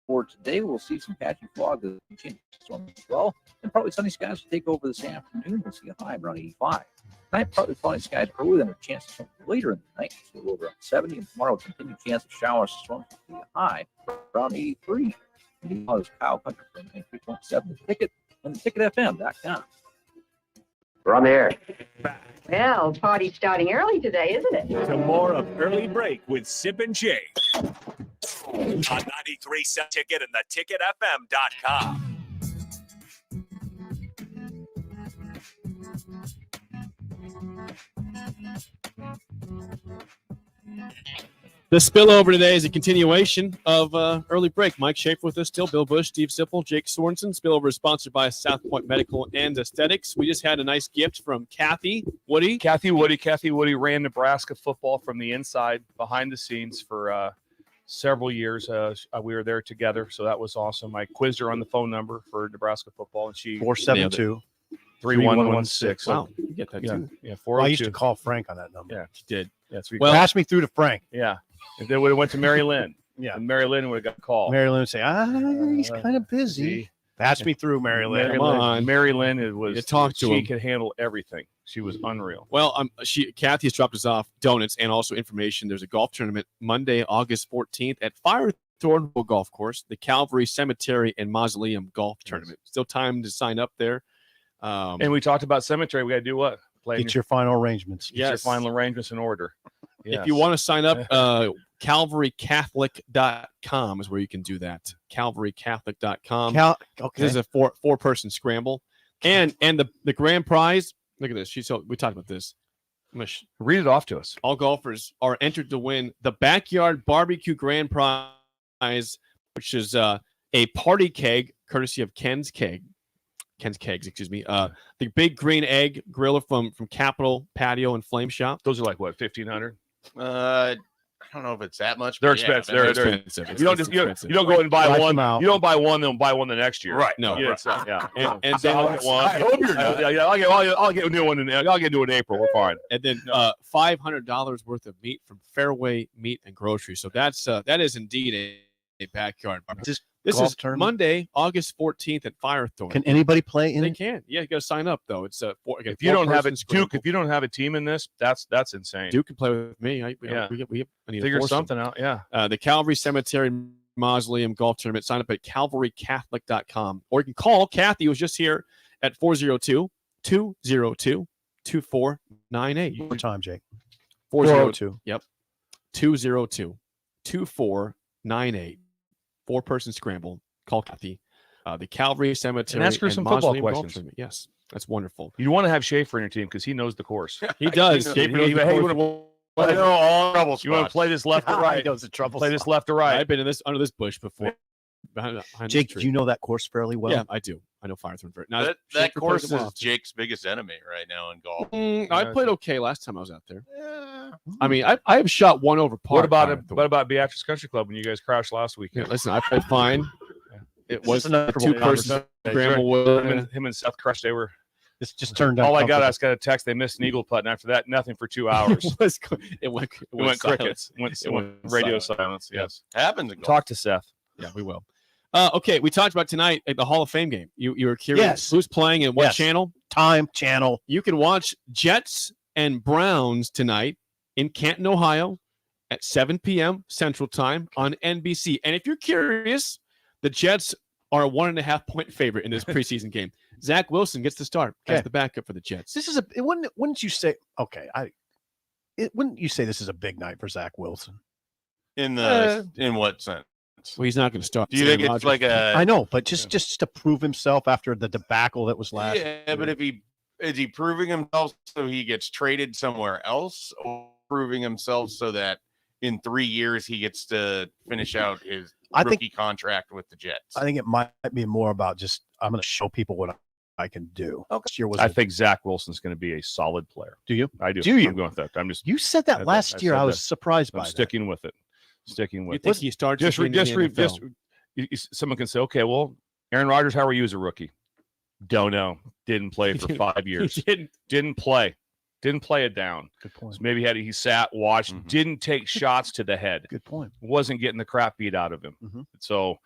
For today, we'll see some patchy fog that continues as well, and probably sunny skies will take over this afternoon. We'll see a high around 85. Tonight, partly cloudy skies early, then a chance of something later in the night. So we'll over around 70, and tomorrow, continued chance of showers and storms will be a high around 83. Meanwhile, there's Kyle Country from 93.7 The Ticket and theticketfm.com. We're on the air. Well, party's starting early today, isn't it? To more of Early Break with Sip and Jake on 93.7 Ticket and theticketfm.com. The spillover today is a continuation of Early Break. Mike Schaefer with us still, Bill Busch, Steve Sipple, Jake Sorensen. Spillover is sponsored by South Point Medical and Aesthetics. We just had a nice gift from Kathy Woody. Kathy Woody ran Nebraska football from the inside, behind the scenes for several years. We were there together, so that was awesome. I quizzed her on the phone number for Nebraska football, and she 472-3116. Wow, you get that too. Yeah, Well, I used to call Frank on that number. Yeah, she did. Yes, Well, pass me through to Frank. Yeah, if they would have went to Mary Lynn. Yeah, and Mary Lynn would have got a call. Mary Lynn would say, he's kind of busy. Pass me through, Mary Lynn. Mary Lynn, it was. You talk to she him. could handle everything. She was unreal. Well, Kathy has dropped us off donuts and also information. There's a golf tournament Monday, August 14th at Firethorn Golf Course, the Calvary Cemetery and Mausoleum Golf Tournament. Still time to sign up there. And we talked about cemetery. We got to do what? Get your final arrangements. Get your final arrangements in order. If you want to sign up, CalvaryCatholic.com is where you can do that. CalvaryCatholic.com. Okay. This is a four-person scramble. And the grand prize, look at this. We talked about this. Read it off to us. All golfers are entered to win the Backyard Barbecue Grand Prize, which is a party keg, courtesy of Ken's Kegs, the big green egg griller from Capitol Patio and Flame Shop. Those are like what, 1,500? I don't know if it's that much. They're but yeah, expensive. They're expensive. You don't just you don't go and buy Price one. them out. You don't buy one, then buy one the next year. Right. No. Yeah. Right. Yeah. And So then I'll get one. I hope you're not. Yeah. I'll get a new one. I'll get a new in April. We're fine. And then $500 worth of meat from Fairway Meat and Grocery. So that is indeed a backyard barbecue. This golf is tournament? Monday, August 14th at Firethorn. Can anybody play in They it? can. Yeah, you got to sign up though. It's If you don't have it, Duke. If you don't have a team in this, that's insane. Duke can play with me. I Yeah. need to Figure force them. something out. Yeah. The Calvary Cemetery Mausoleum Golf Tournament. Sign up at CalvaryCatholic.com. Or you can call Kathy, who was just here, at 402-202-2498. One more time, Jake. 402. Yep. 202-2498. Four-person scramble. Call Kathy. The Calvary Cemetery And ask her some football Mausoleum Golf questions. Tournament. Yes, that's wonderful. You want to have Schaefer in your team because he knows the course. He does. Hey, He knows the you course. want I know all trouble you want to spots. play this left or He right? knows the trouble Play this spot. left or right. I've been under this bush before. Behind Jake, the do tree. you know that course fairly well? Yeah, I do. I know Firethorn very. Now That Schaefer course plays it is well. Jake's biggest enemy right now in golf. I played okay last time I was out there. I mean, I have shot one over par. What about at Firethorn. what about Beatrice Country Club when you guys crashed last week? Yeah, listen, I played fine. It was another a two-person scramble Him and Seth crushed. They were. This just turned out. All I got, I just got a text. They missed an eagle putt, and after that, nothing for 2 hours. It went crickets. silence. It went radio silence. Yes. Happens in golf. Talk to Seth. Yeah, we will. Okay, we talked about tonight at the Hall of Fame game. You were curious Yes. who's playing and what Yes. channel? Time channel. You can watch Jets and Browns tonight in Canton, Ohio at 7 p.m. Central Time on NBC. And if you're curious, the Jets are a 1.5-point favorite in this preseason game. Zach Wilson gets the start as Okay. the backup for the Jets. This is wouldn't you say? Okay, wouldn't you say this is a big night for Zach Wilson? In what sense? Well, he's not going to start. Do you think it's like a? I know, but just to prove himself after the debacle that was last. Yeah, but is he proving himself so he gets traded somewhere else, or proving himself so that in 3 years he gets to finish out his rookie contract with the Jets? I think it might be more about just I'm going to show people what I can do. Last year was I think Zach Wilson's going to be a solid player. Do you? I do. Do you? I'm going with that. I'm just. You said that last year. I was surprised by I'm that. sticking with it. Sticking with You it. think he starts again in the NFL? Someone can say, okay, well, Aaron Rodgers, how are you as a rookie? Don't know. Didn't play for 5 years. Didn't play. Didn't play it down. Good point. So maybe he sat, watched, didn't take shots to the head. Good point. Wasn't getting the crap beat out of him. So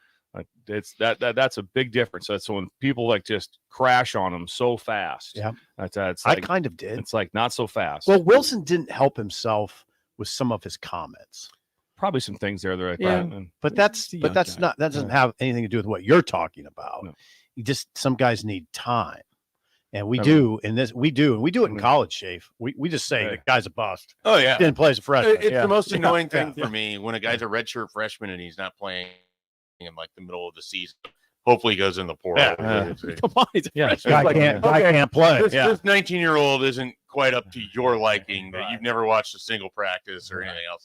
That's a big difference. That's when people like just crash on them so fast. Yeah, it's I like, kind of did. It's like not so fast. Well, Wilson didn't help himself with some of his comments. Probably some things there that I Yeah, thought, but that's not that doesn't have anything to do with what you're talking about. You just some guys need time, and we do it in college. Shafe, we just say the guy's a bust. Oh yeah, didn't play as a freshman. It's the most annoying thing for me when a guy's a redshirt freshman and he's not playing in like the middle of the season. Hopefully, he goes in the portal. Come on, he's a freshman. Guy can't play. This 19-year-old isn't quite up to your liking that you've never watched a single practice or anything else.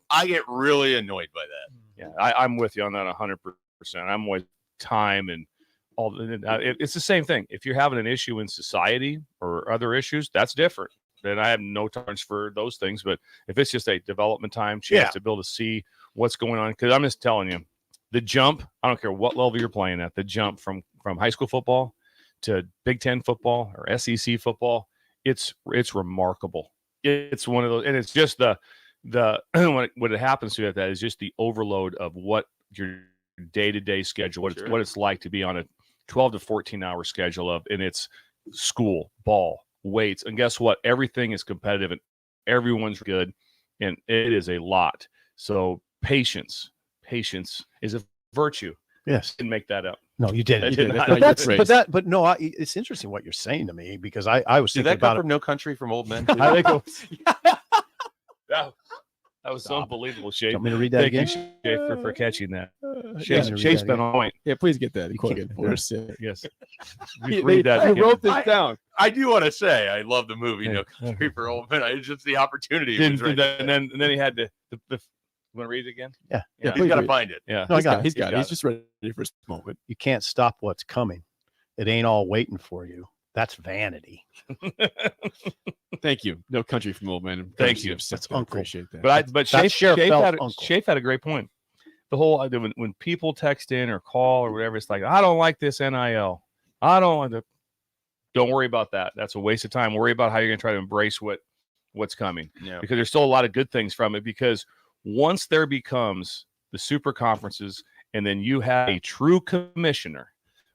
I get really annoyed by that. Yeah, I'm with you on that 100%. I'm with time and all. It's the same thing. If you're having an issue in society or other issues, that's different. Then I have no tolerance for those things. But if it's just a development time chance to be able to see what's going on, because I'm just telling you, the jump, I don't care what level you're playing at, the jump from high school football to Big Ten football or SEC football, it's remarkable. It's one of those, and it's just the what it happens to that is just the overload of what your day-to-day schedule, what it's like to be on a 12 to 14-hour schedule of, and it's school, ball, weights, and guess what? Everything is competitive and everyone's good, and it is a lot. So patience is a virtue. Yes, didn't make that up. No, you didn't. But no, it's interesting what you're saying to me because I was Did thinking that come about from No Country from Old Men? I think that was unbelievable, Shafe. Want me to read that Thank again? you, Shafe, for catching that. Yeah, Shafe's been on point. Yeah, please get that. Yes. Read that. I wrote this down. I do want to say I love the movie No Country for Old Men. It's just the opportunity. And then he had to. You want to read it again? Yeah. He's got to find it. Yeah. No, He's got it. He's just ready for this moment. You can't stop what's coming. It ain't all waiting for you. That's vanity. Thank you. No Country from Old Men. Thank you. That's I Uncle. appreciate that. But Shafe had a great point. The whole when people text in or call or whatever, it's like, I don't like this NIL. I don't want to. Don't worry about that. That's a waste of time. Worry about how you're going to try to embrace what's coming. Yeah. Because there's still a lot of good things from it. Because once there becomes the super conferences, and then you have a true commissioner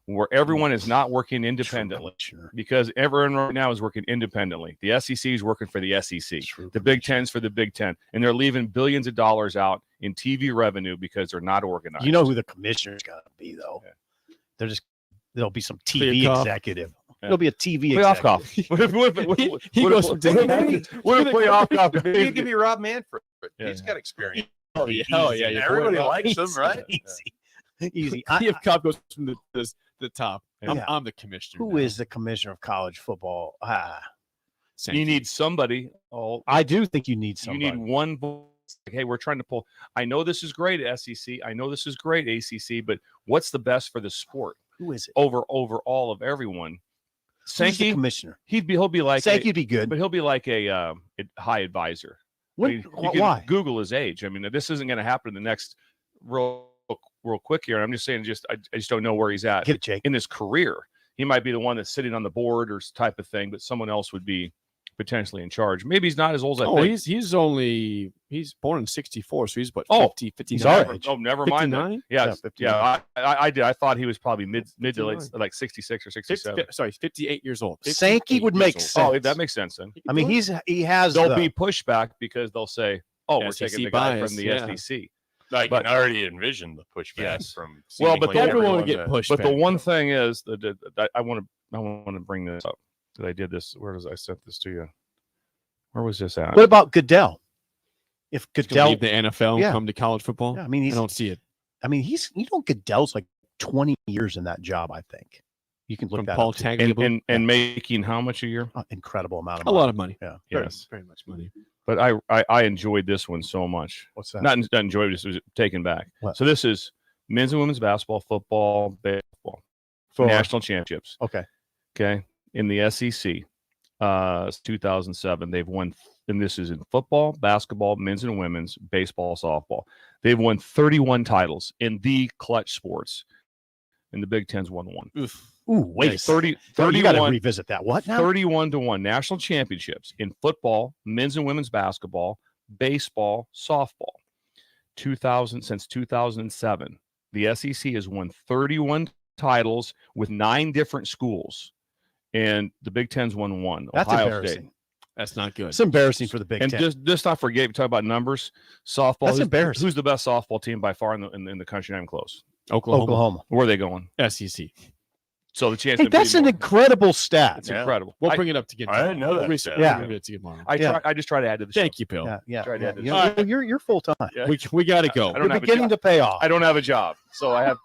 where everyone is not working independently, because everyone right now is working independently. The SEC is working for the SEC, the Big Ten's for the Big Ten, and they're leaving billions of dollars out in TV revenue because they're not organized. You know who the commissioner's got to be, though. Yeah. There'll be some TV executive. There'll be a TV playoff executive. He goes from what a playoff cop. You give me Rob Manfred. He's got experience. Oh yeah, Everybody likes him, right? Easy. If Cobb goes from the top, Yeah. I'm the commissioner. Who is the commissioner of college football? You need somebody. I do think you need somebody. You need one voice. Hey, we're trying to pull. I know this is great SEC. I know this is great ACC, but what's the best for the sport? Who is it? Over all of everyone. Sankey, commissioner. He'll be like Sankey'd be good, but he'll be like a high advisor. You can why? Google his age. I mean, this isn't going to happen in the next real quick here. I'm just saying, I just don't know where he's at Get it, Jake. in his career. He might be the one that's sitting on the board or type of thing, but someone else would be potentially in charge. Maybe he's not as old as I think. He's born in 64, so he's 50, 59. He's our age. Oh, never mind. 59? Yeah. I did. I thought he was probably mid to late, like 66 or 67. Sorry, 58 years old. Sankey would make sense. Oh, that makes sense then. I mean, he has. There'll be pushback because they'll say, "Oh, we're SEC taking the guy bias, from the yeah. SEC." I can already envision the pushback from. Well, but everyone would get pushed. But the one thing is that I want to bring this up because I did this. Where was I sent this to you? Where was this at? What about Goodell? If Goodell leave the NFL and come to college football, yeah, I mean, I don't see it. I mean, Goodell's like 20 years in that job. I think you can look From that Paul up. too. Tagliabue. And making how much a year? Incredible amount of A money. lot of money. Yeah. Yes. Very much money. But I enjoyed this one so much. What's that? Not enjoyed this. Was taken back. What? So this is men's and women's basketball, football, baseball, For- national championships. Okay. Okay. In the SEC, 2007, they've won. And this is in football, basketball, men's and women's, baseball, softball. They've won 31 titles in the clutch sports. And the Big Ten's won one. Ooh, wait. Yeah, 30, You got to 31 revisit that. What now? 31-1 national championships in football, men's and women's basketball, baseball, softball. 2000 since 2007. The SEC has won 31 titles with 9 different schools, and the Big Ten's won 1. That's Ohio embarrassing. State. That's not good. It's embarrassing for the Big And Ten. just not forget, we talk about numbers. Softball. That's embarrassing. Who's the best softball team by far in the country? Not even close. Oklahoma. Where are they going? SEC. So the chance. Hey, to that's beat an them- incredible stat. It's incredible. We'll bring it up to get. I didn't know that. Yeah. We'll bring it to you tomorrow. I just try to add to the show. Thank you, Bill. Try to add to the Yeah. show. You're full time. Yeah. We got to go. I don't You're have a beginning job. to pay off. I don't have a job, so I have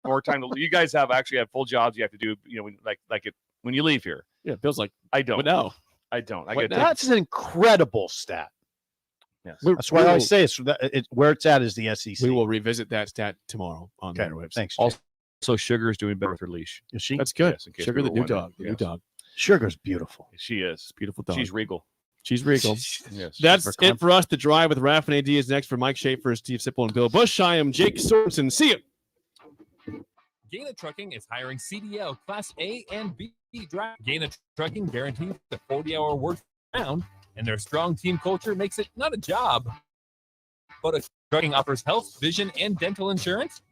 more time to. You guys actually have full jobs. You have to do, when you leave here. Yeah, Bill's like, I don't. but no. I don't. I What get now? That's an incredible stat. Yes. That's why I always say where it's at is the SEC. We will revisit that stat tomorrow on the Okay, interwebs. thanks. Also, Sugar is doing better with her leash. Is she? That's good. Yes, in case Sugar, we the were new wondering. dog. The new Yes. dog. Sugar's beautiful. She is. Beautiful dog. She's regal. She's regal. Yes. That's it for us. The Drive with Raph and AD is next. For Mike Schaefer, Steve Sipple, and Bill Busch. I am Jake Sorensen. See you. Gaina Trucking is hiring CDL Class A and B drivers. Gaina Trucking guarantees the 40-hour work round, and their strong team culture makes it not a job, but a trucking offers health, vision, and dental insurance,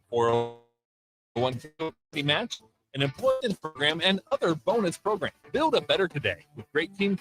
401k match, an employment program, and other bonus programs. Build a better today with great team